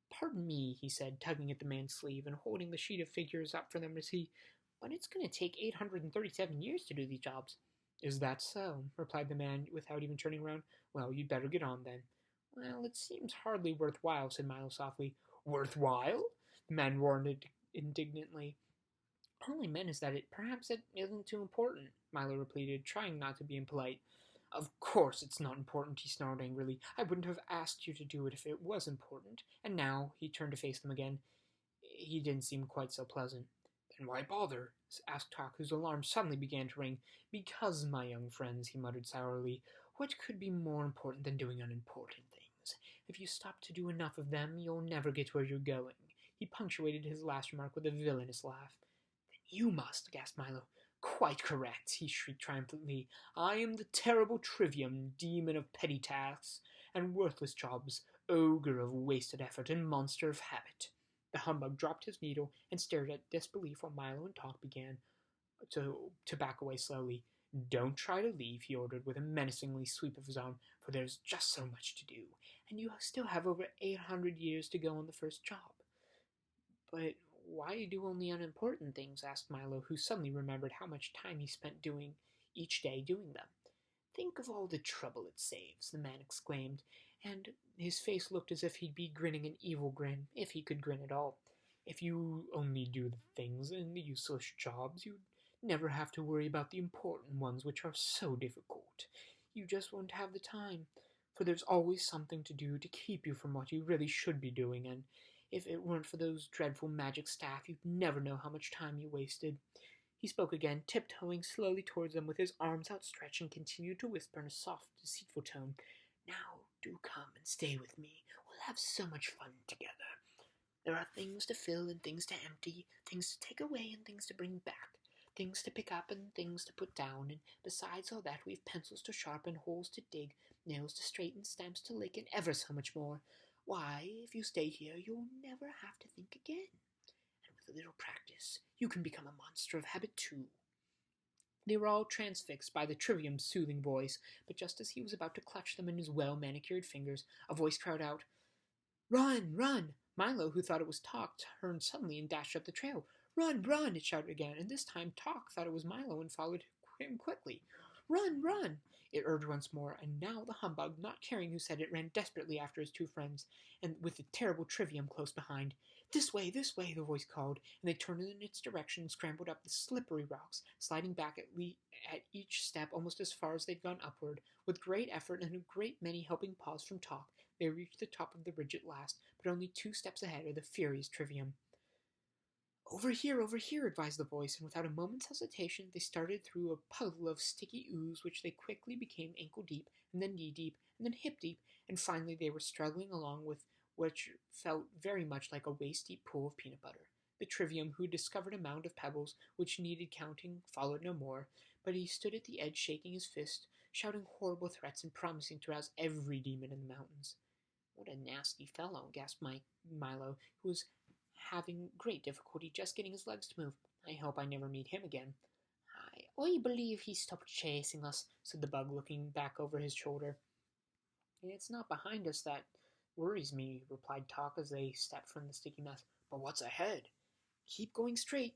"Pardon me," he said, tugging at the man's sleeve and holding the sheet of figures up for them to see, "but it's going to take 837 years to do these jobs." "Is that so?" replied the man without even turning around. "Well, you'd better get on then." "Well, it seems hardly worthwhile," said Milo softly. "Worthwhile?" the man roared indignantly. "All I meant is that perhaps it isn't too important," Milo repeated, trying not to be impolite. "Of course it's not important," he snarled angrily. "I wouldn't have asked you to do it if it was important." And now he turned to face them again. He didn't seem quite so pleasant. "Then why bother?" asked Talk, whose alarm suddenly began to ring. "Because, my young friends," he muttered sourly, "what could be more important than doing unimportant things? If you stop to do enough of them, you'll never get where you're going." He punctuated his last remark with a villainous laugh. "Then you must," gasped Milo. "Quite correct," he shrieked triumphantly. "I am the terrible Trivium, demon of petty tasks and worthless jobs, ogre of wasted effort, and monster of habit." The humbug dropped his needle and stared at disbelief while Milo and Talk began to back away slowly. "Don't try to leave," he ordered with a menacing sweep of his arm, "for there's just so much to do, and you still have over 800 years to go on the first job." "But why do only unimportant things?" asked Milo, who suddenly remembered how much time he spent each day doing them. "Think of all the trouble it saves," the man exclaimed, and his face looked as if he'd be grinning an evil grin, if he could grin at all. "If you only do the things in the useless jobs, you'd never have to worry about the important ones, which are so difficult. You just won't have the time, for there's always something to do to keep you from what you really should be doing, and if it weren't for those dreadful magic staff, you'd never know how much time you wasted." He spoke again, tiptoeing slowly towards them with his arms outstretched, and continued to whisper in a soft, deceitful tone, "Now, do come and stay with me. We'll have so much fun together. There are things to fill and things to empty, things to take away and things to bring back, things to pick up and things to put down, and besides all that we've pencils to sharpen, holes to dig, nails to straighten, stamps to lick, and ever so much more. Why, if you stay here, you'll never have to think again. And with a little practice, you can become a monster of habit too." They were all transfixed by the Trivium's soothing voice, but just as he was about to clutch them in his well-manicured fingers, a voice cried out, "Run, run!" Milo, who thought it was Talk, turned suddenly and dashed up the trail. "Run, run!" it shouted again, and this time Talk thought it was Milo and followed him quickly. "Run, run!" it urged once more, and now the humbug, not caring who said it, ran desperately after his two friends, and with the terrible Trivium close behind. This way, the voice called, and they turned in its direction and scrambled up the slippery rocks, sliding back at each step almost as far as they'd gone upward. With great effort and a great many helping paws from Talk, they reached the top of the ridge at last, but only 2 steps ahead of the furious Trivium. Over here," advised the voice, and without a moment's hesitation they started through a puddle of sticky ooze which they quickly became ankle-deep, and then knee-deep, and then hip-deep, and finally they were struggling along with which felt very much like a waist-deep pool of peanut butter. The Trivium, who discovered a mound of pebbles which needed counting, followed no more, but he stood at the edge shaking his fist, shouting horrible threats and promising to rouse every demon in the mountains. "What a nasty fellow," gasped Milo, who was having great difficulty just getting his legs to move. "I hope I never meet him again." I believe he stopped chasing us," said the bug, looking back over his shoulder. "It's not behind us that worries me," replied Talk as they stepped from the sticky mess. "But what's ahead?" Keep going straight,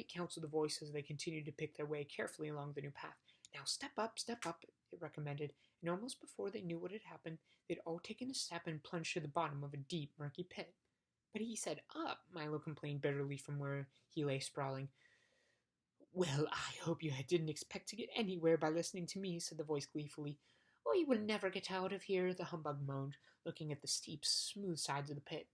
counseled the voice as they continued to pick their way carefully along the new path. "Now step up," it recommended, and almost before they knew what had happened, they'd all taken a step and plunged to the bottom of a deep, murky pit. "But he said up," Milo complained bitterly from where he lay sprawling. "Well, I hope you didn't expect to get anywhere by listening to me," said the voice gleefully. "We will never get out of here," the humbug moaned, looking at the steep, smooth sides of the pit.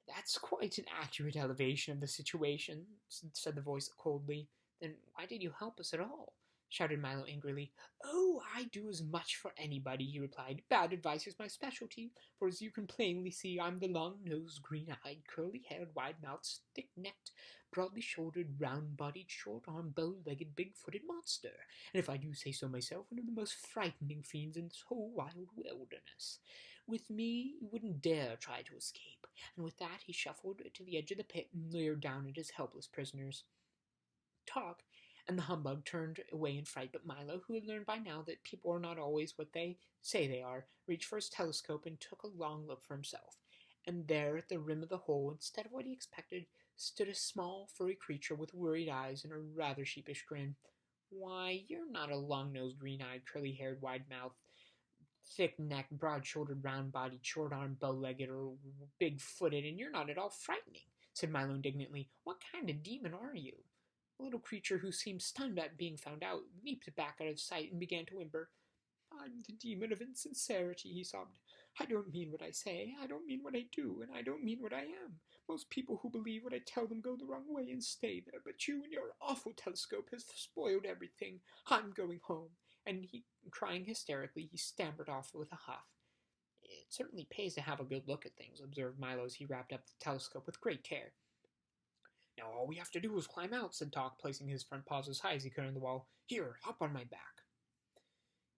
"That's quite an accurate elevation of the situation," said the voice coldly. "Then why did you help us at all?" shouted Milo angrily. "Oh, I do as much for anybody," he replied. "Bad advice is my specialty, for as you can plainly see, I'm the long-nosed, green-eyed, curly-haired, wide-mouthed, thick-necked, broadly-shouldered, round-bodied, short-armed, bow-legged, big-footed monster, and if I do say so myself, one of the most frightening fiends in this whole wide wilderness. With me, you wouldn't dare try to escape." And with that he shuffled to the edge of the pit and leered down at his helpless prisoners. Talk and the humbug turned away in fright, but Milo, who had learned by now that people are not always what they say they are, reached for his telescope and took a long look for himself. And there, at the rim of the hole, instead of what he expected, stood a small, furry creature with worried eyes and a rather sheepish grin. "Why, you're not a long-nosed, green-eyed, curly-haired, wide-mouthed, thick-necked, broad-shouldered, round-bodied, short-armed, bow-legged, or big-footed, and you're not at all frightening," said Milo indignantly. "What kind of demon are you?" The little creature, who seemed stunned at being found out, leaped back out of sight and began to whimper. "I'm the demon of insincerity," he sobbed. "I don't mean what I say, I don't mean what I do, and I don't mean what I am. Most people who believe what I tell them go the wrong way and stay there, but you and your awful telescope have spoiled everything. I'm going home." And crying hysterically, he stammered off with a huff. "It certainly pays to have a good look at things," observed Milo as he wrapped up the telescope with great care. "Now all we have to do is climb out," said Talk, placing his front paws as high as he could on the wall. "Here, hop on my back."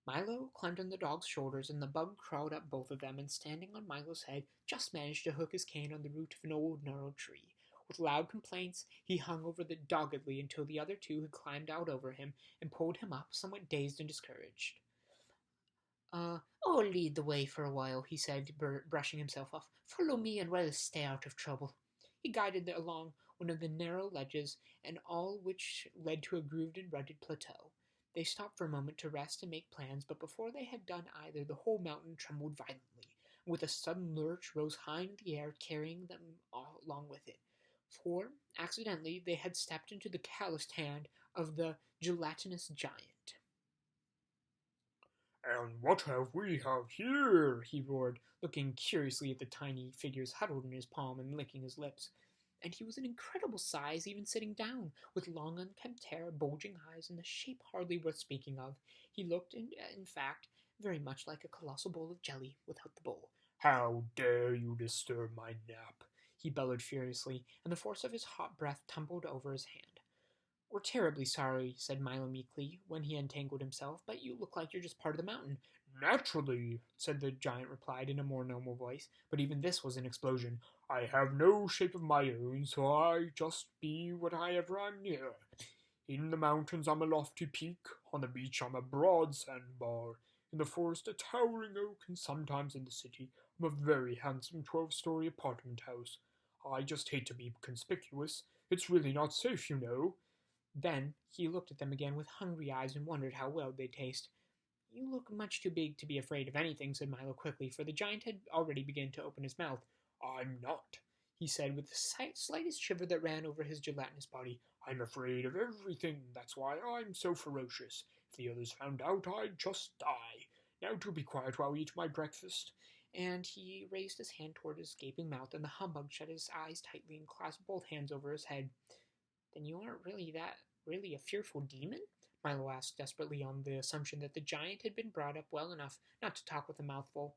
Milo climbed on the dog's shoulders, and the bug crawled up both of them, and standing on Milo's head, just managed to hook his cane on the root of an old gnarled tree. With loud complaints, he hung over the doggedly until the other two had climbed out over him and pulled him up, somewhat dazed and discouraged. "I'll lead the way for a while," he said, brushing himself off. "Follow me, and we'll stay out of trouble." He guided them along one of the narrow ledges, and all which led to a grooved and rutted plateau. They stopped for a moment to rest and make plans, but before they had done either, the whole mountain trembled violently, and with a sudden lurch rose high into the air, carrying them along with it. For, accidentally, they had stepped into the calloused hand of the gelatinous giant. "And what have we here?" he roared, looking curiously at the tiny figures huddled in his palm and licking his lips. And he was an incredible size, even sitting down, with long unkempt hair, bulging eyes, and a shape hardly worth speaking of. He looked, in fact, very much like a colossal bowl of jelly without the bowl. "How dare you disturb my nap?" he bellowed furiously, and the force of his hot breath tumbled over his hand. "We're terribly sorry," said Milo meekly, when he untangled himself, "but you look like you're just part of the mountain." "Naturally," said the giant replied in a more normal voice, but even this was an explosion. "I have no shape of my own, so I just be whatever I'm near. In the mountains I'm a lofty peak, on the beach I'm a broad sandbar, in the forest a towering oak, and sometimes in the city I'm a very handsome 12-story apartment house. I just hate to be conspicuous. It's really not safe, you know." Then he looked at them again with hungry eyes and wondered how well they'd taste. "You look much too big to be afraid of anything," said Milo quickly, for the giant had already begun to open his mouth. "I'm not," he said, with the slightest shiver that ran over his gelatinous body. "I'm afraid of everything. That's why I'm so ferocious. If the others found out, I'd just die. Now do be quiet while I eat my breakfast." And he raised his hand toward his gaping mouth, and the humbug shut his eyes tightly and clasped both hands over his head. "Then you aren't really a fearful demon?" Milo asked desperately, on the assumption that the giant had been brought up well enough not to talk with a mouthful.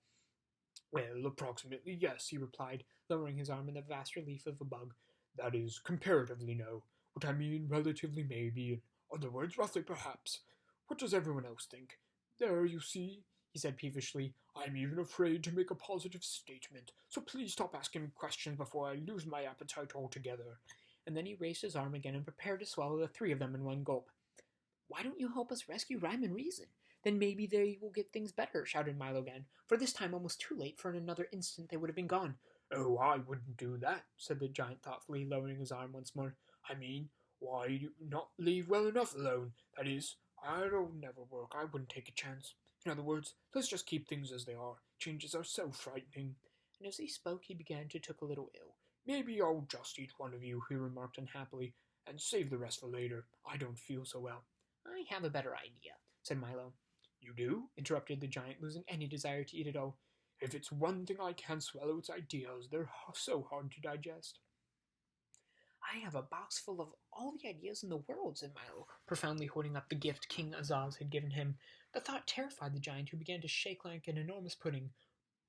"Well, approximately, yes," he replied, lowering his arm in the vast relief of a bug. "That is, comparatively, no. What I mean, relatively, maybe. In other words, roughly, perhaps. What does everyone else think? There, you see," he said peevishly, "I'm even afraid to make a positive statement, so please stop asking me questions before I lose my appetite altogether." And then he raised his arm again and prepared to swallow the three of them in one gulp. "Why don't you help us rescue Rhyme and Reason? Then maybe they will get things better," shouted Milo again, for this time almost too late, for in another instant they would have been gone. "Oh, I wouldn't do that," said the giant thoughtfully, lowering his arm once more. "I mean, why do you not leave well enough alone? That is, it'll never work. I wouldn't take a chance. In other words, let's just keep things as they are. Changes are so frightening." And as he spoke, he began to look a little ill. "Maybe I'll just eat one of you," he remarked unhappily, "and save the rest for later. I don't feel so well." "I have a better idea," said Milo. "You do?" interrupted the giant, losing any desire to eat at all. "If it's one thing I can't swallow, it's ideas. They're so hard to digest." I have a box full of all the ideas in the world, said Milo, profoundly holding up the gift King Azaz had given him. The thought terrified the giant, who began to shake like an enormous pudding.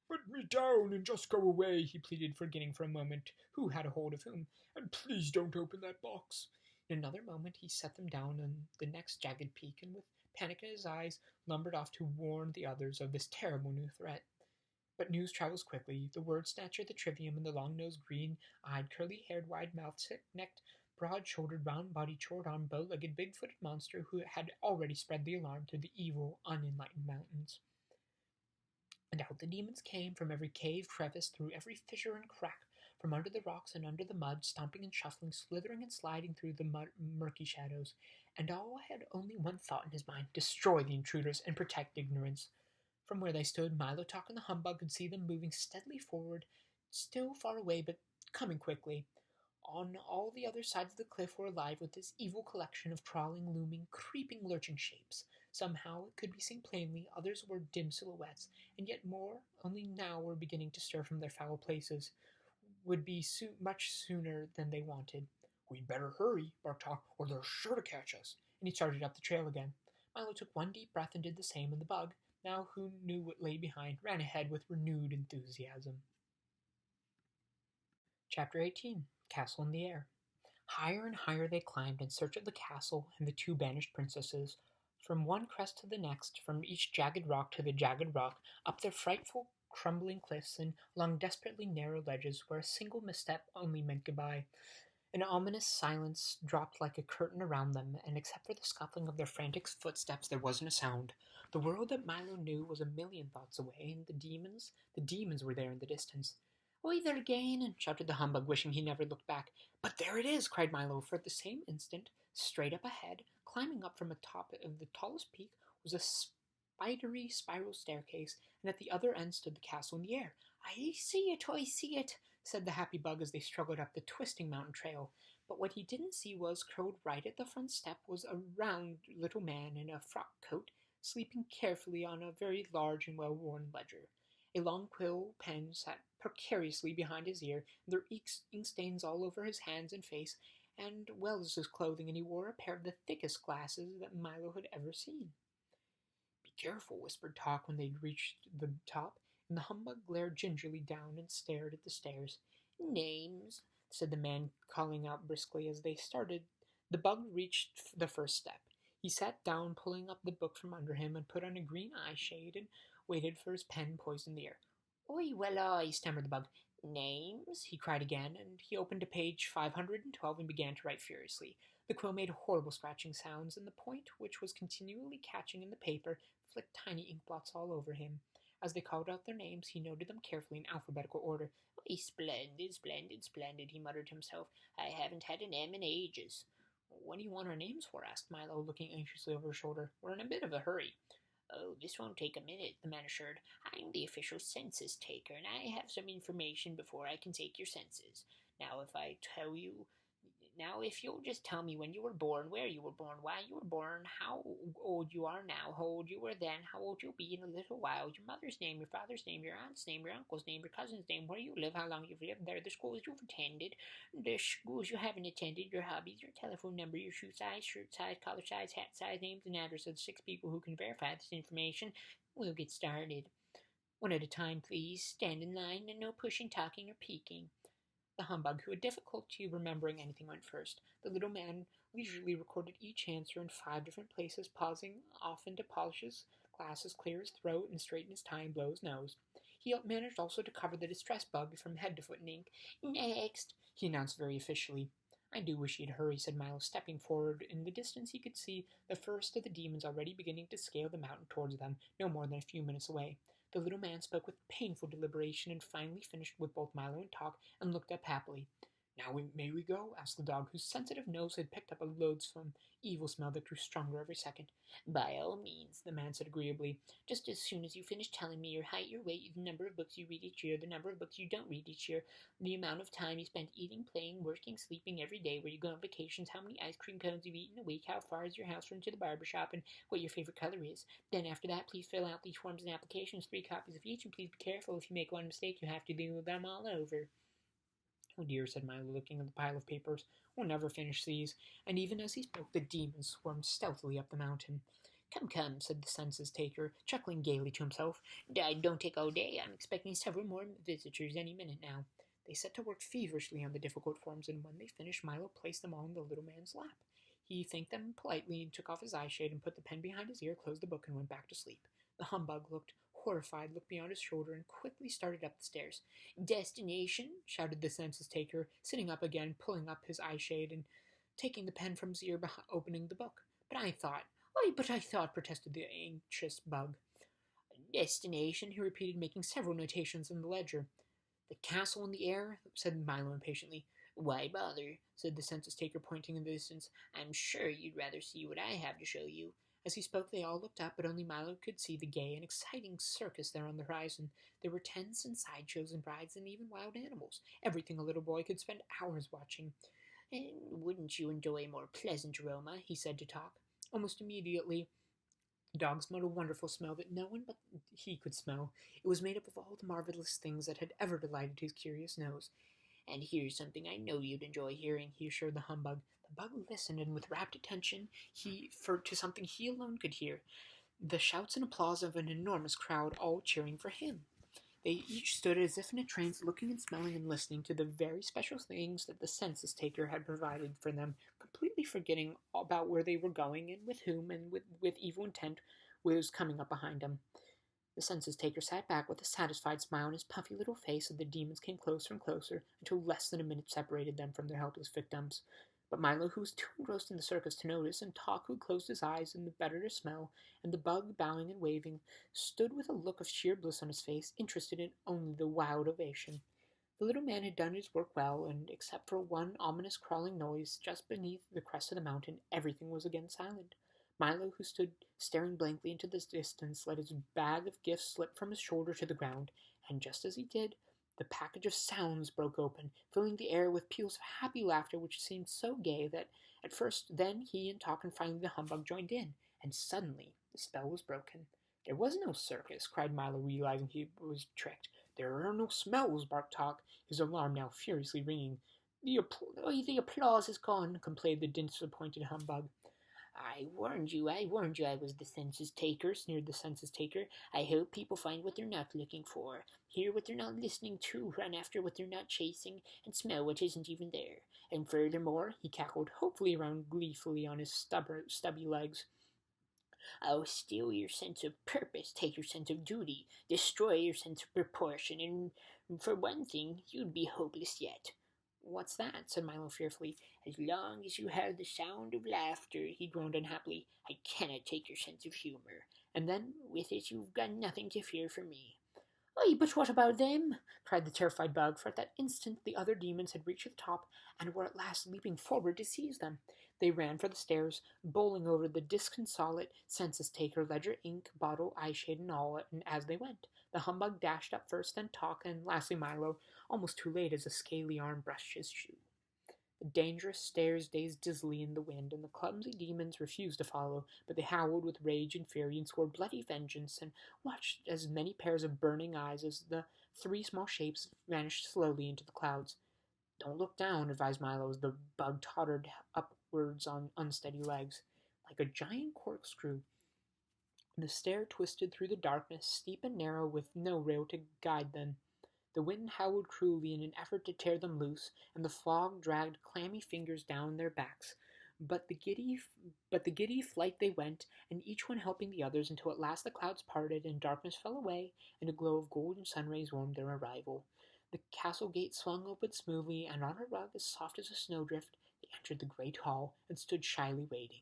"Put me down and just go away," he pleaded, forgetting for a moment who had a hold of whom. "And please don't open that box." In another moment he set them down on the next jagged peak, and with panic in his eyes lumbered off to warn the others of this terrible new threat. But news travels quickly. The word snatcher, the trivium, and the long-nosed, green-eyed, curly-haired, wide-mouthed, thick-necked, broad-shouldered, round-bodied, short-armed, bow-legged, big-footed monster who had already spread the alarm through the evil, unenlightened mountains. And out the demons came, from every cave, crevice, through every fissure and crack, from under the rocks and under the mud, stomping and shuffling, slithering and sliding through the murky shadows. And all had only one thought in his mind: destroy the intruders and protect ignorance. From where they stood, Milo Talk and the humbug could see them moving steadily forward, still far away, but coming quickly. On all the other sides of the cliff were alive with this evil collection of crawling, looming, creeping, lurching shapes. Somehow it could be seen plainly, others were dim silhouettes, and yet more only now were beginning to stir from their foul places. Would be much sooner than they wanted. "We'd better hurry," barked Talk, "or they're sure to catch us." And he started up the trail again. Milo took one deep breath and did the same, and the bug, now who knew what lay behind, ran ahead with renewed enthusiasm. Chapter 18. Castle in the Air. Higher and higher they climbed in search of the castle and the two banished princesses. From one crest to the next, from each jagged rock to the jagged rock, up their frightful crumbling cliffs and along desperately narrow ledges where a single misstep only meant goodbye. An ominous silence dropped like a curtain around them, and except for the scuffling of their frantic footsteps there wasn't a sound. The world that Milo knew was a million thoughts away, and the demons were there in the distance. "Oi there again!" shouted the humbug, wishing he never looked back. "But there it is!" cried Milo, for at the same instant, straight up ahead, climbing up from the top of the tallest peak, was a spidery spiral staircase, and at the other end stood the castle in the air. I see it, said the happy bug as they struggled up the twisting mountain trail. But what he didn't see was, curled right at the front step, was a round little man in a frock coat, sleeping carefully on a very large and well-worn ledger. A long quill pen sat precariously behind his ear, and there were ink stains all over his hands and face, and well as his clothing, and he wore a pair of the thickest glasses that Milo had ever seen. "Be careful," whispered Talk when they'd reached the top, and the humbug glared gingerly down and stared at the stairs. "Names," said the man, calling out briskly as they started. The bug reached the first step. He sat down, pulling up the book from under him, and put on a green eye shade and waited for his pen poised in the air. "Oi, well, I," stammered the bug. "Names?" he cried again, and he opened to page 512 and began to write furiously. The quill made horrible scratching sounds, and the point, which was continually catching in the paper, flicked tiny ink blots all over him. As they called out their names, he noted them carefully in alphabetical order. "Oi, splendid," he muttered to himself. "I haven't had an M in ages." "What do you want our names for?" asked Milo, looking anxiously over his shoulder. "We're in a bit of a hurry." "Oh, this won't take a minute," the man assured. "I'm the official census taker, and I have some information before I can take your census. Now, if you'll just tell me when you were born, where you were born, why you were born, how old you are now, how old you were then, how old you'll be in a little while, your mother's name, your father's name, your aunt's name, your uncle's name, your cousin's name, where you live, how long you've lived there, the schools you've attended, the schools you haven't attended, your hobbies, your telephone number, your shoe size, shirt size, collar size, hat size, names, and address of the 6 people who can verify this information. We'll get started. One at a time, please. Stand in line, and no pushing, talking, or peeking." The humbug, who had difficulty remembering anything, went first. The little man leisurely recorded each answer in 5 different places, pausing often to polish his glasses, clear his throat, and straighten his tie and blow his nose. He managed also to cover the distressed bug from head to foot in ink. "Next," he announced very officially. "I do wish you'd hurry," said Milo, stepping forward. In the distance he could see the first of the demons already beginning to scale the mountain towards them, no more than a few minutes away. The little man spoke with painful deliberation, and finally finished with both Milo and Talk, and looked up happily. "Now may we go?" asked the dog, whose sensitive nose had picked up a loathsome evil smell that grew stronger every second. "By all means," the man said agreeably. "Just as soon as you finish telling me your height, your weight, the number of books you read each year, the number of books you don't read each year, the amount of time you spend eating, playing, working, sleeping every day, where you go on vacations, how many ice cream cones you've eaten a week, how far is your house from to the barber shop, and what your favorite color is. Then after that, please fill out these forms and applications, 3 copies of each, and please be careful. If you make one mistake, you have to do them all over." "Oh dear," said Milo, looking at the pile of papers. We'll never finish these." And even as he spoke, the demons swarmed stealthily up the mountain. "Come, come," said the census-taker, chuckling gaily to himself. "Don't take all day. I'm expecting several more visitors any minute now." They set to work feverishly on the difficult forms, and when they finished, Milo placed them all in the little man's lap. He thanked them politely and took off his eye shade and put the pen behind his ear, closed the book, and went back to sleep. The humbug looked horrified, looked beyond his shoulder, and quickly started up the stairs. "Destination?" shouted the census-taker, sitting up again, pulling up his eye shade, and taking the pen from his ear, opening the book. "But I thought—" But I thought," protested the anxious bug. "Destination," he repeated, making several notations in the ledger. "The castle in the air?" said Milo impatiently. "Why bother?" said the census-taker, pointing in the distance. "I'm sure you'd rather see what I have to show you." As he spoke, they all looked up, but only Milo could see the gay and exciting circus there on the horizon. There were tents and sideshows and rides and even wild animals. Everything a little boy could spend hours watching. "And wouldn't you enjoy a more pleasant aroma?" he said to Talk. Almost immediately, the dog smelled a wonderful smell that no one but he could smell. It was made up of all the marvelous things that had ever delighted his curious nose. "And here's something I know you'd enjoy hearing," he assured the humbug. The bug listened, and with rapt attention, to something he alone could hear, the shouts and applause of an enormous crowd, all cheering for him. They each stood as if in a trance, looking and smelling and listening to the very special things that the census-taker had provided for them, completely forgetting about where they were going and with whom, and with evil intent was coming up behind them. The census-taker sat back with a satisfied smile on his puffy little face as the demons came closer and closer until less than a minute separated them from their helpless victims. But Milo, who was too engrossed in the circus to notice, and Talk, who closed his eyes and the better to smell, and the bug, bowing and waving, stood with a look of sheer bliss on his face, interested in only the wild ovation. The little man had done his work well, and except for one ominous crawling noise just beneath the crest of the mountain, everything was again silent. Milo, who stood staring blankly into the distance, let his bag of gifts slip from his shoulder to the ground, and just as he did, the package of sounds broke open, filling the air with peals of happy laughter which seemed so gay that at first then he and Talk and finally the humbug joined in, and suddenly the spell was broken. "There was no circus," cried Milo, realizing he was tricked. "There are no smells," barked Talk, his alarm now furiously ringing. The applause is gone," complained the disappointed humbug. I warned you I was the census-taker," sneered the census-taker. "I hope people find what they're not looking for, hear what they're not listening to, run after what they're not chasing, and smell what isn't even there. And furthermore," he cackled, hopefully around gleefully on his stubby legs, "I'll steal your sense of purpose, take your sense of duty, destroy your sense of proportion, and for one thing, you'd be hopeless yet." "What's that?" said Milo fearfully. "As long as you have the sound of laughter," he groaned unhappily, "I cannot take your sense of humor. And then, with it, you've got nothing to fear from me." "Aye, but what about them?" cried the terrified bug, for at that instant the other demons had reached the top and were at last leaping forward to seize them. They ran for the stairs, bowling over the disconsolate census-taker, ledger, ink, bottle, eyeshade, and all, and as they went, the humbug dashed up first, then Talk, and lastly Milo, almost too late as a scaly arm brushed his shoe. The dangerous stairs dazed dizzily in the wind, and the clumsy demons refused to follow, but they howled with rage and fury and swore bloody vengeance, and watched as many pairs of burning eyes as the three small shapes vanished slowly into the clouds. "Don't look down," advised Milo as the bug tottered upwards on unsteady legs. Like a giant corkscrew, the stair twisted through the darkness, steep and narrow, with no rail to guide them. The wind howled cruelly in an effort to tear them loose, and the fog dragged clammy fingers down their backs. But the giddy flight they went, and each one helping the others, until at last the clouds parted and darkness fell away, and a glow of golden sun rays warmed their arrival. The castle gate swung open smoothly, and on a rug as soft as a snowdrift, they entered the great hall and stood shyly waiting.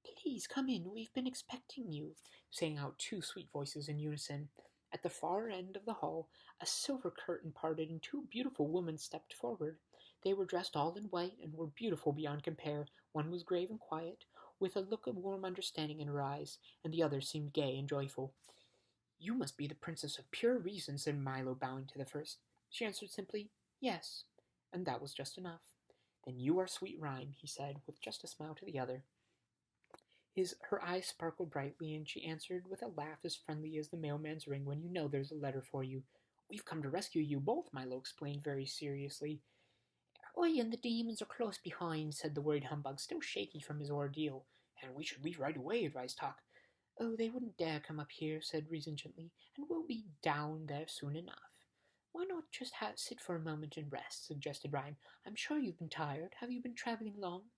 "Please come in, we've been expecting you," sang out two sweet voices in unison. At the far end of the hall, a silver curtain parted, and two beautiful women stepped forward. They were dressed all in white, and were beautiful beyond compare. One was grave and quiet, with a look of warm understanding in her eyes, and the other seemed gay and joyful. "You must be the Princess of Pure Reason," said Milo, bowing to the first. She answered simply, "Yes," and that was just enough. "Then you are Sweet Rhyme," he said, with just a smile to the other. Her eyes sparkled brightly, and she answered with a laugh as friendly as the mailman's ring when you know there's a letter for you. "We've come to rescue you both," Milo explained very seriously. "Oi, and the demons are close behind," said the worried humbug, still shaky from his ordeal. "And we should leave right away," advised Talk. "Oh, they wouldn't dare come up here," said Reason gently, "and we'll be down there soon enough." "Why not just sit for a moment and rest?" suggested Rhyme. "I'm sure you've been tired. Have you been traveling long?"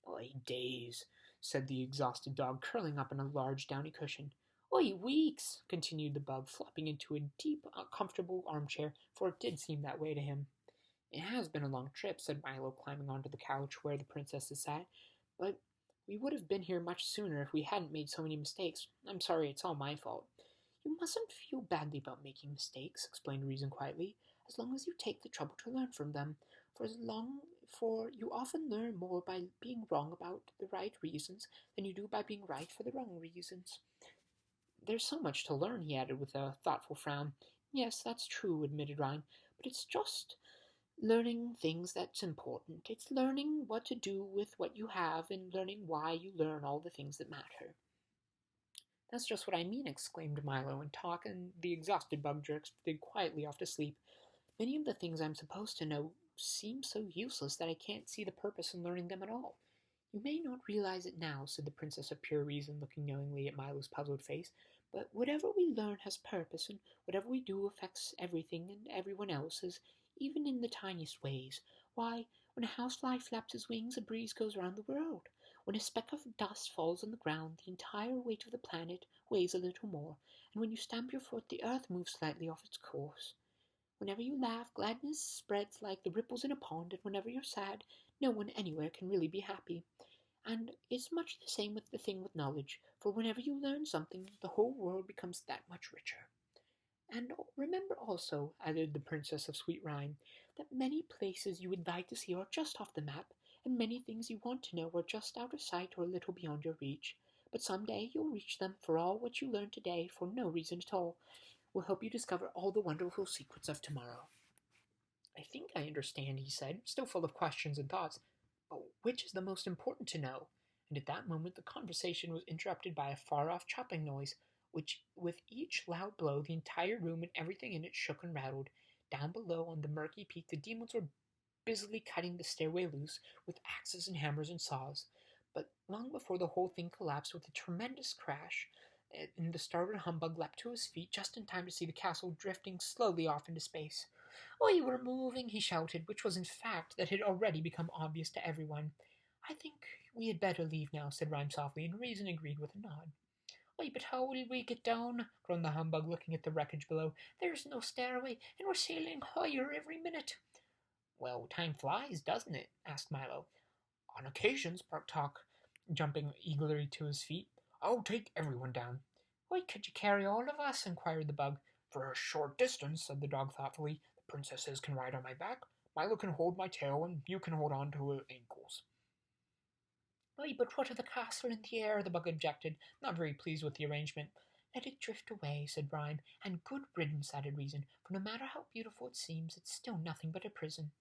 "Oi, days," said the exhausted dog, curling up in a large downy cushion. "Oi, weeks," continued the bug, flopping into a deep, comfortable armchair, for it did seem that way to him. "It has been a long trip," said Milo, climbing onto the couch where the princesses sat, "but we would have been here much sooner if we hadn't made so many mistakes. I'm sorry, it's all my fault." "You mustn't feel badly about making mistakes," explained Reason quietly, "as long as you take the trouble to learn from them. For you often learn more by being wrong about the right reasons than you do by being right for the wrong reasons." "There's so much to learn," he added with a thoughtful frown. "Yes, that's true," admitted Rhyme, "but it's just learning things that's important. It's learning what to do with what you have and learning why you learn all the things that matter." "That's just what I mean," exclaimed Milo, and Talk and the exhausted bug drifted quietly off to sleep. "Many of the things I'm supposed to know seem so useless that I can't see the purpose in learning them at all." "You may not realize it now," said the Princess of Pure Reason, looking knowingly at Milo's puzzled face, "but whatever we learn has purpose, and whatever we do affects everything and everyone else's, even in the tiniest ways. Why, when a housefly flaps his wings, a breeze goes round the world. When a speck of dust falls on the ground, the entire weight of the planet weighs a little more, and when you stamp your foot, the earth moves slightly off its course. Whenever you laugh, gladness spreads like the ripples in a pond, and whenever you're sad, no one anywhere can really be happy. And it's much the same with the thing with knowledge, for whenever you learn something, the whole world becomes that much richer." "And remember also," added the Princess of Sweet Rhyme, "that many places you would like to see are just off the map, and many things you want to know are just out of sight or a little beyond your reach. But some day you'll reach them, for all what you learn today, for no reason at all, will help you discover all the wonderful secrets of tomorrow." "I think I understand," he said, still full of questions and thoughts. "But which is the most important to know?" And at that moment the conversation was interrupted by a far-off chopping noise, which, with each loud blow, the entire room and everything in it shook and rattled. Down below on the murky peak the demons were busily cutting the stairway loose with axes and hammers and saws. But long before the whole thing collapsed with a tremendous crash, and the startled humbug leapt to his feet just in time to see the castle drifting slowly off into space. "Oi, we're moving!" he shouted, which was in fact that had already become obvious to everyone. "I think we had better leave now," said Rhyme softly, and Reason agreed with a nod. "Oi, but how will we get down?" groaned the humbug, looking at the wreckage below. "There's no stairway, and we're sailing higher every minute." "Well, time flies, doesn't it?" asked Milo. "On occasions," barked Talk, jumping eagerly to his feet. "I'll take everyone down." "Why, could you carry all of us?" inquired the bug. "For a short distance," said the dog thoughtfully. "The princesses can ride on my back, Milo can hold my tail, and you can hold on to her ankles." "Why, but what of the castle in the air?" the bug objected, not very pleased with the arrangement. "Let it drift away," said Rhyme, "and good riddance," added Reason, "for no matter how beautiful it seems, it's still nothing but a prison."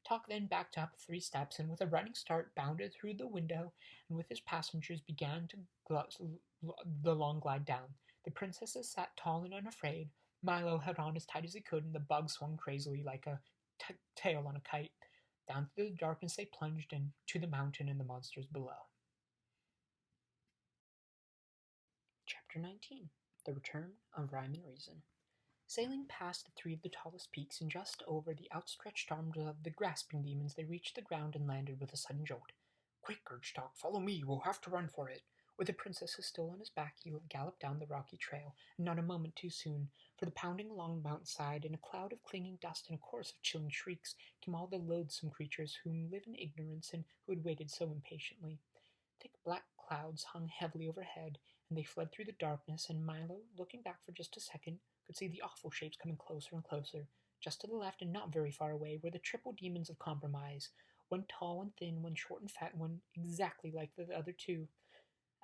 Talk then backed up 3 steps, and with a running start bounded through the window, and with his passengers began the long glide down. The princesses sat tall and unafraid. Milo held on as tight as he could, and the bug swung crazily like a tail on a kite. Down through the darkness they plunged, and to the mountain and the monsters below. Chapter 19. The Return of Rhyme and Reason. Sailing past 3 of the tallest peaks and just over the outstretched arms of the grasping demons, they reached the ground and landed with a sudden jolt. "Quick," urged Talk, "follow me, we'll have to run for it." With the princesses still on his back, he galloped down the rocky trail, and not a moment too soon, for the pounding along the mountainside, in a cloud of clinging dust and a chorus of chilling shrieks, came all the loathsome creatures whom live in ignorance and who had waited so impatiently. Thick black clouds hung heavily overhead, and they fled through the darkness, and Milo, looking back for just a second, could see the awful shapes coming closer and closer. Just to the left and not very far away were the triple demons of compromise, one tall and thin, one short and fat, one exactly like the other 2.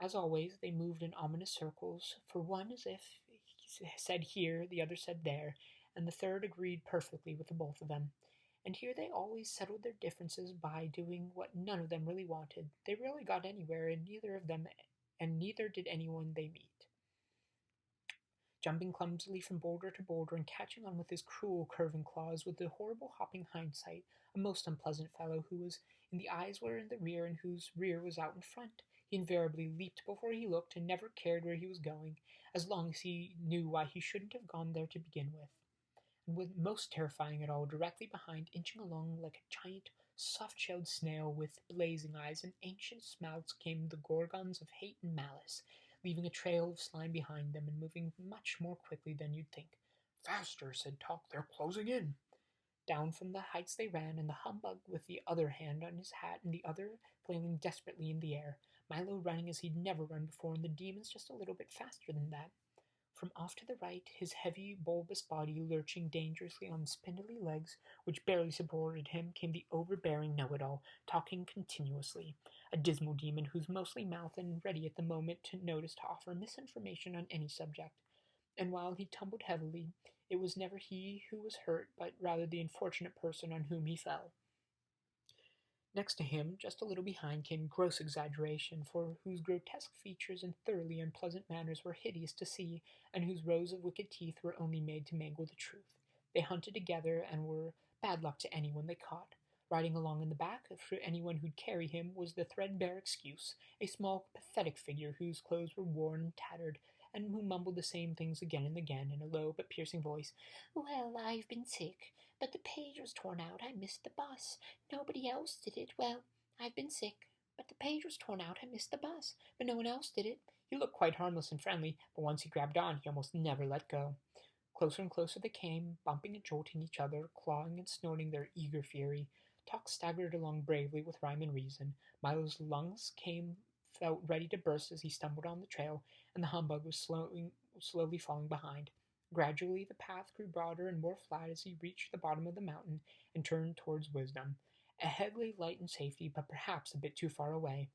As always, they moved in ominous circles, for one as if he said here, the other said there, and the third agreed perfectly with the both of them. And here they always settled their differences by doing what none of them really wanted. They rarely got anywhere, and neither did anyone they meet. jumping clumsily from boulder to boulder and catching on with his cruel curving claws with the horrible hopping hindsight, a most unpleasant fellow who was in the eyes were in the rear and whose rear was out in front. He invariably leaped before he looked and never cared where he was going, as long as he knew why he shouldn't have gone there to begin with. And what most terrifying at all, directly behind, inching along like a giant soft-shelled snail with blazing eyes and ancient snouts, came the gorgons of hate and malice, leaving a trail of slime behind them and moving much more quickly than you'd think. "Faster," said Tuck, "they're closing in." Down from the heights they ran, and the humbug with the other hand on his hat and the other flailing desperately in the air, Milo running as he'd never run before, and the demons just a little bit faster than that. From off to the right, his heavy, bulbous body lurching dangerously on spindly legs which barely supported him, came the overbearing know-it-all, talking continuously, a dismal demon whose mostly mouth and ready at the moment to notice to offer misinformation on any subject. And while he tumbled heavily, it was never he who was hurt, but rather the unfortunate person on whom he fell. Next to him, just a little behind, came Gross Exaggeration, for whose grotesque features and thoroughly unpleasant manners were hideous to see, and whose rows of wicked teeth were only made to mangle the truth. They hunted together, and were bad luck to anyone they caught. Riding along in the back, for anyone who'd carry him, was the threadbare Excuse, a small, pathetic figure whose clothes were worn and tattered, and who mumbled the same things again and again in a low but piercing voice. "Well, I've been sick, but the page was torn out. I missed the bus. Nobody else did it. Well, I've been sick, but the page was torn out. I missed the bus, but no one else did it." He looked quite harmless and friendly, but once he grabbed on, he almost never let go. Closer and closer they came, bumping and jolting each other, clawing and snorting their eager fury. Tuck staggered along bravely with rhyme and reason. Milo's lungs felt ready to burst as he stumbled on the trail, and the humbug was slowly falling behind. Gradually the path grew broader and more flat as he reached the bottom of the mountain and turned towards wisdom. Ahead lay light and safety, but perhaps a bit too far away.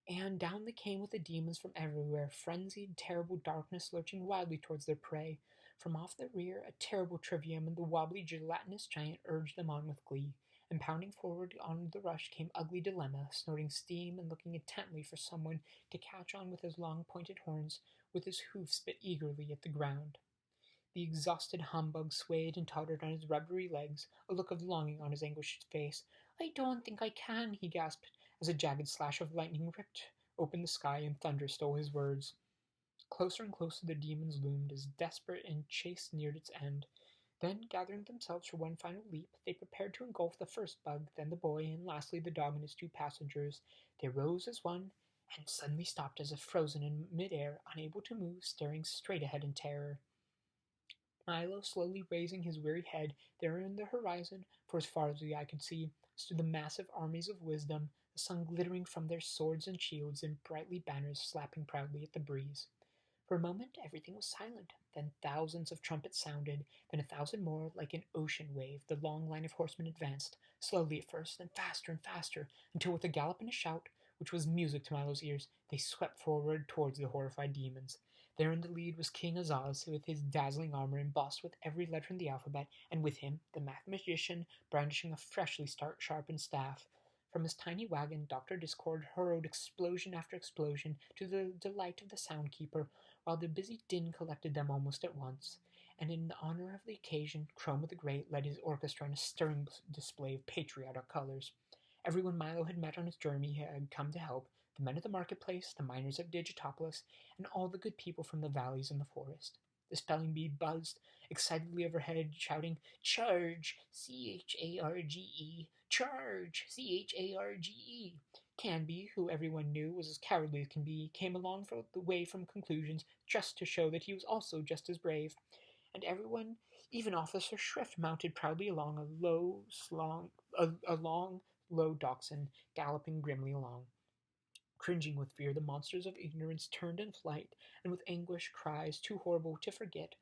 And down they came with the demons from everywhere, frenzied, terrible darkness lurching wildly towards their prey. From off the rear, a terrible trivium and the wobbly gelatinous giant urged them on with glee. And pounding forward on the rush came ugly Dilemma, snorting steam and looking intently for someone to catch on with his long pointed horns, with his hoofs bit eagerly at the ground. The exhausted humbug swayed and tottered on his rubbery legs, a look of longing on his anguished face. "I don't think I can," he gasped, as a jagged slash of lightning ripped open the sky and thunder stole his words. Closer and closer the demons loomed as desperate and chase neared its end. Then, gathering themselves for one final leap, they prepared to engulf the first bug, then the boy, and lastly the dog and his two passengers. They rose as one, and suddenly stopped as if frozen in mid-air, unable to move, staring straight ahead in terror. Milo slowly raising his weary head, there in the horizon, for as far as the eye could see, stood the massive armies of wisdom, the sun glittering from their swords and shields, and brightly banners slapping proudly at the breeze. For a moment everything was silent, then thousands of trumpets sounded, then 1,000 more, like an ocean wave. The long line of horsemen advanced, slowly at first, then faster and faster, until with a gallop and a shout, which was music to Milo's ears, they swept forward towards the horrified demons. There in the lead was King Azaz, with his dazzling armor embossed with every letter in the alphabet, and with him the mathematician, brandishing a freshly sharpened staff. From his tiny wagon, Dr. Discord hurled explosion after explosion to the delight of the soundkeeper, while the busy din collected them almost at once. And in honor of the occasion, Chroma the Great led his orchestra in a stirring display of patriotic colors. Everyone Milo had met on his journey had come to help, the men of the marketplace, the miners of Digitopolis, and all the good people from the valleys and the forest. The spelling bee buzzed excitedly overhead, shouting, "Charge! Charge! Charge! Charge!" Canby, who everyone knew was as cowardly as can be, came along away from conclusions just to show that he was also just as brave. And everyone, even Officer Shrift, mounted proudly along a long, low dachshund, galloping grimly along. Cringing with fear, the monsters of ignorance turned in flight, and with anguish cries too horrible to forget,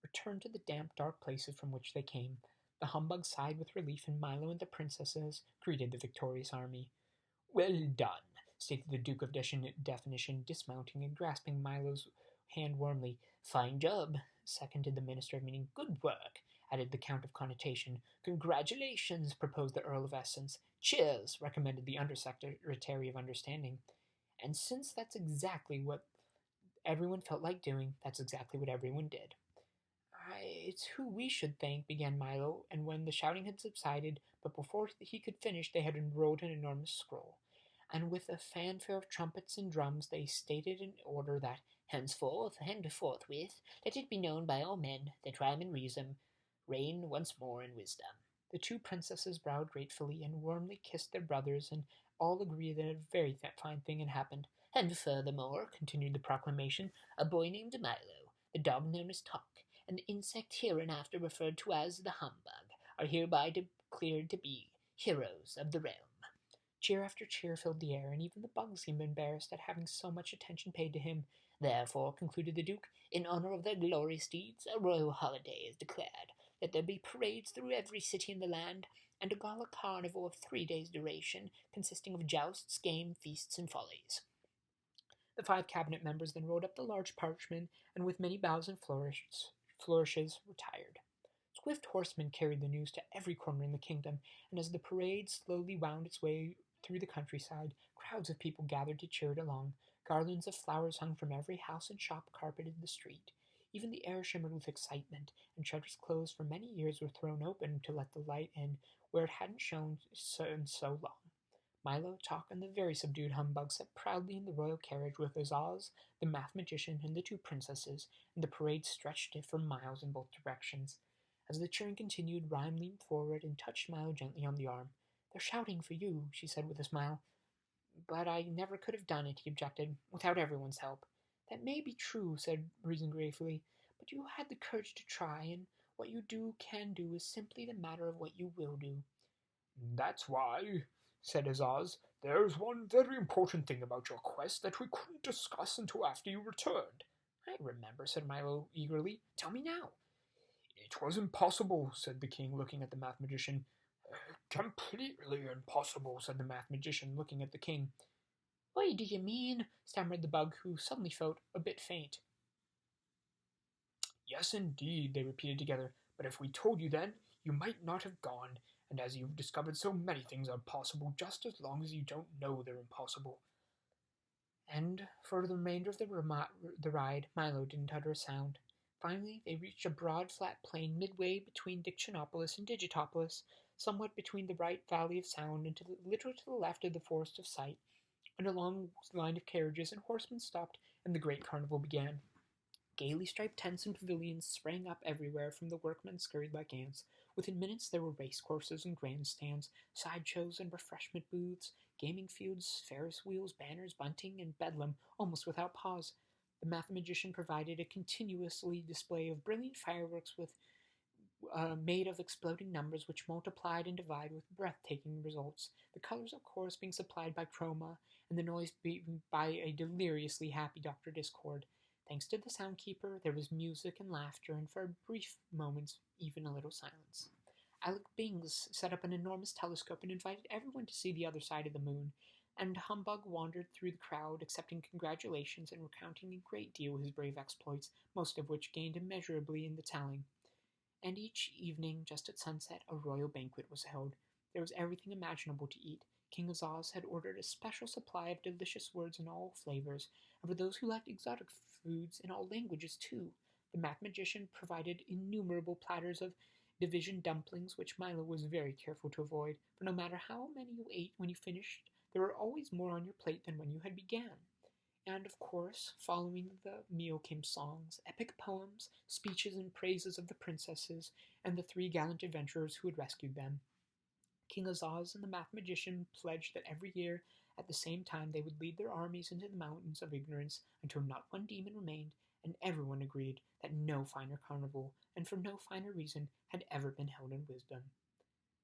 returned to the damp, dark places from which they came. The humbug sighed with relief, and Milo and the princesses greeted the victorious army. "Well done," stated the Duke of Definition, dismounting and grasping Milo's hand warmly. "Fine job," seconded the Minister of Meaning. "Good work," added the Count of Connotation. "Congratulations," proposed the Earl of Essence. "Cheers," recommended the Undersecretary of Understanding. And since that's exactly what everyone felt like doing, that's exactly what everyone did. It's who we should thank, began Milo, and when the shouting had subsided, but before he could finish, they had unrolled an enormous scroll. And with a fanfare of trumpets and drums, they stated in order that, henceforth and forthwith, let it be known by all men that rhyme and reason reign once more in wisdom. The two princesses bowed gratefully and warmly kissed their brothers, and all agreed that a very fine thing had happened. And furthermore, continued the proclamation, a boy named Milo, the dog known as Talk, and the insect hereinafter referred to as the Humbug, are hereby declared to be heroes of the realm. Cheer after cheer filled the air, and even the bug seemed embarrassed at having so much attention paid to him. Therefore, concluded the Duke, in honor of their glorious deeds, a royal holiday is declared, that there be parades through every city in the land, and a gala carnival of 3 days' duration, consisting of jousts, game, feasts, and follies. The 5 cabinet members then rolled up the large parchment, and with many bows and flourishes retired. Swift horsemen carried the news to every corner in the kingdom, and as the parade slowly wound its way through the countryside, crowds of people gathered to cheer it along. Garlands of flowers hung from every house and shop carpeted the street. Even the air shimmered with excitement, and shutters closed for many years were thrown open to let the light in where it hadn't shone in so long. Milo, Talk, and the very subdued Humbug sat proudly in the royal carriage with Azaz, the math magician, and the 2 princesses, and the parade stretched for miles in both directions. As the cheering continued, Rhyme leaned forward and touched Milo gently on the arm. "They're shouting for you," she said with a smile. "But I never could have done it," he objected, "without everyone's help." "That may be true," said Reason gravely, "but you had the courage to try, and what you can do is simply the matter of what you will do." "That's why," said Azaz, "there's one very important thing about your quest that we couldn't discuss until after you returned." "I remember," said Milo eagerly. "Tell me now." "It was impossible," said the king, looking at the math magician. "Completely impossible," said the math magician, looking at the king. "What do you mean?" stammered the bug, who suddenly felt a bit faint. "Yes, indeed," they repeated together. "But if we told you then, you might not have gone, and as you've discovered so many things are possible just as long as you don't know they're impossible." And for the remainder of the ride, Milo didn't utter a sound. Finally, they reached a broad, flat plain midway between Dictionopolis and Digitopolis, somewhat between the right valley of sound and little to the left of the forest of sight, and a long line of carriages and horsemen stopped, and the great carnival began. Gaily striped tents and pavilions sprang up everywhere from the workmen scurried like ants. Within minutes there were racecourses and grandstands, sideshows and refreshment booths, gaming fields, Ferris wheels, banners, bunting, and bedlam, almost without pause. The mathematician provided a continuously display of brilliant fireworks made of exploding numbers which multiplied and divided with breathtaking results, the colors of course being supplied by chroma, and the noise by a deliriously happy Dr. Discord. Thanks to the soundkeeper, there was music and laughter, and for brief moments even a little silence. Alec Bings set up an enormous telescope and invited everyone to see the other side of the moon, and Humbug wandered through the crowd, accepting congratulations and recounting a great deal his brave exploits, most of which gained immeasurably in the telling. And each evening, just at sunset, a royal banquet was held. There was everything imaginable to eat. King Azaz had ordered a special supply of delicious words in all flavors, and for those who liked exotic foods in all languages too. The math magician provided innumerable platters of division dumplings, which Milo was very careful to avoid, for no matter how many you ate when you finished, there were always more on your plate than when you had began. And, of course, following the meal came songs, epic poems, speeches and praises of the princesses, and the 3 gallant adventurers who had rescued them. King Azaz and the math magician pledged that every year, at the same time, they would lead their armies into the mountains of ignorance until not one demon remained, and everyone agreed that no finer carnival, and for no finer reason, had ever been held in wisdom.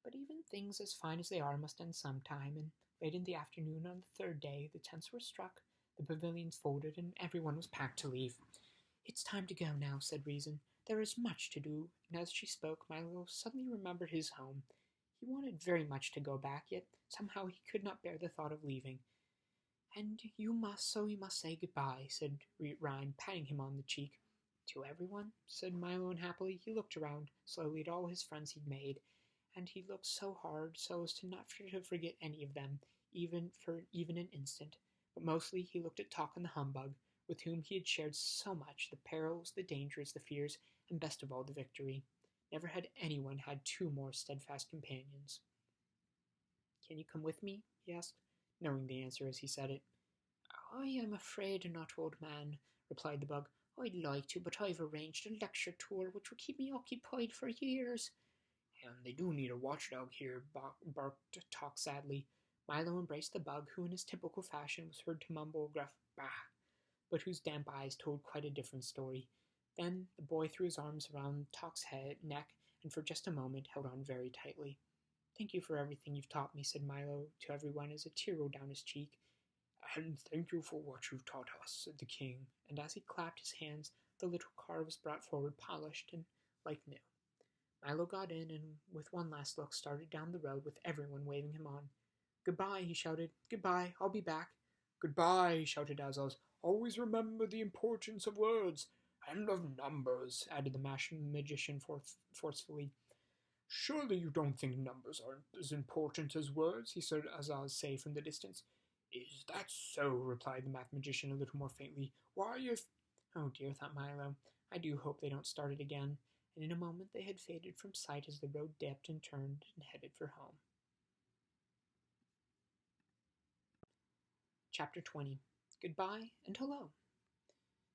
But even things as fine as they are must end sometime, and late in the afternoon on the 3rd day, the tents were struck, the pavilions folded, and everyone was packed to leave. "It's time to go now," said Reason. "There is much to do," and as she spoke, Milo suddenly remembered his home. He wanted very much to go back, yet somehow he could not bear the thought of leaving. "And you must say goodbye," said Rhyme, patting him on the cheek. "To everyone?" said Milo unhappily. He looked around slowly at all his friends he'd made, and he looked so hard so as to not to forget any of them, even for an instant. But mostly he looked at Talk and the Humbug. with whom he had shared so much, the perils, the dangers, the fears, and best of all, the victory. Never had anyone had two more steadfast companions. "Can you come with me?" he asked, knowing the answer as he said it. "I am afraid not, old man," replied the bug. "I'd like to, but I've arranged a lecture tour which will keep me occupied for years." "And they do need a watchdog here," barked Talk sadly. Milo embraced the bug, who in his typical fashion was heard to mumble a gruff "bah," but whose damp eyes told quite a different story. Then the boy threw his arms around Talk's neck, and for just a moment held on very tightly. "Thank you for everything you've taught me," said Milo to everyone as a tear rolled down his cheek. "And thank you for what you've taught us," said the king, and as he clapped his hands, the little car was brought forward polished and like new. Milo got in, and with one last look started down the road with everyone waving him on. "Goodbye," he shouted. "Goodbye, I'll be back." "Goodbye," shouted Azaz. "Always remember the importance of words." "And of numbers," added the magician forcefully. "Surely you don't think numbers are as important as words," he heard Azaz say from the distance. "Is that so?" replied the math magician a little more faintly. "Why, if—" "Oh dear," thought Milo, "I do hope they don't start it again." And in a moment they had faded from sight as the road dipped and turned and headed for home. Chapter 20. Goodbye and Hello.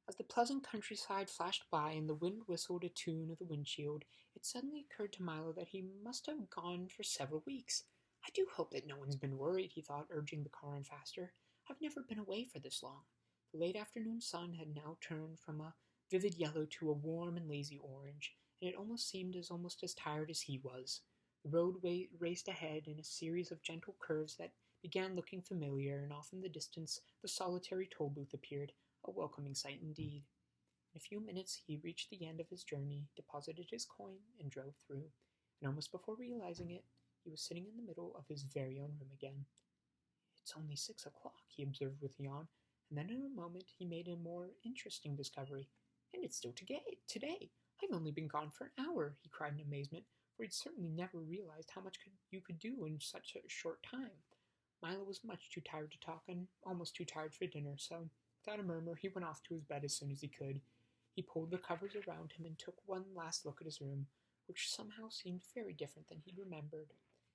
As the pleasant countryside flashed by and the wind whistled a tune of the windshield, it suddenly occurred to Milo that he must have gone for several weeks. "I do hope that no one's been worried," he thought, urging the car on faster. "I've never been away for this long." The late afternoon sun had now turned from a vivid yellow to a warm and lazy orange, and it almost seemed almost as tired as he was. The road raced ahead in a series of gentle curves that began looking familiar, and off in the distance the solitary Tollbooth appeared, a welcoming sight indeed. In a few minutes he reached the end of his journey, deposited his coin, and drove through, and almost before realizing it, he was sitting in the middle of his very own room again. "It's only 6 o'clock," he observed with a yawn, and then in a moment he made a more interesting discovery. "And it's still today! I've only been gone for an hour," he cried in amazement, for he'd certainly never realized how much you could do in such a short time. Milo was much too tired to talk, and almost too tired for dinner, so, without a murmur, he went off to his bed as soon as he could. He pulled the covers around him and took one last look at his room, which somehow seemed very different than he'd remembered,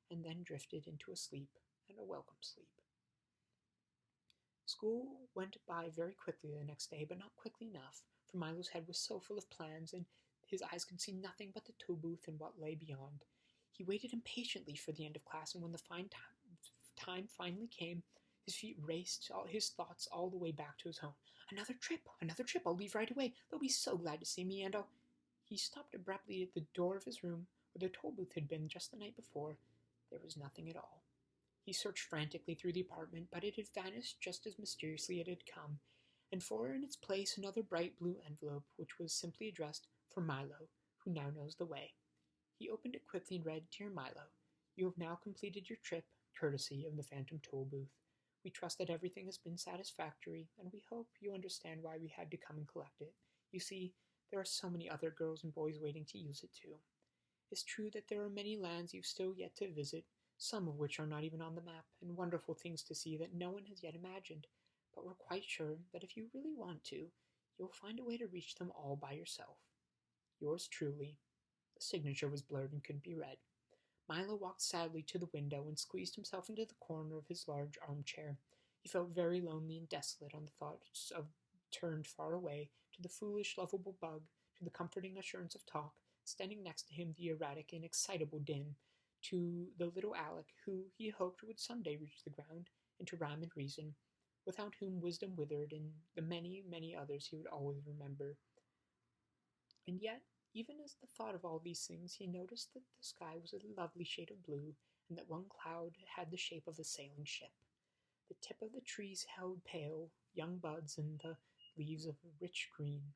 and then drifted into a sleep, and a welcome sleep. School went by very quickly the next day, but not quickly enough, for Milo's head was so full of plans, and his eyes could see nothing but the Tollbooth and what lay beyond. He waited impatiently for the end of class, and when the time finally came, his feet raced his thoughts all the way back to his home. Another trip! I'll leave right away. They'll be so glad to see me, and I'll—" He stopped abruptly at the door of his room, where the Tollbooth had been just the night before. There was nothing at all. He searched frantically through the apartment, but it had vanished just as mysteriously as it had come, and for in its place another bright blue envelope, which was simply addressed, "For Milo, who now knows the way." He opened it quickly and read, "Dear Milo, you have now completed your trip, courtesy of the Phantom Tollbooth. We trust that everything has been satisfactory, and we hope you understand why we had to come and collect it. You see, there are so many other girls and boys waiting to use it too. It's true that there are many lands you've still yet to visit, some of which are not even on the map, and wonderful things to see that no one has yet imagined, but we're quite sure that if you really want to, you'll find a way to reach them all by yourself. Yours truly." The signature was blurred and couldn't be read. Milo walked sadly to the window and squeezed himself into the corner of his large armchair. He felt very lonely and desolate on the thoughts of turned far away, to the foolish, lovable bug, to the comforting assurance of Talk, standing next to him the erratic and excitable Din, to the little Alec, who he hoped would someday reach the ground, and to Rhyme and Reason, without whom wisdom withered, and the many, many others he would always remember. And yet, even as the thought of all these things, he noticed that the sky was a lovely shade of blue, and that one cloud had the shape of a sailing ship. The tip of the trees held pale young buds, and the leaves of a rich green.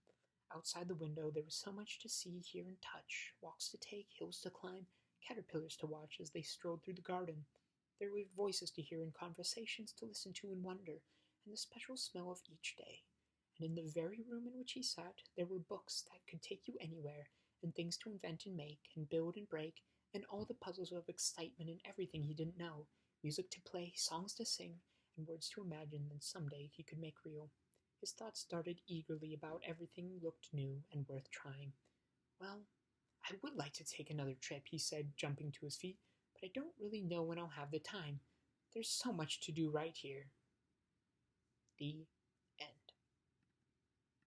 Outside the window there was so much to see, hear, and touch, walks to take, hills to climb, caterpillars to watch as they strolled through the garden. There were voices to hear and conversations to listen to and wonder, and the special smell of each day. And in the very room in which he sat, there were books that could take you anywhere, and things to invent and make, and build and break, and all the puzzles of excitement and everything he didn't know, music to play, songs to sing, and words to imagine that someday he could make real. His thoughts darted eagerly about everything looked new and worth trying. Well, I would like to take another trip, he said, jumping to his feet, but I don't really know when I'll have the time. There's so much to do right here. The